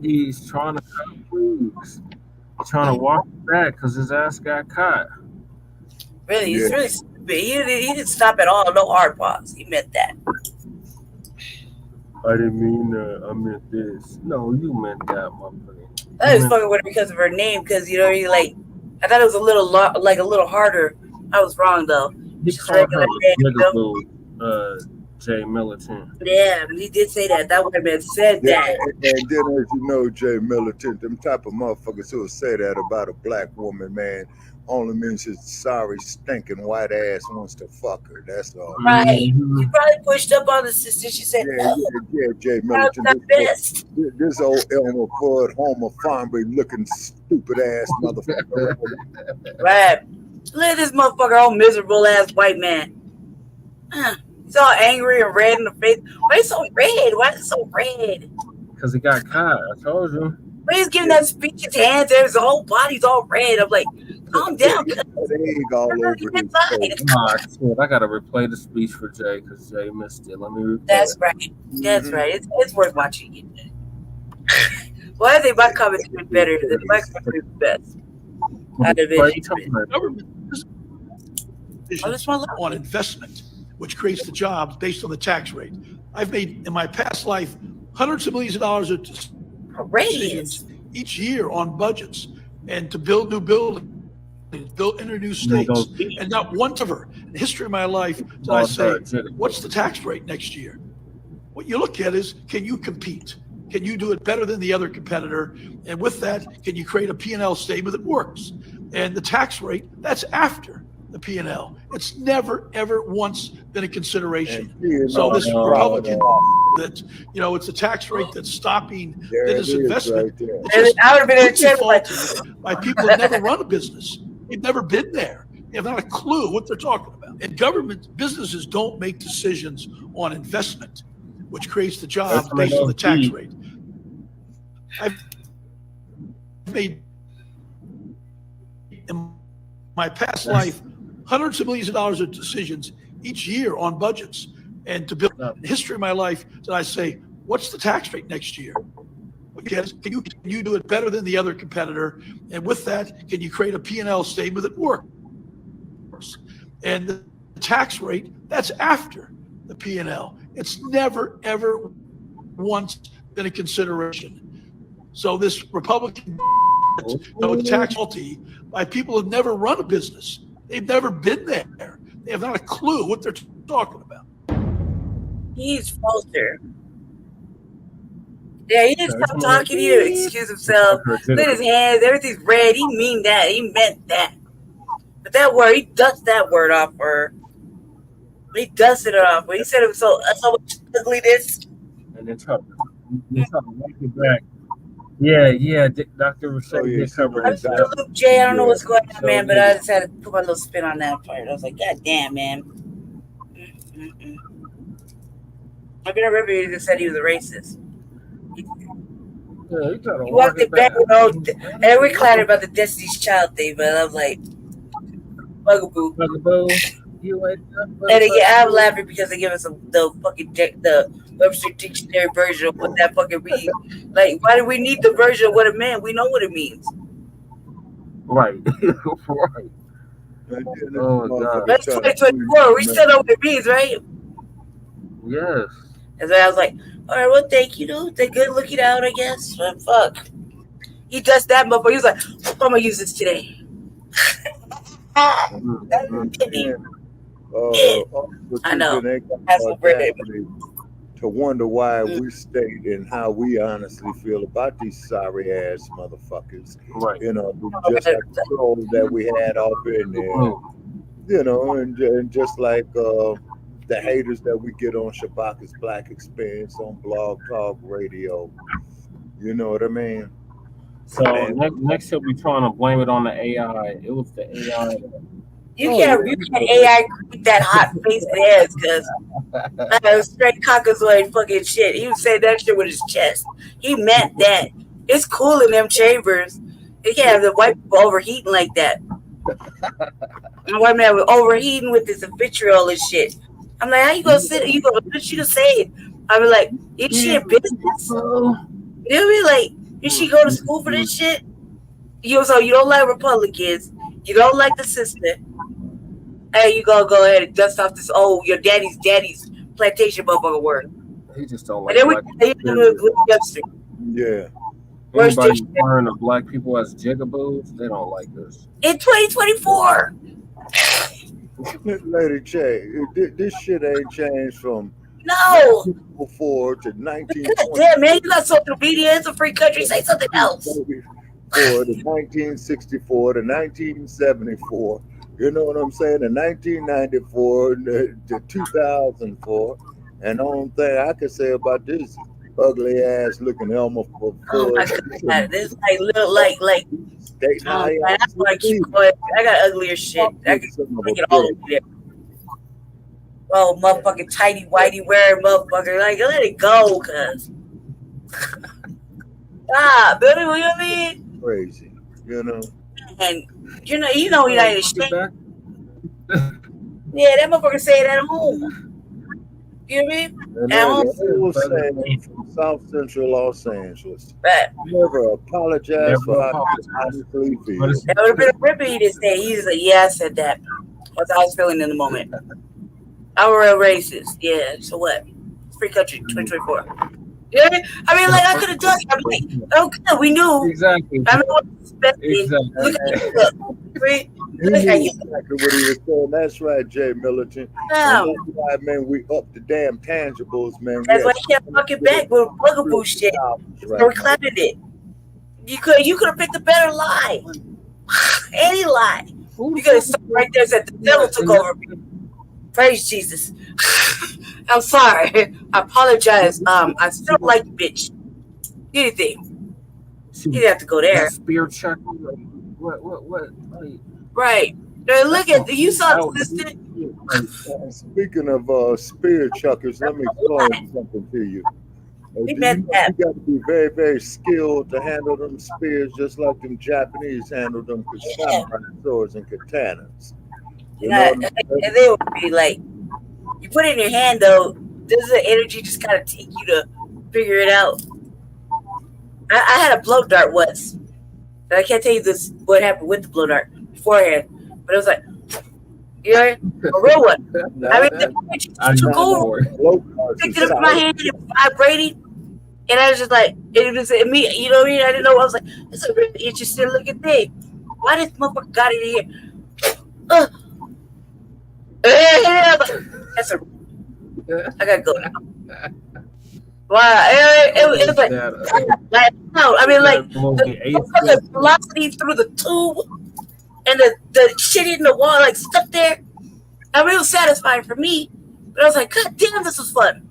Speaker 2: he's trying to cut loose. Trying to walk back because his ass got caught.
Speaker 6: Really, he's really stupid. He didn't stop at all. No hard pause. He meant that.
Speaker 2: I didn't mean that. I meant this. No, you meant that, motherfucker.
Speaker 6: I was fucking with her because of her name. Because I thought it was a little harder. I was wrong though.
Speaker 2: He called her Jay Militant.
Speaker 6: Yeah, he did say that. That white man said that.
Speaker 1: And then, as you know, Jay Militant, them type of motherfuckers who will say that about a black woman, man, only means his sorry, stinking white ass wants to fuck her. That's all.
Speaker 6: Right. She probably pushed up on the sister. She said,
Speaker 1: yeah, Jay Militant. This old Elmer Fudd, Homer Farmby looking stupid ass motherfucker.
Speaker 6: Right. Look at this motherfucker, old miserable ass white man. He's all angry and red in the face. Why is he so red? Why is it so red?
Speaker 2: Because he got caught. I told you.
Speaker 6: When he's giving that speech, his hands, his whole body's all red. I'm like, calm down.
Speaker 1: All over his face.
Speaker 2: I gotta replay the speech for Jay because Jay missed it. Let me replay
Speaker 6: That's right. That's right. It's worth watching it. Well, I think my commentary is better. My commentary is the best.
Speaker 20: Government on investment, which creates the jobs based on the tax rate. I've made in my past life hundreds of millions of dollars of decisions each year on budgets and to build new buildings, enter new states, and not one ever in the history of my life did I say, what's the tax rate next year? What you look at is, can you compete? Can you do it better than the other competitor? And with that, can you create a P&L statement that works? And the tax rate, that's after the P&L. It's never, ever once been a consideration. So this Republican that, it's a tax rate that's stopping that is investment.
Speaker 6: I would have been in a chair
Speaker 20: by people that never run a business. They've never been there. They have not a clue what they're talking about. And businesses don't make decisions on investment, which creates the jobs based on the tax rate. I've made in my past life hundreds of millions of dollars of decisions each year on budgets. And to build the history of my life, did I say, what's the tax rate next year? Can you do it better than the other competitor? And with that, can you create a P&L statement that works? And the tax rate, that's after the P&L. It's never, ever once been a consideration. So this Republican tax multi by people who've never run a business. They've never been there. They have not a clue what they're talking about.
Speaker 6: He's falter. Yeah, he didn't stop talking to you. Excuse himself. Look at his hands. Everything's red. He mean that. He meant that. But that word, he dusted that word off for her. He dusted it off. When he said it was so much ugliness.
Speaker 2: And then try to walk it back. Yeah, Dr. Rashay covered it.
Speaker 6: Jay, I don't know what's going on, man, but I just had to put my little spin on that part. I was like, God damn, man. I've been a river. He just said he was a racist. He walked it back with and we clattered about the Destiny's Child thing, but I was like, bugaboo. And again, I'm laughing because they give us the Webster Dictionary version of what that fucking means. Like, why do we need the version of what it meant? We know what it means.
Speaker 2: Right. Right. Oh, God.
Speaker 6: That's 2024. We still know what it means, right?
Speaker 2: Yes.
Speaker 6: And so I was like, all right, well, thank you, dude. They're good looking out, I guess. But fuck. He does that motherfucker. He was like, I'm going to use this today.
Speaker 1: I
Speaker 6: know.
Speaker 1: That's what we're to wonder why we state and how we honestly feel about these sorry ass motherfuckers.
Speaker 2: Right.
Speaker 1: Just like the troll that we had off in there. And just like the haters that we get on Shabaka's Black Experience on Blog Talk Radio. You know what I mean?
Speaker 2: So next he'll be trying to blame it on the AI. It was the AI.
Speaker 6: You can't AI create that hot face and ass because straight cockazoid fucking shit. He was saying that shit with his chest. He meant that. It's cool in them chambers. You can't have the white people overheating like that. The white man was overheating with this vitriol and shit. I'm like, how you gonna sit? You gonna say it? I be like, is she in business? You know what I mean? Like, did she go to school for this shit? So you don't like Republicans, you don't like the system. Hey, you gonna go ahead and dust off this your daddy's plantation motherfucker word.
Speaker 2: He just don't like.
Speaker 6: And then
Speaker 2: yeah. Anybody referring to black people as jigaboos, they don't like us.
Speaker 6: In 2024.
Speaker 1: Lady J, this shit ain't changed from before to 1920.
Speaker 6: Damn, man, you got social media. It's a free country. Say something else.
Speaker 1: To 1964 to 1974. You know what I'm saying? In 1994 to 2004. And the only thing I can say about this ugly ass looking Elmer for
Speaker 6: oh my God, this look like that's why I keep going. I got uglier shit. I can bring it all over there. Oh, motherfucking tighty whitey wearing motherfucker. Like, let it go, cuz. Billy, you know what I mean?
Speaker 1: Crazy, you know.
Speaker 6: And you know United States. Yeah, that motherfucker say it at home. You know what I mean? At home.
Speaker 1: Was saying from South Central Los Angeles.
Speaker 6: Right.
Speaker 1: Never apologize for how honestly feel.
Speaker 6: That would have been a ripper he to say. He's like, yeah, I said that. That's how I was feeling in the moment. I were a racist. Yeah, so what? Free country, 2024. Yeah, I mean, like, I could have done it. I'm like, oh, good, we knew.
Speaker 2: Exactly.
Speaker 6: I mean, what exactly. Look at
Speaker 1: Exactly what he was saying. That's right, Jay Militant. That's why, man, we up the damn tangibles, man.
Speaker 6: That's why he kept fucking back with bugaboo shit. Right. We clapping it. You could have picked a better lie. Any lie. You could have stopped right there and said the devil took over me. Praise Jesus. I'm sorry. I apologize. I still like you, bitch. Anything. You didn't have to go there.
Speaker 2: Spear check. What?
Speaker 6: Right. Now look at you saw this.
Speaker 1: Speaking of spear chuckers, let me explain something to you. You got to be very, very skilled to handle them spears, just like them Japanese handle them samurai swords and katanas.
Speaker 6: And they would be like, you put it in your hand though. Does the energy just kind of take you to figure it out? I had a blow dart once. And I can't tell you what happened with the blow dart beforehand, but it was like, you know, a real one. I mean, the energy just took over. Picked it up in my hand, it was vibrating, and I was just like, it was me. You know what I mean? I didn't know. I was like, it's a really interesting looking thing. Why this motherfucker got it in here? That's a. I gotta go now. Wow, it was like, no, I mean, like the velocity through the tube and the shit in the wall, like stuck there. I mean, it was satisfying for me, but I was like, God damn, this was fun.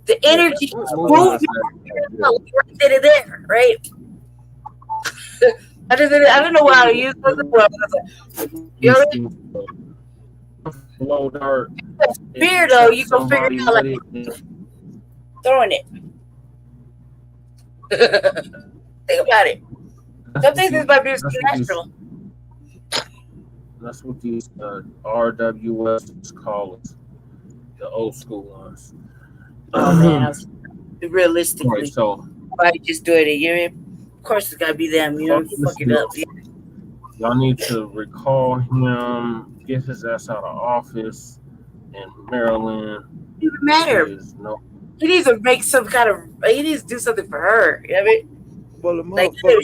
Speaker 6: The energy moved right there, right? I didn't know why I used it. You know what I mean?
Speaker 2: Blow dart.
Speaker 6: Spear though, you can figure it out like throwing it. Think about it. Some things is by being natural.
Speaker 2: That's what these RWS call it. The old school ones.
Speaker 6: Oh man, realistically,
Speaker 2: right, so
Speaker 6: why just do it? You know, of course it's gotta be them. You know, fuck it up.
Speaker 2: Y'all need to recall him, get his ass out of office in Maryland.
Speaker 6: It doesn't matter. He needs to make some kind of. He needs to do something for her. You know what I mean?
Speaker 1: Well, the motherfucker,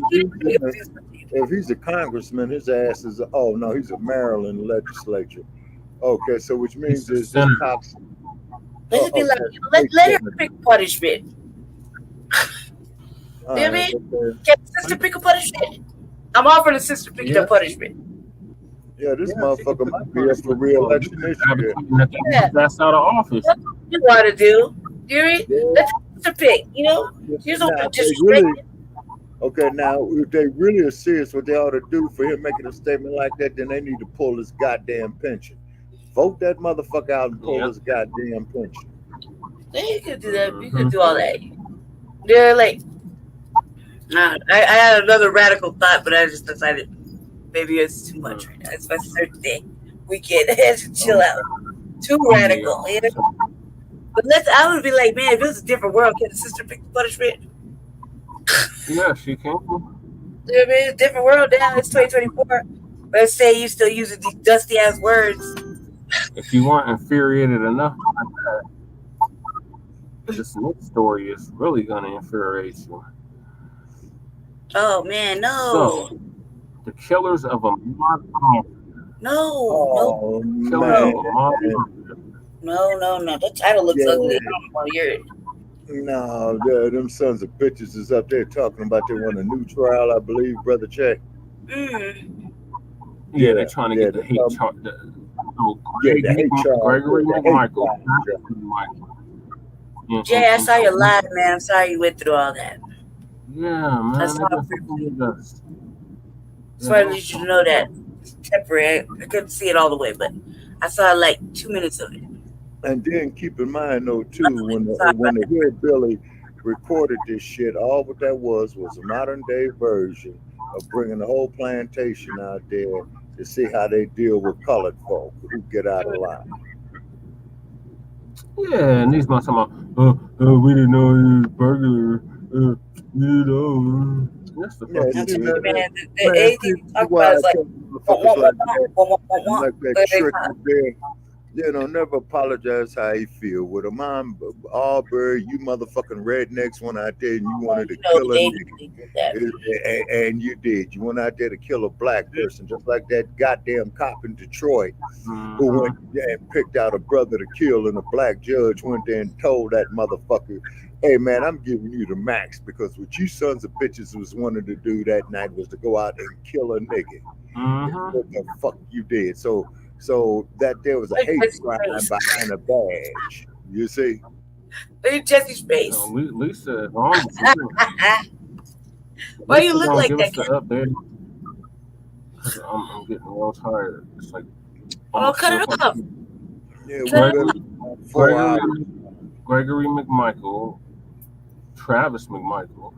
Speaker 1: if he's a congressman, his ass is. Oh no, he's a Maryland legislature. Okay, so which means is this toxic.
Speaker 6: Let's be like, let her pick punishment. You know what I mean? Can the sister pick a punishment? I'm offering the sister picking a punishment.
Speaker 1: Yeah, this motherfucker might be up for re-election this year.
Speaker 2: That's out of office.
Speaker 6: That's what you want to do. You know? Let the sister pick. You know? You're so disrespected.
Speaker 1: Okay, now if they really are serious, what they ought to do for him making a statement like that, then they need to pull his goddamn pension. Vote that motherfucker out and pull his goddamn pension.
Speaker 6: Yeah, you could do that. You could do all that. Yeah, like, nah, I had another radical thought, but I just decided maybe it's too much right now. It's my birthday weekend. I should chill out. Too radical. You know? But I would be like, man, if it was a different world, can the sister pick the punishment?
Speaker 2: Yeah, she can.
Speaker 6: You know what I mean? Different world now. It's 2024. Let's say you still using these dusty ass words.
Speaker 2: If you weren't infuriated enough like that, this next story is really gonna infuriate you.
Speaker 6: Oh man, no.
Speaker 2: So, the killers of a mod
Speaker 6: No. No. That title looks ugly. I don't want to hear it.
Speaker 1: No, them sons of bitches is up there talking about they want a new trial, I believe, Brother Che.
Speaker 2: Yeah, they're trying to get the hate charge.
Speaker 1: The hate charge.
Speaker 2: Gregory McMichael.
Speaker 6: Jay, I saw your live, man. I'm sorry you went through all that.
Speaker 2: Yeah, man.
Speaker 6: I saw it. Just wanted to let you know that it's temporary. I couldn't see it all the way, but I saw like 2 minutes of it.
Speaker 1: And then keep in mind, though, too, when the hillbilly recorded this shit, all what that was a modern day version of bringing the whole plantation out there to see how they deal with colored folk who get out of line.
Speaker 2: Yeah, and these guys talking about, we didn't know he was burglar. That's the
Speaker 6: anything you talk about is
Speaker 1: like that trick there. You know, never apologize how you feel with them. I'm Aubrey, you motherfucking rednecks went out there and you wanted to kill a nigga. And you did. You went out there to kill a black person, just like that goddamn cop in Detroit who went there and picked out a brother to kill, and a black judge went there and told that motherfucker, hey man, I'm giving you the max because what you sons of bitches was wanting to do that night was to go out and kill a nigga. What the fuck you did. So that there was a hate crime behind a badge. You see?
Speaker 6: Look at Jesse's face.
Speaker 2: Lisa is on.
Speaker 6: Why you look like that?
Speaker 2: Update. I'm getting real tired. It's like,
Speaker 6: cut it off.
Speaker 2: Gregory McMichael, Travis McMichael,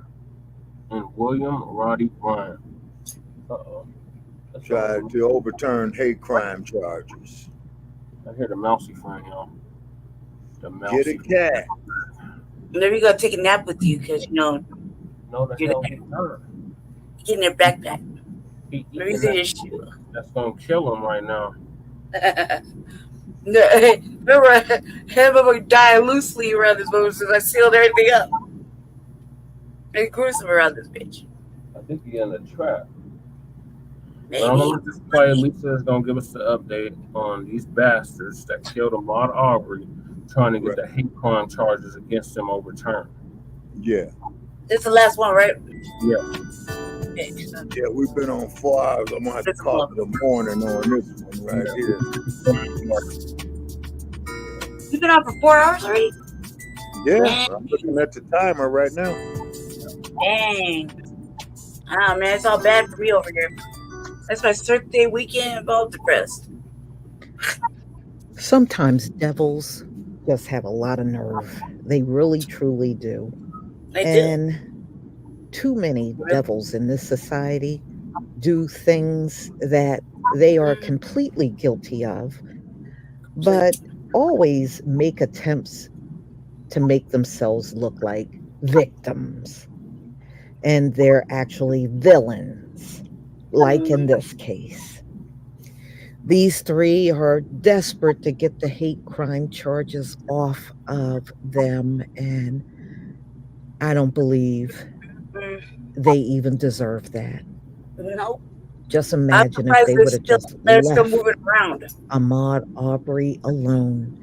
Speaker 2: and William Roddy Bryant.
Speaker 1: Tried to overturn hate crime charges.
Speaker 2: I hear the mousy friend, y'all.
Speaker 1: Get a cat.
Speaker 6: Maybe you gotta take a nap with you because
Speaker 2: no,
Speaker 6: get in their backpack. Maybe it's in your shoe.
Speaker 2: That's gonna kill him right now.
Speaker 6: Remember dying loosely around this moment since I sealed everything up. It's gruesome around this bitch.
Speaker 2: I think he's in a trap. Well, I'm gonna just play. Lisa is gonna give us the update on these bastards that killed Ahmaud Arbery, trying to get the hate crime charges against them overturned.
Speaker 1: Yeah.
Speaker 6: This is the last one, right?
Speaker 2: Yeah.
Speaker 6: Okay.
Speaker 1: Yeah, we've been on 4 hours. I'm gonna have to call it the morning on this one right here.
Speaker 6: You've been on for 4 hours already?
Speaker 1: Yeah, I'm looking at the timer right now.
Speaker 6: Dang. Ah, man, it's all bad for me over here. That's my birthday weekend. I'm all depressed.
Speaker 9: Sometimes devils just have a lot of nerve. They really, truly do. And too many devils in this society do things that they are completely guilty of, but always make attempts to make themselves look like victims. And they're actually villains, like in this case. These three are desperate to get the hate crime charges off of them, and I don't believe they even deserve that.
Speaker 6: Nope.
Speaker 9: Just imagine if they would have just left Ahmaud Arbery alone.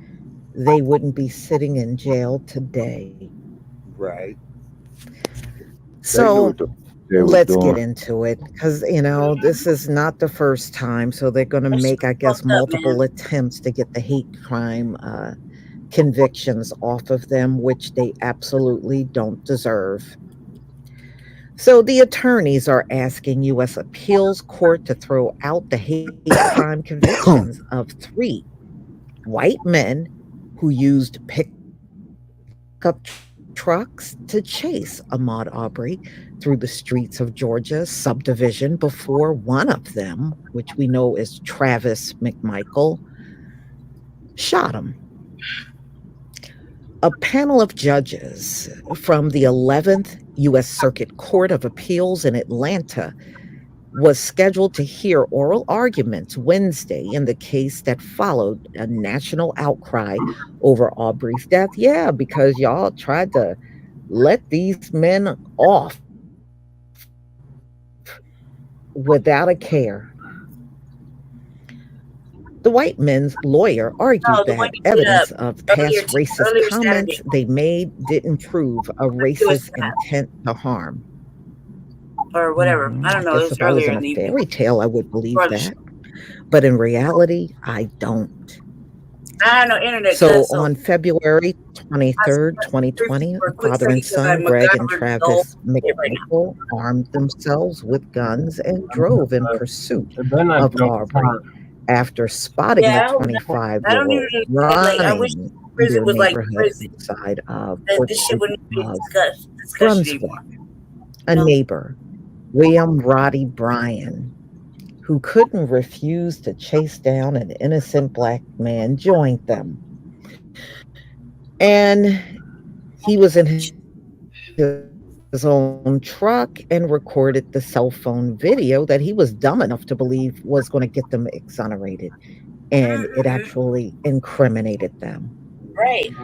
Speaker 9: They wouldn't be sitting in jail today.
Speaker 1: Right.
Speaker 9: So let's get into it, because, you know, this is not the first time. So they're going to make, I guess, multiple attempts to get the hate crime convictions off of them, which they absolutely don't deserve. So the attorneys are asking U.S. Appeals Court to throw out the hate crime convictions of 3 white men who used pickup trucks to chase Ahmaud Arbery through the streets of Georgia's subdivision before one of them, which we know is Travis McMichael, shot him. A panel of judges from the 11th U.S. Circuit Court of Appeals in Atlanta was scheduled to hear oral arguments Wednesday in the case that followed a national outcry over Aubrey's death. Yeah, because y'all tried to let these men off without a care. The white men's lawyer argued
Speaker 6: No, the one
Speaker 9: that
Speaker 6: you put up
Speaker 9: evidence of past racist
Speaker 6: earlier
Speaker 9: comments
Speaker 6: Saturday.
Speaker 9: they made didn't prove a
Speaker 6: It was
Speaker 9: racist intent to harm.
Speaker 6: or whatever. I don't
Speaker 9: I
Speaker 6: know. It
Speaker 9: guess
Speaker 6: was
Speaker 9: if I was
Speaker 6: earlier
Speaker 9: in
Speaker 6: in
Speaker 9: a
Speaker 6: the evening.
Speaker 9: fairy tale, I would believe
Speaker 6: Before the
Speaker 9: that. But in reality, I don't.
Speaker 6: I know internet
Speaker 9: So
Speaker 6: does. So
Speaker 9: on February
Speaker 6: I
Speaker 9: 23rd,
Speaker 6: briefly
Speaker 9: 2020,
Speaker 6: for a quick
Speaker 9: father and
Speaker 6: second because
Speaker 9: son,
Speaker 6: I'm
Speaker 9: Greg and
Speaker 6: McGovern goal
Speaker 9: Travis
Speaker 6: it right now.
Speaker 9: McMichael, armed themselves with guns and drove in pursuit
Speaker 2: It better not
Speaker 9: of
Speaker 2: jump
Speaker 9: Aubrey
Speaker 2: hard.
Speaker 9: after spotting
Speaker 6: Yeah,
Speaker 9: the
Speaker 6: I hope not. I don't
Speaker 9: 25-year-old
Speaker 6: even like. I wish
Speaker 9: running in
Speaker 6: prison
Speaker 9: their
Speaker 6: was like
Speaker 9: neighborhood
Speaker 6: prison.
Speaker 9: outside of
Speaker 6: That this shit wouldn't be discussion
Speaker 9: Brunswick.
Speaker 6: anymore.
Speaker 9: A
Speaker 6: No.
Speaker 9: neighbor, William Roddy Bryan, who couldn't refuse to chase down an innocent black man, joined them. And he was in his own truck and recorded the cell phone video that he was dumb enough to believe was going to get them exonerated. And it actually incriminated them.
Speaker 6: Right.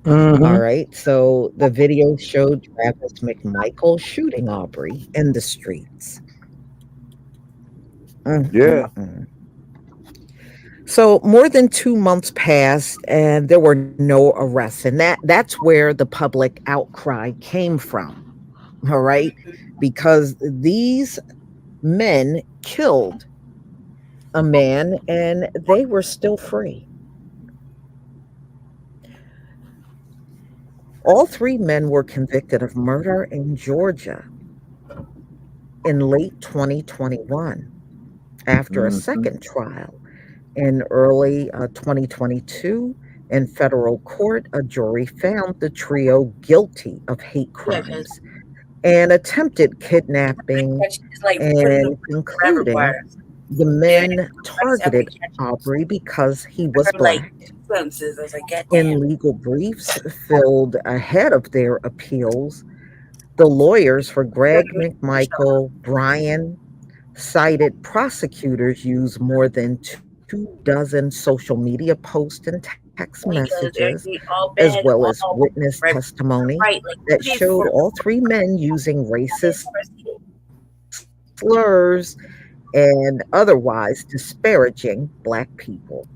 Speaker 9: All right. So the video showed Travis McMichael shooting Aubrey in the streets.
Speaker 21: Yeah.
Speaker 9: So more than 2 months passed and there were no arrests. And that's where the public outcry came from. All right. Because these men killed a man and they were still free. All 3 men were convicted of murder in Georgia in late 2021 after a second trial. In early 2022, in federal court, a jury found the trio guilty of hate crimes and attempted kidnapping,
Speaker 6: It's like putting
Speaker 9: and
Speaker 6: them forever
Speaker 9: concluding
Speaker 6: wires.
Speaker 9: the men targeted Aubrey because he was
Speaker 6: Like
Speaker 9: black.
Speaker 6: glimpses. I was like, God
Speaker 9: In
Speaker 6: damn.
Speaker 9: legal briefs filled ahead of their appeals, the lawyers for Greg McMichael, Brian, cited prosecutors used more than 24 social media posts and text
Speaker 6: Because
Speaker 9: messages,
Speaker 6: everything all
Speaker 9: as
Speaker 6: bad,
Speaker 9: well as
Speaker 6: all
Speaker 9: witness
Speaker 6: right.
Speaker 9: testimony
Speaker 6: Right. Like
Speaker 9: that
Speaker 6: put it
Speaker 9: showed
Speaker 6: for
Speaker 9: all 3 men using racist slurs and otherwise disparaging black people.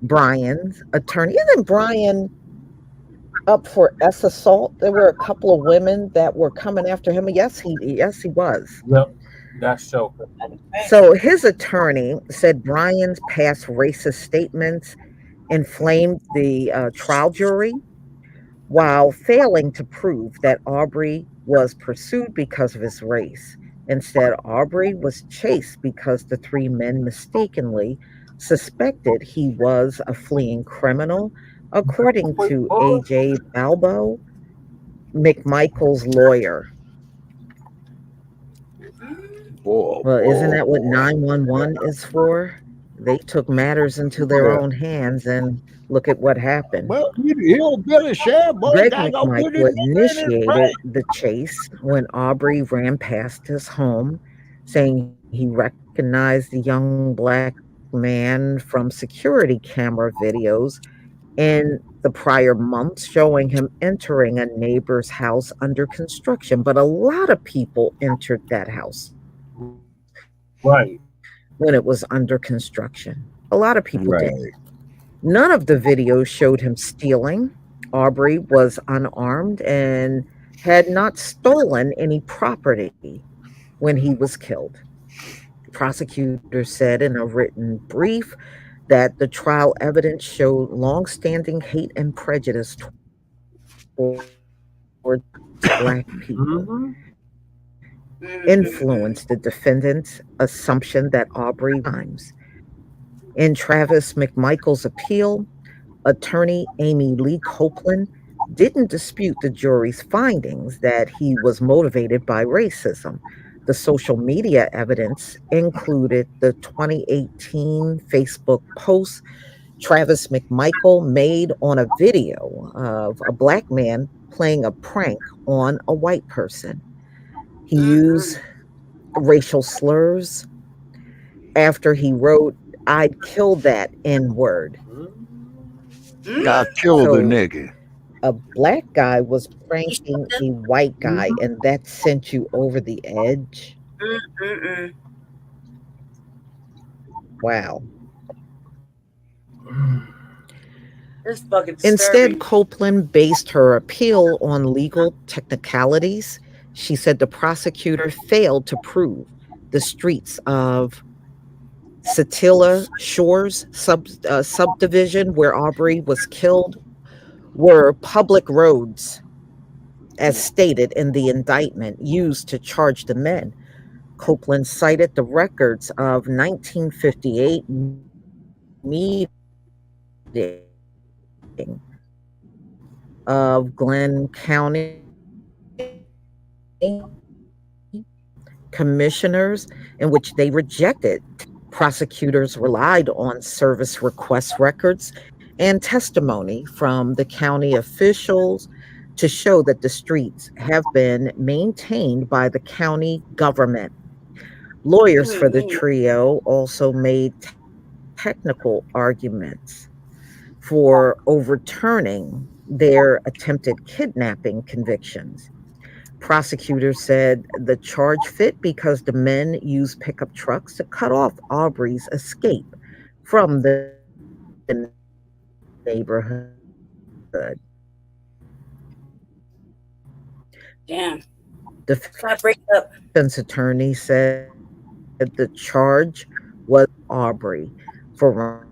Speaker 9: Brian's attorney, isn't Brian up for assault? There were a couple of women that were coming after him. Yes, he was.
Speaker 2: Yep, that's so.
Speaker 9: So his attorney said Brian's past racist statements inflamed the trial jury while failing to prove that Aubrey was pursued because of his race. Instead, Aubrey was chased because the 3 men mistakenly suspected he was a fleeing criminal, according to AJ Balbo, McMichael's lawyer. Well, isn't that what 911 is for? They took matters into their own hands, and look at what happened.
Speaker 21: Well, he'll get a share, boy.
Speaker 9: Greg
Speaker 21: Gotta go put
Speaker 9: McMichael
Speaker 21: his nigger in his
Speaker 9: initiated
Speaker 21: grave.
Speaker 9: the chase when Aubrey ran past his home, saying he recognized the young black man from security camera videos in the prior months, showing him entering a neighbor's house under construction. But a lot of people entered that house
Speaker 2: Right.
Speaker 9: when it was under construction. A lot of people
Speaker 21: Right.
Speaker 9: did. None of the videos showed him stealing. Aubrey was unarmed and had not stolen any property when he was killed. Prosecutors said in a written brief that the trial evidence showed longstanding hate and prejudice toward black people. Black people influenced the defendant's assumption that Aubrey crimes. In Travis McMichael's appeal, attorney Amy Lee Copeland didn't dispute the jury's findings that he was motivated by racism. The social media evidence included the 2018 Facebook post Travis McMichael made on a video of a black man playing a prank on a white person. He used racial slurs after he wrote, "I'd kill that N word."
Speaker 21: I killed the nigga.
Speaker 9: A black guy was pranking a white guy, and that sent you over the edge. Wow.
Speaker 6: This fucking
Speaker 9: Instead, Copeland based her appeal on legal technicalities. She said the prosecutor failed to prove the streets of Satilla Shores subdivision where Aubrey was killed were public roads, as stated in the indictment used to charge the men. Copeland cited the records of 1958 meeting of Glenn County commissioners in which they rejected. Prosecutors relied on service request records and testimony from the county officials to show that the streets have been maintained by the county government. Lawyers for the trio also made technical arguments for overturning their attempted kidnapping convictions. Prosecutors said the charge fit because the men used pickup trucks to cut off Aubrey's escape from the neighborhood.
Speaker 6: Damn.
Speaker 9: The defense attorney said that the charge was Aubrey for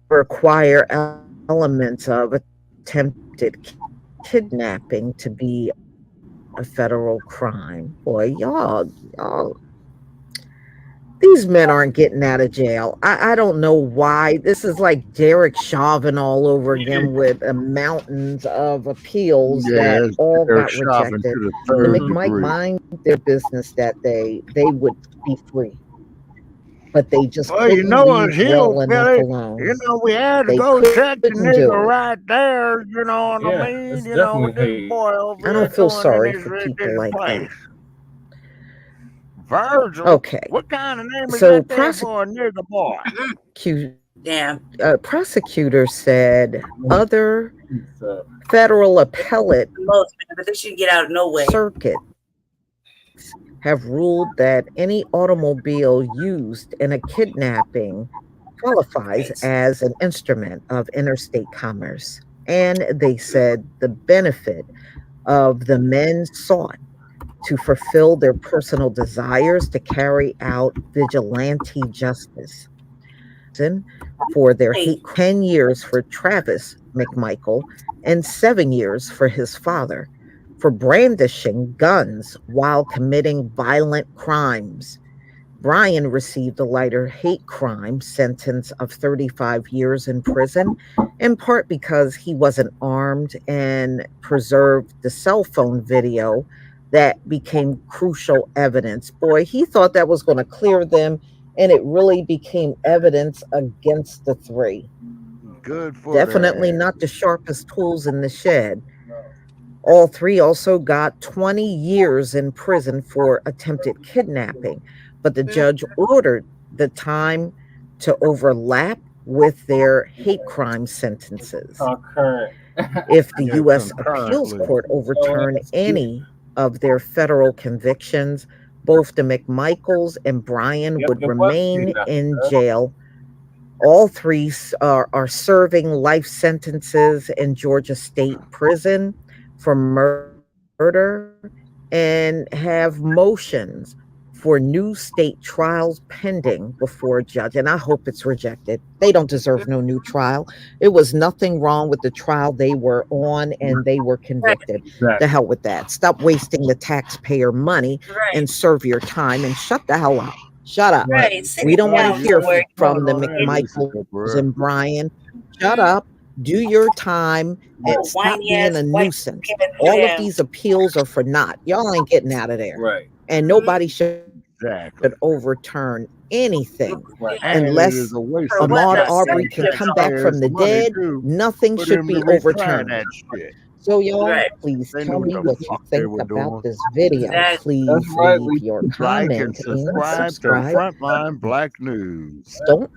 Speaker 9: require elements of attempted kidnapping to be a federal crime. Boy, y'all, these men aren't getting out of jail. I don't know why. This is like Derek Chauvin all over again with mountains of appeals that all got rejected. To make Mike mind their business that they would be free. But they just couldn't leave well enough alone.
Speaker 21: You know, we had to go check the nigga right there. You know what I mean? You know, with this boy over
Speaker 9: I don't feel sorry for people like that.
Speaker 21: Virgil.
Speaker 9: Okay.
Speaker 21: What kind of name is
Speaker 9: So
Speaker 21: that there for a nigga boy?
Speaker 6: Damn.
Speaker 9: Prosecutor said other federal appellate
Speaker 6: but they should get out no way.
Speaker 9: circuits have ruled that any automobile used in a kidnapping qualifies as an instrument of interstate commerce. And they said the benefit of the men sought to fulfill their personal desires to carry out vigilante justice. For their hate, 10 years for Travis McMichael and 7 years for his father for brandishing guns while committing violent crimes. Brian received a lighter hate crime sentence of 35 years in prison, in part because he wasn't armed and preserved the cell phone video that became crucial evidence. Boy, he thought that was going to clear them, and it really became evidence against the three.
Speaker 21: Good for
Speaker 9: Definitely not the sharpest tools in the shed. All three also got 20 years in prison for attempted kidnapping, but the judge ordered the time to overlap with their hate crime sentences. If the U.S. Appeals Court overturned any of their federal convictions, both the McMichaels and Brian would remain in jail. All three are serving life sentences in Georgia State Prison for murder and have motions for new state trials pending before a judge, and I hope it's rejected. They don't deserve no new trial. It was nothing wrong with the trial they were on, and they were convicted.
Speaker 2: Exactly.
Speaker 9: The hell with that. Stop wasting the taxpayer money and serve your time and shut the hell up. Shut up.
Speaker 6: Right.
Speaker 9: We don't want to hear
Speaker 6: somewhere.
Speaker 9: from the
Speaker 21: Hold on,
Speaker 9: McMichaels and Brian. Shut up. Do your time and stop
Speaker 6: Whiny
Speaker 9: being
Speaker 6: ass
Speaker 9: a
Speaker 6: white
Speaker 9: nuisance.
Speaker 6: kid.
Speaker 9: All
Speaker 6: Yeah.
Speaker 9: of these appeals are for naught. Y'all ain't getting out of there.
Speaker 2: Right.
Speaker 9: And nobody should
Speaker 21: Exactly.
Speaker 9: overturn anything
Speaker 21: And it
Speaker 9: unless
Speaker 21: is a waste
Speaker 6: For
Speaker 21: of
Speaker 6: what
Speaker 9: Ahmaud
Speaker 6: the
Speaker 9: Arbery can come back from
Speaker 21: taxpayers'
Speaker 9: the
Speaker 21: money
Speaker 9: dead.
Speaker 21: too
Speaker 9: Nothing
Speaker 21: for
Speaker 9: should
Speaker 21: them
Speaker 9: be
Speaker 21: to retry
Speaker 9: overturned.
Speaker 21: that shit.
Speaker 9: So y'all,
Speaker 6: Right.
Speaker 9: please
Speaker 21: They
Speaker 9: tell
Speaker 21: knew
Speaker 9: me
Speaker 21: what the
Speaker 9: what you
Speaker 21: fuck they
Speaker 9: think
Speaker 21: were
Speaker 9: about
Speaker 21: doing.
Speaker 9: this video.
Speaker 6: Exactly.
Speaker 9: Please
Speaker 21: That's right.
Speaker 9: leave your
Speaker 21: Like
Speaker 9: comment
Speaker 21: and
Speaker 9: and
Speaker 21: subscribe to
Speaker 9: subscribe.
Speaker 21: Frontline Black News.
Speaker 9: Don't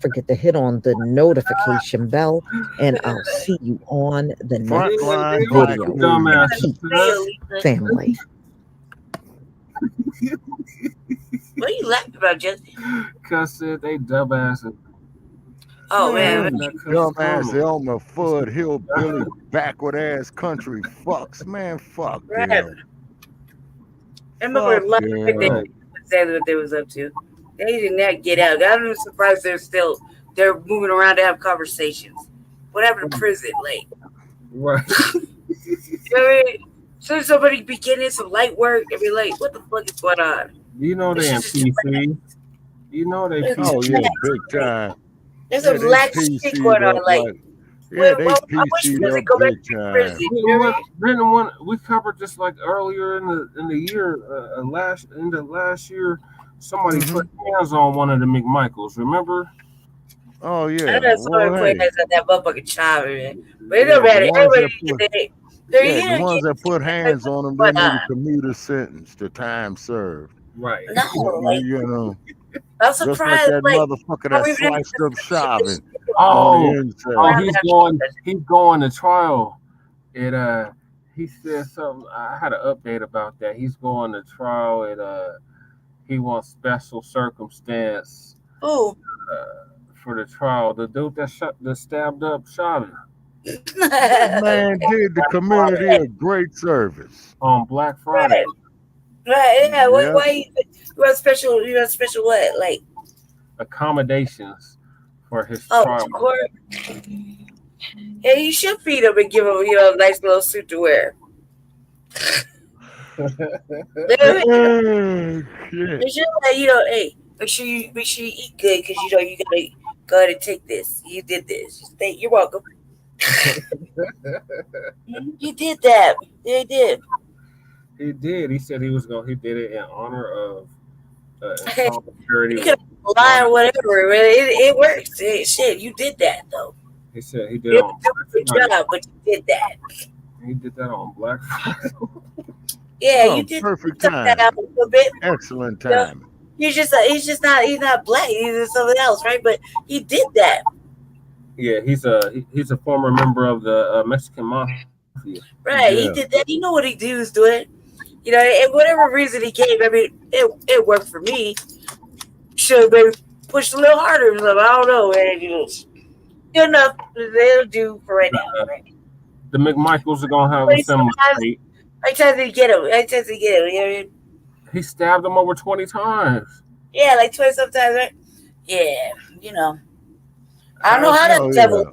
Speaker 9: forget to hit on the notification bell, and I'll see you on the next
Speaker 21: Frontline Black
Speaker 9: video.
Speaker 21: News.
Speaker 9: Peace, family.
Speaker 6: What are you laughing about, Jesse?
Speaker 2: Cuz said they dumbass.
Speaker 6: Oh man.
Speaker 21: Man, dumbass Elmer Fudd, hillbilly, backward ass country fucks. Man, fuck
Speaker 6: Right.
Speaker 21: them.
Speaker 6: I remember
Speaker 21: Fuck
Speaker 6: last week they
Speaker 21: them.
Speaker 6: exactly what they was up to. They did not get out. I'm even surprised they're moving around to have conversations. What happened to prison? Like,
Speaker 2: Right.
Speaker 6: you know what I mean? So somebody be getting some light work and be like, what the fuck is going on?
Speaker 2: You know they in PC. You know they PC.
Speaker 21: Oh yeah, big time.
Speaker 6: There's
Speaker 21: Yeah,
Speaker 6: some
Speaker 21: they
Speaker 6: lax shit
Speaker 21: PC'd
Speaker 6: going on.
Speaker 21: up
Speaker 6: Like,
Speaker 21: like yeah, they
Speaker 6: I wish
Speaker 21: PC'd
Speaker 6: prison
Speaker 21: up
Speaker 6: go back
Speaker 21: big
Speaker 6: to
Speaker 21: time.
Speaker 6: prison. You know what I mean?
Speaker 2: Then one we covered this like earlier in the year, last year, somebody put hands on one of the McMichaels. Remember?
Speaker 21: Oh
Speaker 6: I
Speaker 21: yeah.
Speaker 6: know somebody
Speaker 21: Well,
Speaker 6: put
Speaker 21: hey,
Speaker 6: hands on that motherfucking child, man. But it
Speaker 21: yeah,
Speaker 6: don't
Speaker 21: the
Speaker 6: matter.
Speaker 21: ones that
Speaker 6: Everybody,
Speaker 21: put
Speaker 6: they're
Speaker 21: yeah,
Speaker 6: here.
Speaker 21: the ones that put hands on them, they need a commuter sentence to time served.
Speaker 2: Right.
Speaker 6: No, like,
Speaker 21: You know,
Speaker 6: I'm
Speaker 21: just like
Speaker 6: surprised.
Speaker 21: that
Speaker 6: Like,
Speaker 21: motherfucker
Speaker 6: how
Speaker 21: that
Speaker 6: we even
Speaker 21: sliced up Chauvin
Speaker 2: Oh,
Speaker 21: on the inside.
Speaker 2: he's going to trial. He said something. I had an update about that. He's going to trial. He wants special circumstance.
Speaker 6: Oh.
Speaker 2: For the trial, the dude that stabbed up Chauvin.
Speaker 21: That man did the community a great service
Speaker 2: on Black Friday.
Speaker 6: Right, yeah.
Speaker 21: Yep.
Speaker 6: Why you want special? You want special what? Like
Speaker 2: accommodations for his trial.
Speaker 6: Court. Yeah, you should feed him and give him, a nice little suit to wear. You should, hey, make sure you eat good because you gotta go ahead and take this. You did this. You're welcome. You did that. Yeah, he did.
Speaker 2: He did. He said he did it in honor of solidarity.
Speaker 6: You can lie or whatever. It works. Shit, you did that though.
Speaker 2: He said he did
Speaker 6: You
Speaker 2: on
Speaker 6: did a good job, but you did that.
Speaker 2: He did that on Black Friday.
Speaker 6: Yeah, you did
Speaker 21: perfect
Speaker 6: that out a little bit.
Speaker 21: Excellent time.
Speaker 6: He's not black. He's something else, right? But he did that.
Speaker 2: Yeah, he's a former member of the Mexican mafia.
Speaker 6: Right, he did that. You know what he was doing. And whatever reason he gave, I mean, it worked for me. Should have maybe pushed a little harder. I don't know, man. Good enough. They'll do for right now. Right?
Speaker 2: The McMichaels are gonna have a similar fate.
Speaker 6: I tried to get him. You know what I mean?
Speaker 2: He stabbed him over 20 times.
Speaker 6: Yeah, like 20 sometimes, right? Yeah, I don't know how that devil.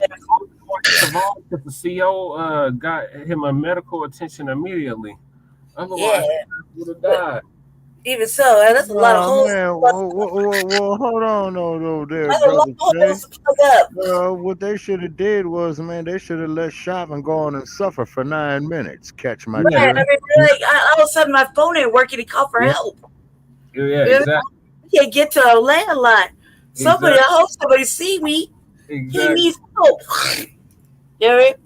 Speaker 2: Because the CO got him a medical attention immediately. Otherwise, he would have died.
Speaker 6: Even so, that's a lot of holes.
Speaker 21: Well, hold on, no, there, brother Jay. What they should have did was, they should have let Chauvin go on and suffer for 9 minutes. Catch my drift.
Speaker 6: I mean, all of a sudden my phone ain't working. He called for help.
Speaker 2: Yeah, exactly.
Speaker 6: He can't get to a landline. Somebody, I hope somebody see me. Exactly. He needs help. You know what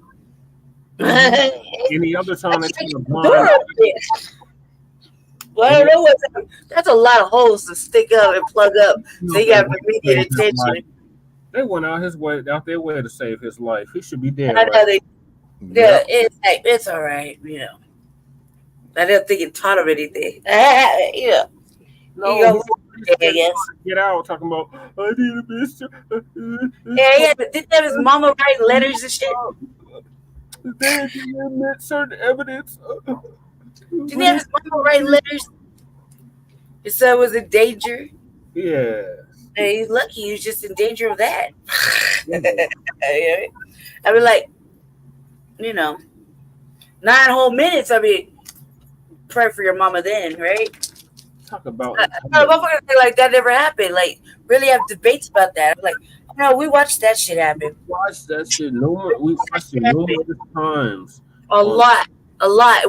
Speaker 6: I mean?
Speaker 2: Any other time they could have blind.
Speaker 6: Well, I don't know what's happening. That's a lot of holes to stick up and plug up. So you got immediate attention.
Speaker 2: They went out their way to save his life. He should be dead.
Speaker 6: I know it's all right. I didn't think it taught him anything.
Speaker 2: No, get out talking about I need a mister.
Speaker 6: Yeah. Didn't have his mama write letters and shit?
Speaker 2: They didn't admit certain evidence.
Speaker 6: Didn't have his mama write letters? His son was in danger.
Speaker 2: Yeah.
Speaker 6: And he's lucky he was just in danger of that. I mean, like, 9 whole minutes. I mean, pray for your mama then, right?
Speaker 2: Talk about
Speaker 6: Motherfuckers think like that never happened. Like, really have debates about that. I'm like, no, we watched that shit happen.
Speaker 2: We watched that shit numerous times.
Speaker 6: A lot.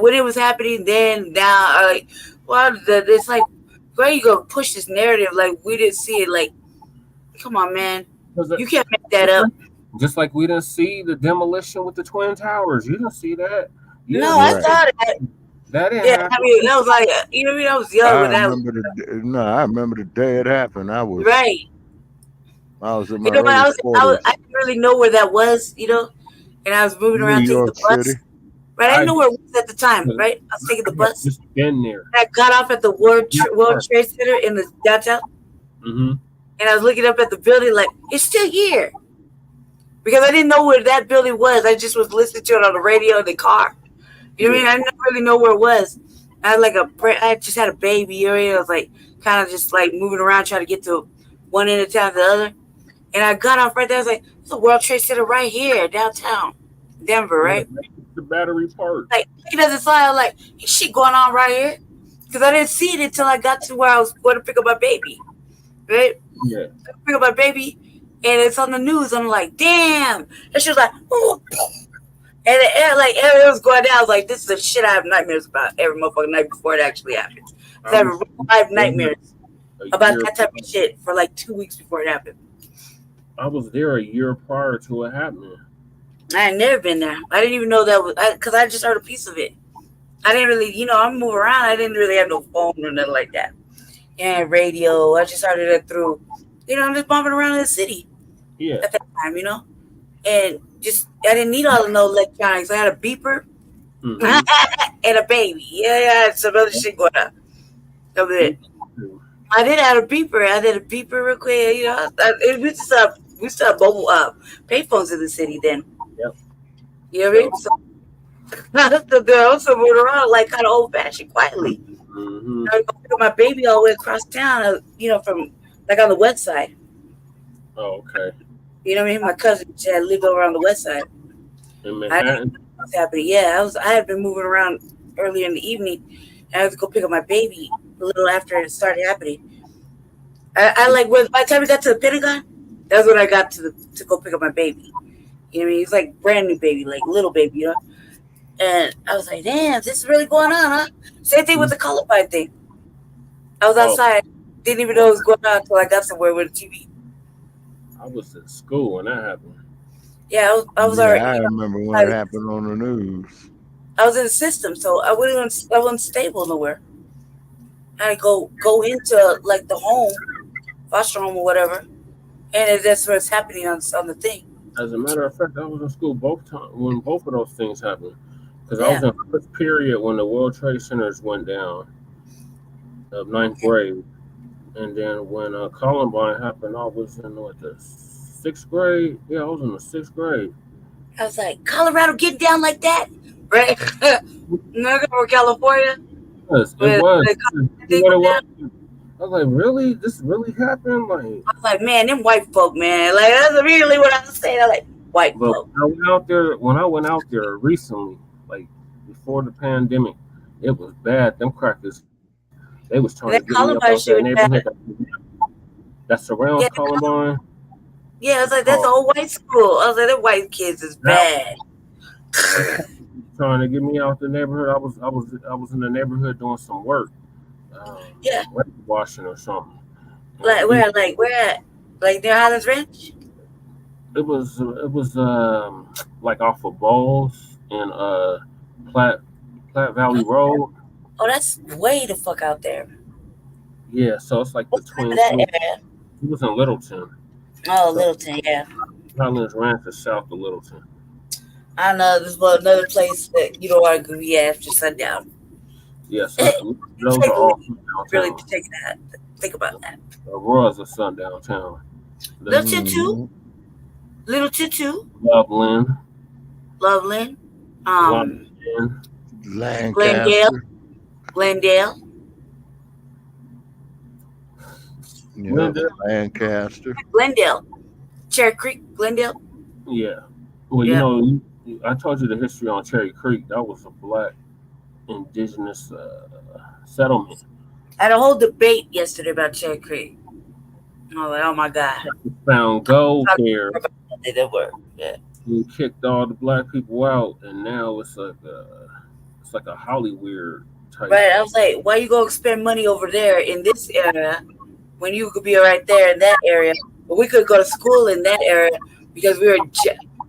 Speaker 6: When it was happening then, now, like, well, it's like, where you gonna push this narrative? Like, we didn't see it. Like, come on, man. You can't make that up.
Speaker 2: Just like we didn't see the demolition with the Twin Towers. You didn't see that.
Speaker 6: No, I saw that.
Speaker 2: That didn't
Speaker 6: Yeah,
Speaker 2: happen.
Speaker 6: I mean, that was like, you know what I mean? I was young when that was.
Speaker 21: I remember the day it happened. I was
Speaker 6: right.
Speaker 21: I was in my
Speaker 6: You know what?
Speaker 21: early 40s.
Speaker 6: I didn't really know where that was, and I was moving around
Speaker 21: New
Speaker 6: taking
Speaker 21: York
Speaker 6: the bus.
Speaker 21: City.
Speaker 6: Right, I didn't know where it was at the time. Right, I was taking the bus.
Speaker 2: Just been there.
Speaker 6: I got off at the World Trade Center in the downtown, and I was looking up at the building like it's still here because I didn't know where that building was. I just was listening to it on the radio in the car. You know what I mean? I didn't really know where it was. I just had a baby. I was like kind of just like moving around trying to get to one end of town to the other. And I got off right there. I was like, "It's a World Trade Center right here, downtown, Denver, right?"
Speaker 2: The Battery Park.
Speaker 6: Like looking at the slide, I was like, "Shit going on right here," because I didn't see it until I got to where I was going to pick up my baby, right?
Speaker 2: Yeah.
Speaker 6: Pick up my baby, and it's on the news. I'm like, "Damn!" And she was like, "Oh," and it was going down. I was like, "This is the shit I have nightmares about every motherfucking night before it actually happens." I have real life nightmares about that type of shit for like 2 weeks before it happened.
Speaker 2: I was there a year prior to it happening.
Speaker 6: I had never been there. I didn't even know that was because I just heard a piece of it. I didn't really, I'm moving around. I didn't really have no phone or nothing like that. And radio. I just heard it through, I'm just bumping around in the city.
Speaker 2: Yeah.
Speaker 6: At that time, and just I didn't need all of no electronics. I had a beeper and a baby. Yeah, I had some other shit going on. That was it. I did have a beeper. I did a beeper real quick. We still have mobile payphones in the city then.
Speaker 2: Yep.
Speaker 6: You know what I mean? So I also moved around like kind of old fashioned, quietly. I would go pick up my baby all the way across town. From like on the west side.
Speaker 2: Oh, okay.
Speaker 6: You know what I mean? My cousin had lived over on the west side.
Speaker 2: In Manhattan.
Speaker 6: I had been moving around earlier in the evening, and I had to go pick up my baby a little after it started happening. By the time we got to the Pentagon, that's when I got to go pick up my baby. You know what I mean? He's like brand new baby, like little baby, And I was like, damn, this is really going on, huh? Same thing with the Columbine thing. I was outside, didn't even know what was going on until I got somewhere with a TV.
Speaker 2: I was in school when that happened.
Speaker 6: Yeah, I was already.
Speaker 21: I remember when it happened on the news.
Speaker 6: I was in the system, so I wasn't stable nowhere. I had to go into like the home, foster home or whatever, and that's what's happening on the thing.
Speaker 2: As a matter of fact, I was in school both times when both of those things happened. Because I was in the first period when the World Trade Centers went down of 9th grade. And then when Columbine happened, I was in the 6th grade. Yeah, I was in the 6th grade.
Speaker 6: I was like, Colorado getting down like that? Right? Not for California?
Speaker 2: Yes, it was. I was like, really? This really happened? Like,
Speaker 6: I was like, man, them white folk, man. Like, that's immediately what I was saying. I was like, white folk.
Speaker 2: When I went out there recently, like before the pandemic, it was bad. Them crackers, they was trying to get me up out that neighborhood that surrounds Columbine.
Speaker 6: Yeah, I was like, that's an old white school. I was like, them white kids is bad.
Speaker 2: Trying to get me out the neighborhood. I was in the neighborhood doing some work. Washing or something.
Speaker 6: Like where at? Like near Highlands Ranch?
Speaker 2: It was like off of Bowles and Platte Valley Road.
Speaker 6: Oh, that's way the fuck out there.
Speaker 2: Yeah, so it's like between
Speaker 6: that area?
Speaker 2: It was in Littleton.
Speaker 6: Oh, Littleton, yeah.
Speaker 2: Highlands Ranch is south of Littleton.
Speaker 6: I know this was another place that you don't want to go after sundown.
Speaker 2: Yes, those are all
Speaker 6: really think about that.
Speaker 2: Aurora's a sundown town.
Speaker 6: Little Tutu,
Speaker 2: Loveland,
Speaker 6: Glendale.
Speaker 21: Yeah,
Speaker 2: Glendale.
Speaker 21: Lancaster.
Speaker 6: Glendale, Cherry Creek, Glendale.
Speaker 2: Yeah. Well,
Speaker 6: Yeah.
Speaker 2: I told you the history on Cherry Creek. That was a black indigenous settlement.
Speaker 6: I had a whole debate yesterday about Cherry Creek. Oh, like, oh my God.
Speaker 2: Found gold there.
Speaker 6: They did work. Yeah.
Speaker 2: We kicked all the black people out, and now it's like a Hollywood type.
Speaker 6: Right. I was like, why you gonna spend money over there in this area when you could be right there in that area? But we could go to school in that area because we were,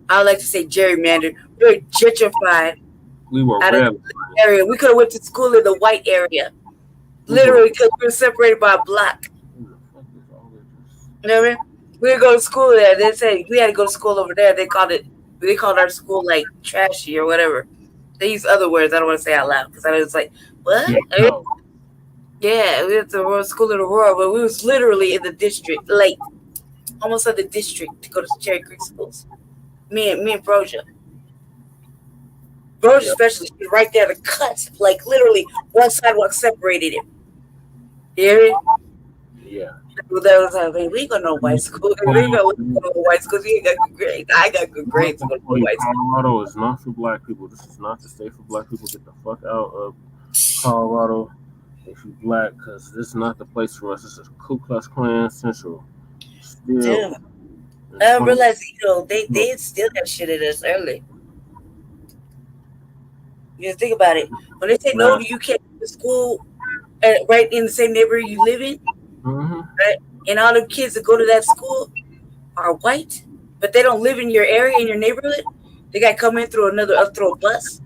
Speaker 6: I would like to say gerrymandered. We were gentrified.
Speaker 2: We were
Speaker 6: out of the area. We could have went to school in the white area. Literally, because we were separated by a block. You know what I mean? We would go to school there. They say we had to go to school over there. They called our school like trashy or whatever. They use other words. I don't want to say out loud because I was like, what? Yeah, we had to go to school in Aurora, but we was literally in the district, like almost at the district to go to Cherry Creek schools. Me and Broja. Broja especially, she was right there, the cut, like literally one sidewalk separated it. You hear me?
Speaker 2: Yeah.
Speaker 6: That was like, man, we ain't got no white school. We ain't got no white schools. We ain't got good grades. I got good grades.
Speaker 2: Colorado is not for black people. This is not the state for black people. Get the fuck out of Colorado if you black, because this is not the place for us. This is Ku Klux Klan Central. Still,
Speaker 6: Damn. I realized, they instilled that shit in us early. You just think about it. When they say no, you can't go to school right in the same neighborhood you live in, right? And all the kids that go to that school are white, but they don't live in your area, in your neighborhood. They got to come in through a bus,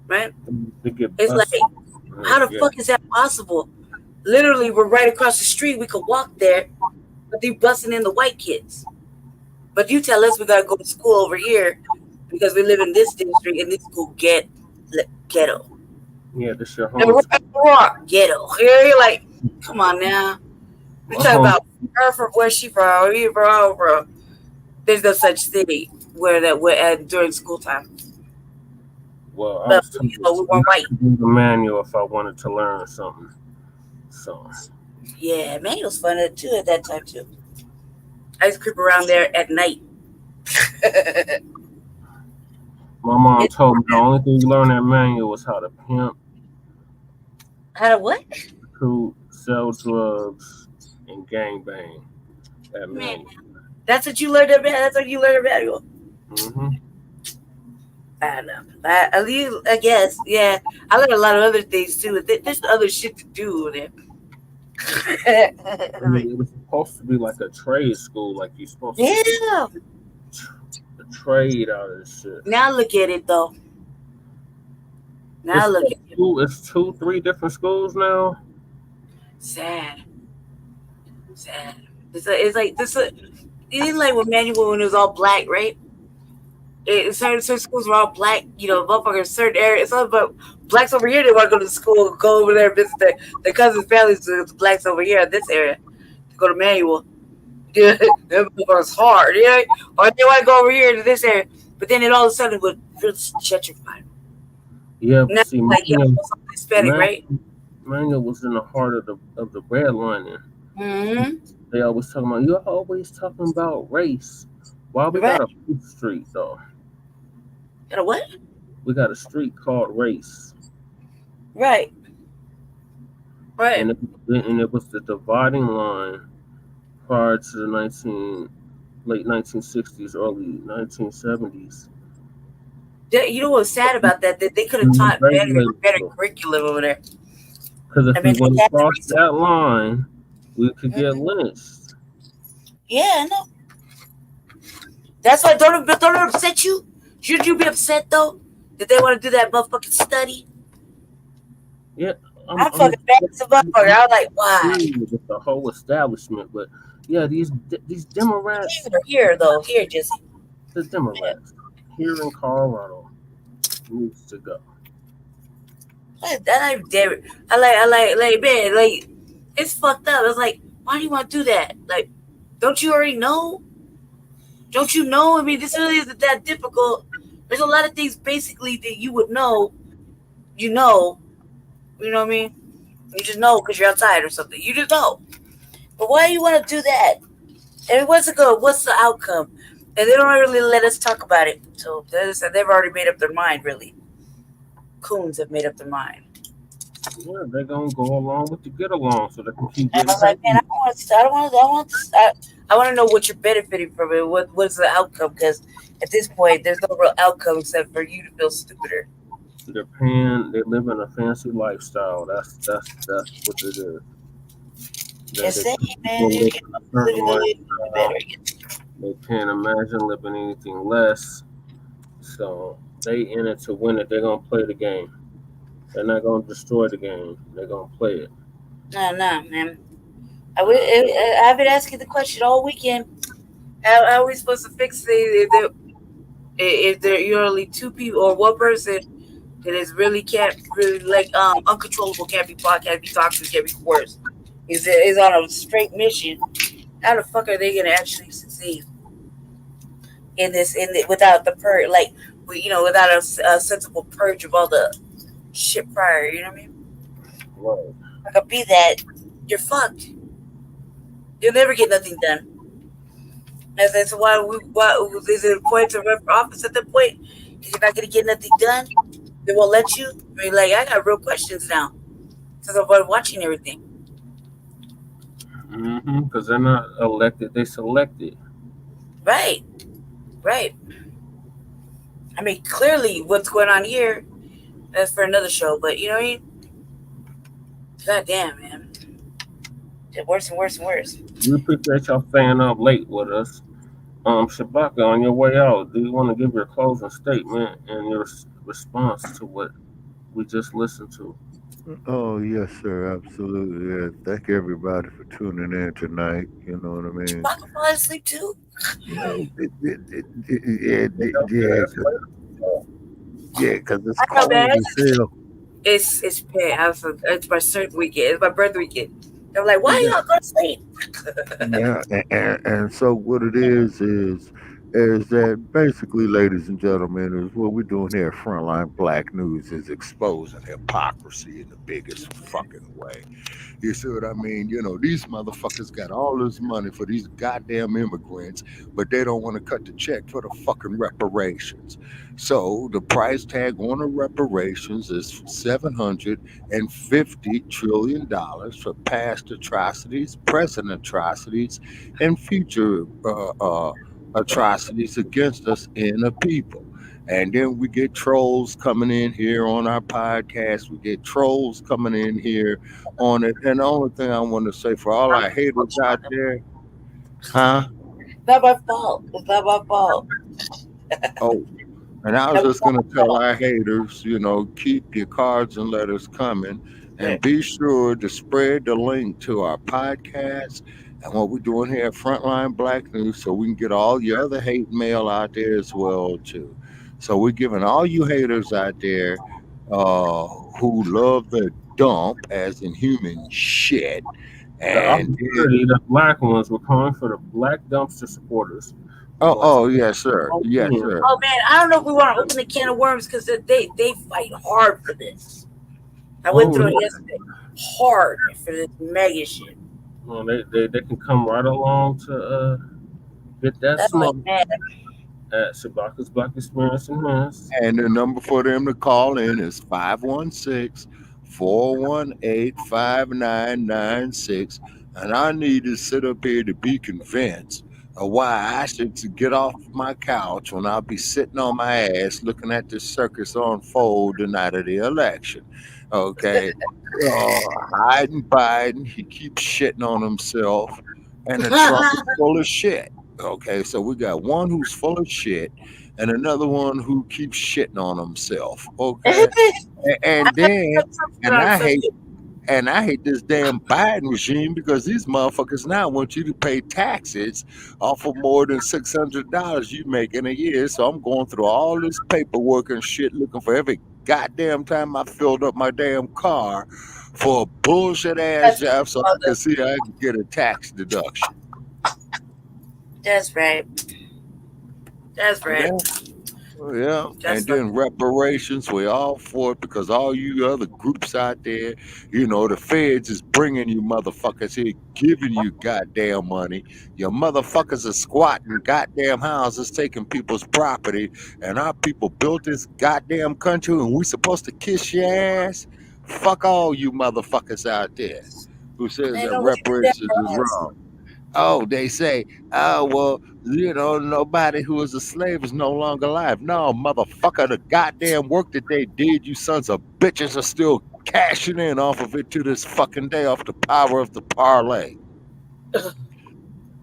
Speaker 6: right? It's like, how the fuck is that possible? Literally, we're right across the street. We could walk there, but they're busing in the white kids. But you tell us we got to go to school over here because we live in this district and this school ghetto.
Speaker 2: Yeah, this your home.
Speaker 6: Ghetto. You're like, come on now. We talk about her from where she from, we from, bro. There's no such thing where that we're at during school time.
Speaker 2: Well, I was
Speaker 6: we weren't white.
Speaker 2: The manual if I wanted to learn something. So.
Speaker 6: Yeah, manual's fun too at that time too. I used to creep around there at night.
Speaker 2: My mom told me the only thing you learn that manual was how to pimp.
Speaker 6: How to what?
Speaker 2: To sell drugs and gangbang. That manual.
Speaker 6: That's what you learned about. That's what you learned about manual. I don't know. I guess, yeah. I learned a lot of other things too. There's other shit to do there.
Speaker 2: I mean, it was supposed to be like a trade school, like you're supposed to trade out of this shit.
Speaker 6: Now look at it though. Now look at it.
Speaker 2: It's 2-3 different schools now.
Speaker 6: Sad. It's like this. It didn't like when manual when it was all black, right? Certain schools were all black, motherfuckers. Certain areas, it's all about blacks over here. They want to go to school, go over there, and visit their cousins' families. The blacks over here in this area to go to manual. Yeah, that motherfuckers hard, yeah. Or they want to go over here to this area, but then it all of a sudden would feel gentrified.
Speaker 2: Yeah,
Speaker 6: now,
Speaker 2: see,
Speaker 6: like Hispanic, right?
Speaker 2: Manual was in the heart of the redlining. They always talking about, you're always talking about race. Why we got a street though?
Speaker 6: Got a what?
Speaker 2: We got a street called Race.
Speaker 6: Right.
Speaker 2: And it was the dividing line prior to the late 1960s, early 1970s.
Speaker 6: You know what's sad about that? That they could have taught better curriculum over there.
Speaker 2: Because if we went across that line, we could get lynched.
Speaker 6: Yeah, I know. That's why don't it upset you? Should you be upset though that they want to do that motherfucking study?
Speaker 2: Yeah,
Speaker 6: I'm fucking bad as a motherfucker. I was like, why?
Speaker 2: With the whole establishment, but yeah, these Democrats
Speaker 6: here though, Jesse.
Speaker 2: The Democrats here in Colorado needs to go.
Speaker 6: I like, man, like it's fucked up. It's like, why do you want to do that? Like, don't you already know? Don't you know? I mean, this really isn't that difficult. There's a lot of things basically that you would know. You know what I mean? You just know because you're outside or something. You just know. why do you want to do that? And what's the outcome? And they don't really let us talk about it. So they've already made up their mind, really. Coons have made up their mind.
Speaker 2: Yeah, they're gonna go along with the get along so they can keep
Speaker 6: And
Speaker 2: getting
Speaker 6: I'm like, man, I want to know what you're benefiting from it. What's the outcome? Because at this point, there's no real outcome except for you to feel stupider.
Speaker 2: They're living a fancy lifestyle. That's what it is.
Speaker 6: Just saying, man,
Speaker 2: People
Speaker 6: they're
Speaker 2: live
Speaker 6: getting
Speaker 2: a certain
Speaker 6: living better.
Speaker 2: lifestyle. They can't imagine living anything less. So they in it to win it. They're gonna play the game. They're not gonna destroy the game. They're gonna play it.
Speaker 6: No, man. I've been asking the question all weekend. How are we supposed to fix it if you're only two people or one person that is really can't really like uncontrollable, can't be fought, can't be talked to, can't be coerced, is on a straight mission? How the fuck are they gonna actually succeed in this without the purge, without a sensible purge of all the shit prior? You know what I mean?
Speaker 2: Right.
Speaker 6: Like a be that, you're fucked. You'll never get nothing done. And that's why is it a point to run for office at that point? Because you're not going to get nothing done. They won't let you. I mean, like, I got real questions now since I've been watching everything.
Speaker 2: Because they're not elected, they selected.
Speaker 6: Right. I mean, clearly what's going on here, that's for another show, but you know what I mean? God damn, man. It's worse and worse and worse.
Speaker 2: We appreciate y'all staying up late with us. Shabaka, on your way out, do you want to give your closing statement and your response to what we just listened to?
Speaker 21: Oh, yes, sir. Absolutely. Yeah. Thank everybody for tuning in tonight. You know what I mean?
Speaker 6: I can fall asleep too.
Speaker 21: Yeah, because it's
Speaker 6: I know,
Speaker 21: cold
Speaker 6: man.
Speaker 21: as hell.
Speaker 6: It's my certain weekend. It's my birthday weekend. I'm like, why y'all go to sleep?
Speaker 21: Yeah, and so what it is that basically, ladies and gentlemen, is what we're doing here at Frontline Black News is exposing hypocrisy in the biggest fucking way. You see what I mean? You know, these motherfuckers got all this money for these goddamn immigrants, but they don't want to cut the check for the fucking reparations. So the price tag on the reparations is $750 trillion for past atrocities, present atrocities, and future atrocities against us in a people. And then we get trolls coming in here on our podcast. We get trolls coming in here on it. And the only thing I want to say for all our haters out there, huh?
Speaker 6: It's not my fault. It's not my fault.
Speaker 21: Oh, and I was just going to tell our haters, you know, keep your cards and letters coming. And be sure to spread the link to our podcast and what we're doing here at Frontline Black News so we can get all your other hate mail out there as well, too. So we're giving all you haters out there who love the dump, as in human shit. And
Speaker 2: the black ones were calling for the black dumpster supporters.
Speaker 21: Oh, yes, sir. Yes, sir.
Speaker 6: Oh man, I don't know if we want to open a can of worms because they fight hard for this. I went through it yesterday. Hard for this mega shit.
Speaker 2: Well, they can come right along to get that smoke at Shabaka's Black Experience Enhanced.
Speaker 21: And the number for them to call in is 516-418-5996. And I need to sit up here to be convinced of why I should get off my couch when I'll be sitting on my ass looking at this circus unfold the night of the election. Okay. Biden, he keeps shitting on himself, and the Trump is full of shit. Okay, so we got one who's full of shit and another one who keeps shitting on himself. Okay. And I hate this damn Biden regime because these motherfuckers now want you to pay taxes off of more than $600 you make in a year. So I'm going through all this paperwork and shit looking for every goddamn time I filled up my damn car for a bullshit ass job so I can see I can get a tax deduction.
Speaker 6: That's right. That's right.
Speaker 21: Yeah, and then reparations, we're all for it because all you other groups out there, the feds is bringing you motherfuckers here, giving you goddamn money. Your motherfuckers are squatting goddamn houses, taking people's property, and our people built this goddamn country, and we supposed to kiss your ass? Fuck all you motherfuckers out there who says
Speaker 6: Ain't
Speaker 21: that
Speaker 6: no way to do that
Speaker 21: reparations is
Speaker 6: for us.
Speaker 21: wrong. Oh, they say, oh, well, nobody who is a slave is no longer alive. No, motherfucker, the goddamn work that they did, you sons of bitches are still cashing in off of it to this fucking day off the power of the parlay.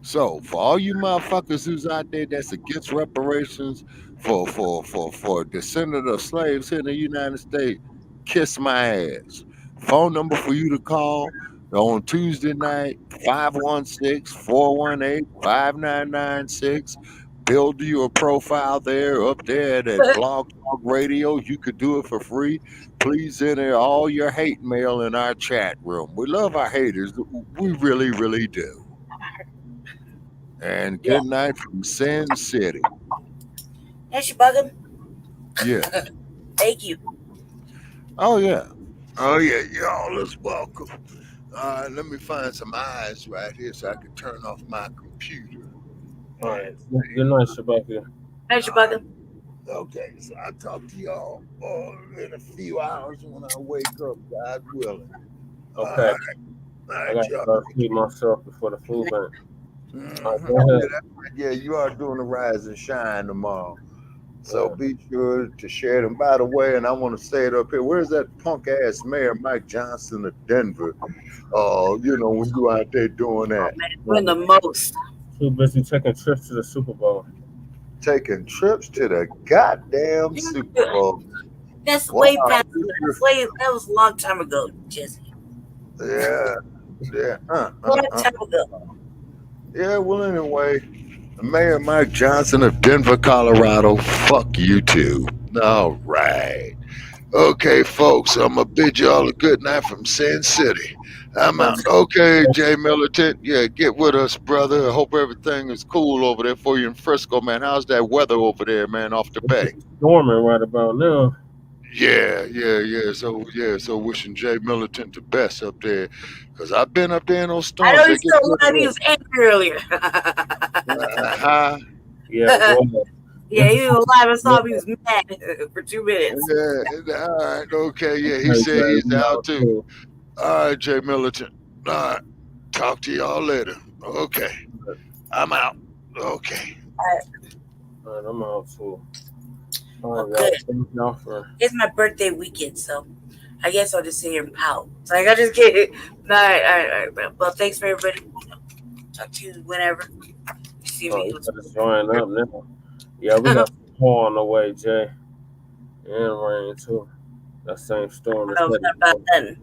Speaker 21: So for all you motherfuckers who's out there that's against reparations for descendant of slaves here in the United States, kiss my ass. Phone number for you to call on Tuesday night, 516-418-5996. Build you a profile there up there at Blog Talk Radio. You could do it for free. Please enter all your hate mail in our chat room. We love our haters. We really, really do. And good night from Sin City.
Speaker 6: Yes, you bug him.
Speaker 21: Yeah.
Speaker 6: Thank you.
Speaker 21: Oh, yeah. Oh, yeah. Y'all is welcome. Let me find some eyes right here so I can turn off my computer.
Speaker 2: All right. Good night, Shabaka.
Speaker 6: Night, Shabaka.
Speaker 21: Okay, so I'll talk to y'all in a few hours when I wake up, God willing.
Speaker 2: Okay. I got to feed myself before the food bank.
Speaker 21: Yeah, you are doing the Rise and Shine tomorrow. So be sure to share them. By the way, and I want to say it up here, where's that punk ass Mayor Mike Johnson of Denver? When you out there doing that.
Speaker 6: Doing the most.
Speaker 2: Too busy taking trips to the Super Bowl.
Speaker 21: Taking trips to the goddamn Super Bowl.
Speaker 6: That's way past. That was a long time ago, Jesse.
Speaker 21: Yeah.
Speaker 6: Long time ago.
Speaker 21: Yeah, well, anyway, Mayor Mike Johnson of Denver, Colorado, fuck you too. All right. Okay, folks, I'm going to bid y'all a good night from Sin City. I'm out. Okay, Jay Militant, get with us, brother. I hope everything is cool over there for you in Frisco, man. How's that weather over there, man, off the bay?
Speaker 2: Storming right about now.
Speaker 21: Yeah. So wishing Jay Militant the best up there, because I've been up there in those storms.
Speaker 6: I know he's still alive. He was angry earlier.
Speaker 2: Yeah.
Speaker 6: Yeah, he was alive. I saw him. He was mad for 2 minutes.
Speaker 21: Yeah. All right. Okay. Yeah. He said he's out too. All right, Jay Militant. All right. Talk to y'all later. Okay. I'm out. Okay.
Speaker 2: All right. I'm out too.
Speaker 6: Okay. It's my birthday weekend, so I guess I'll just sit here and pout. Like, I just get it. All right. Well, thanks for everybody. Talk to you whenever. See me.
Speaker 2: Just join up now. Yeah, we got fall on the way, Jay. And rain too. That same storm.
Speaker 6: I don't know about nothing.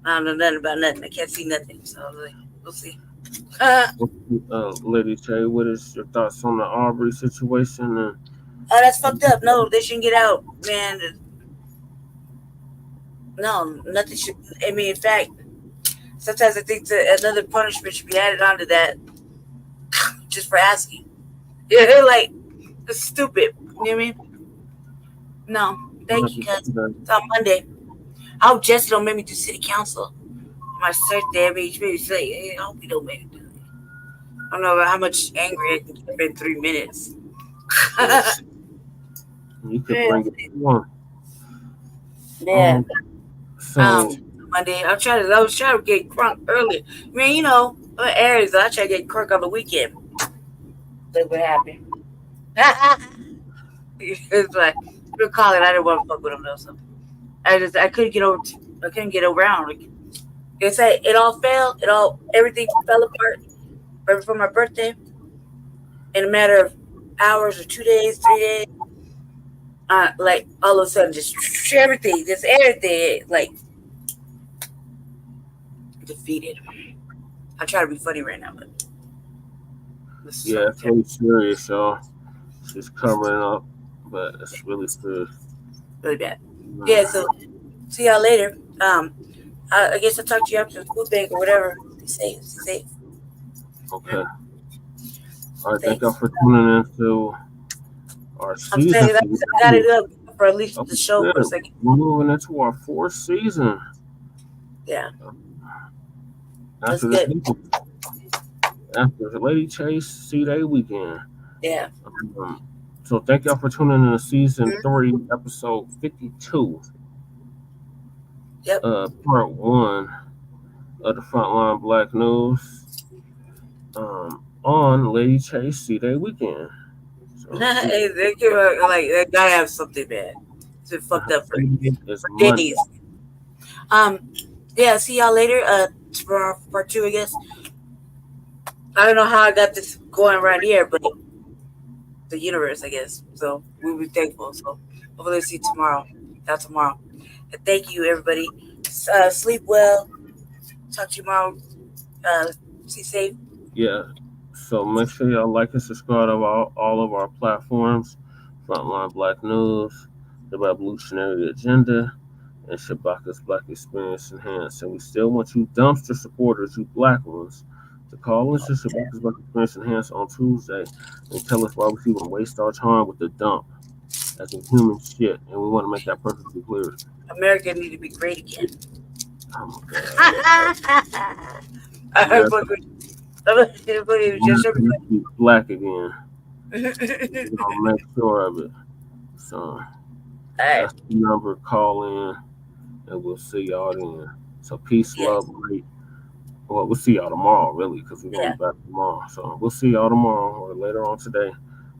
Speaker 6: I don't know nothing about nothing. I can't see nothing. So I was like, we'll see.
Speaker 2: Lady J, what is your thoughts on the Aubrey situation?
Speaker 6: Oh, that's fucked up. No, they shouldn't get out, man. No, nothing should. I mean, in fact, sometimes I think that another punishment should be added onto that just for asking. Yeah, they're like, it's stupid. You know what I mean? No, thank you, guys. It's on Monday. I hope Jesse don't make me do city council. My search there, maybe say, hey, I hope you don't make me do it. I don't know how much angry I can keep in 3 minutes.
Speaker 2: You could bring it on.
Speaker 6: Yeah. Monday, I was trying to get crunk earlier. I mean, areas I try to get crunk on the weekend. Look what happened. It's like we'll call it. I didn't want to fuck with him though, so I couldn't get over. I couldn't get around. It's like everything fell apart right before my birthday. In a matter of hours or 2 days, 3 days, like all of a sudden, just everything, like defeated. I try to be funny right now, but
Speaker 2: yeah, it's really serious, y'all. She's covering up, but it's really serious.
Speaker 6: Really bad. Yeah, so see y'all later. I guess I'll talk to you after the food bank or whatever. Be safe.
Speaker 2: Okay. All right, thank y'all for tuning in to Our
Speaker 6: I'm
Speaker 2: season.
Speaker 6: saying I got it up for at least the show for a second.
Speaker 2: We're moving into our 4th season.
Speaker 6: Yeah.
Speaker 2: After the Lady Chase C-Day weekend.
Speaker 6: Yeah.
Speaker 2: So thank y'all for tuning in to season 3, episode 52.
Speaker 6: Yep.
Speaker 2: Part 1 of the Frontline Black News on Lady Chase C-Day weekend. So,
Speaker 6: Hey, they give they gotta have something bad. It's been fucked up for days. Yeah, see y'all later. For part 2, I guess. I don't know how I got this going right here, but the universe, I guess. So we'll be thankful. So hopefully we'll see you tomorrow. Not tomorrow. And thank you, everybody. Sleep well. Talk to you tomorrow. Stay safe.
Speaker 2: Yeah. So make sure y'all like and subscribe to all of our platforms. Frontline Black News, The Revolutionary Agenda, and Shabaka's Black Experience Enhanced. And we still want you dumpster supporters, you black ones, to call into Shabaka's Black Experience Enhanced on Tuesday and tell us why we even waste our time with the dump as a human shit. And we want to make that perfectly clear.
Speaker 6: America need to be great again.
Speaker 2: Oh my God. Black again. I'll make sure of it. So that's the number. Call in, and we'll see y'all then. So peace, love, light. Well, we'll see y'all tomorrow, really, because we're gonna be back tomorrow. So we'll see y'all tomorrow or later on today,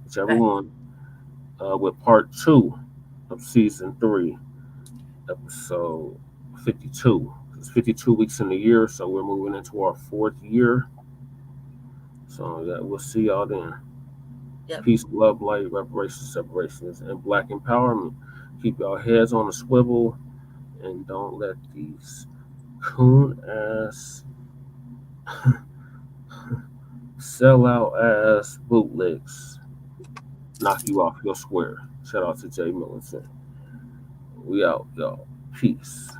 Speaker 2: whichever one. With part 2 of season 3, episode 52. It's 52 weeks in the year, so we're moving into our 4th year. So yeah, we'll see y'all then. Yep. Peace, love, light, reparations, separations, and black empowerment. Keep y'all heads on a swivel and don't let these coon ass sellout ass bootlegs knock you off your square. Shout out to Jay Millicent. We out, y'all. Peace.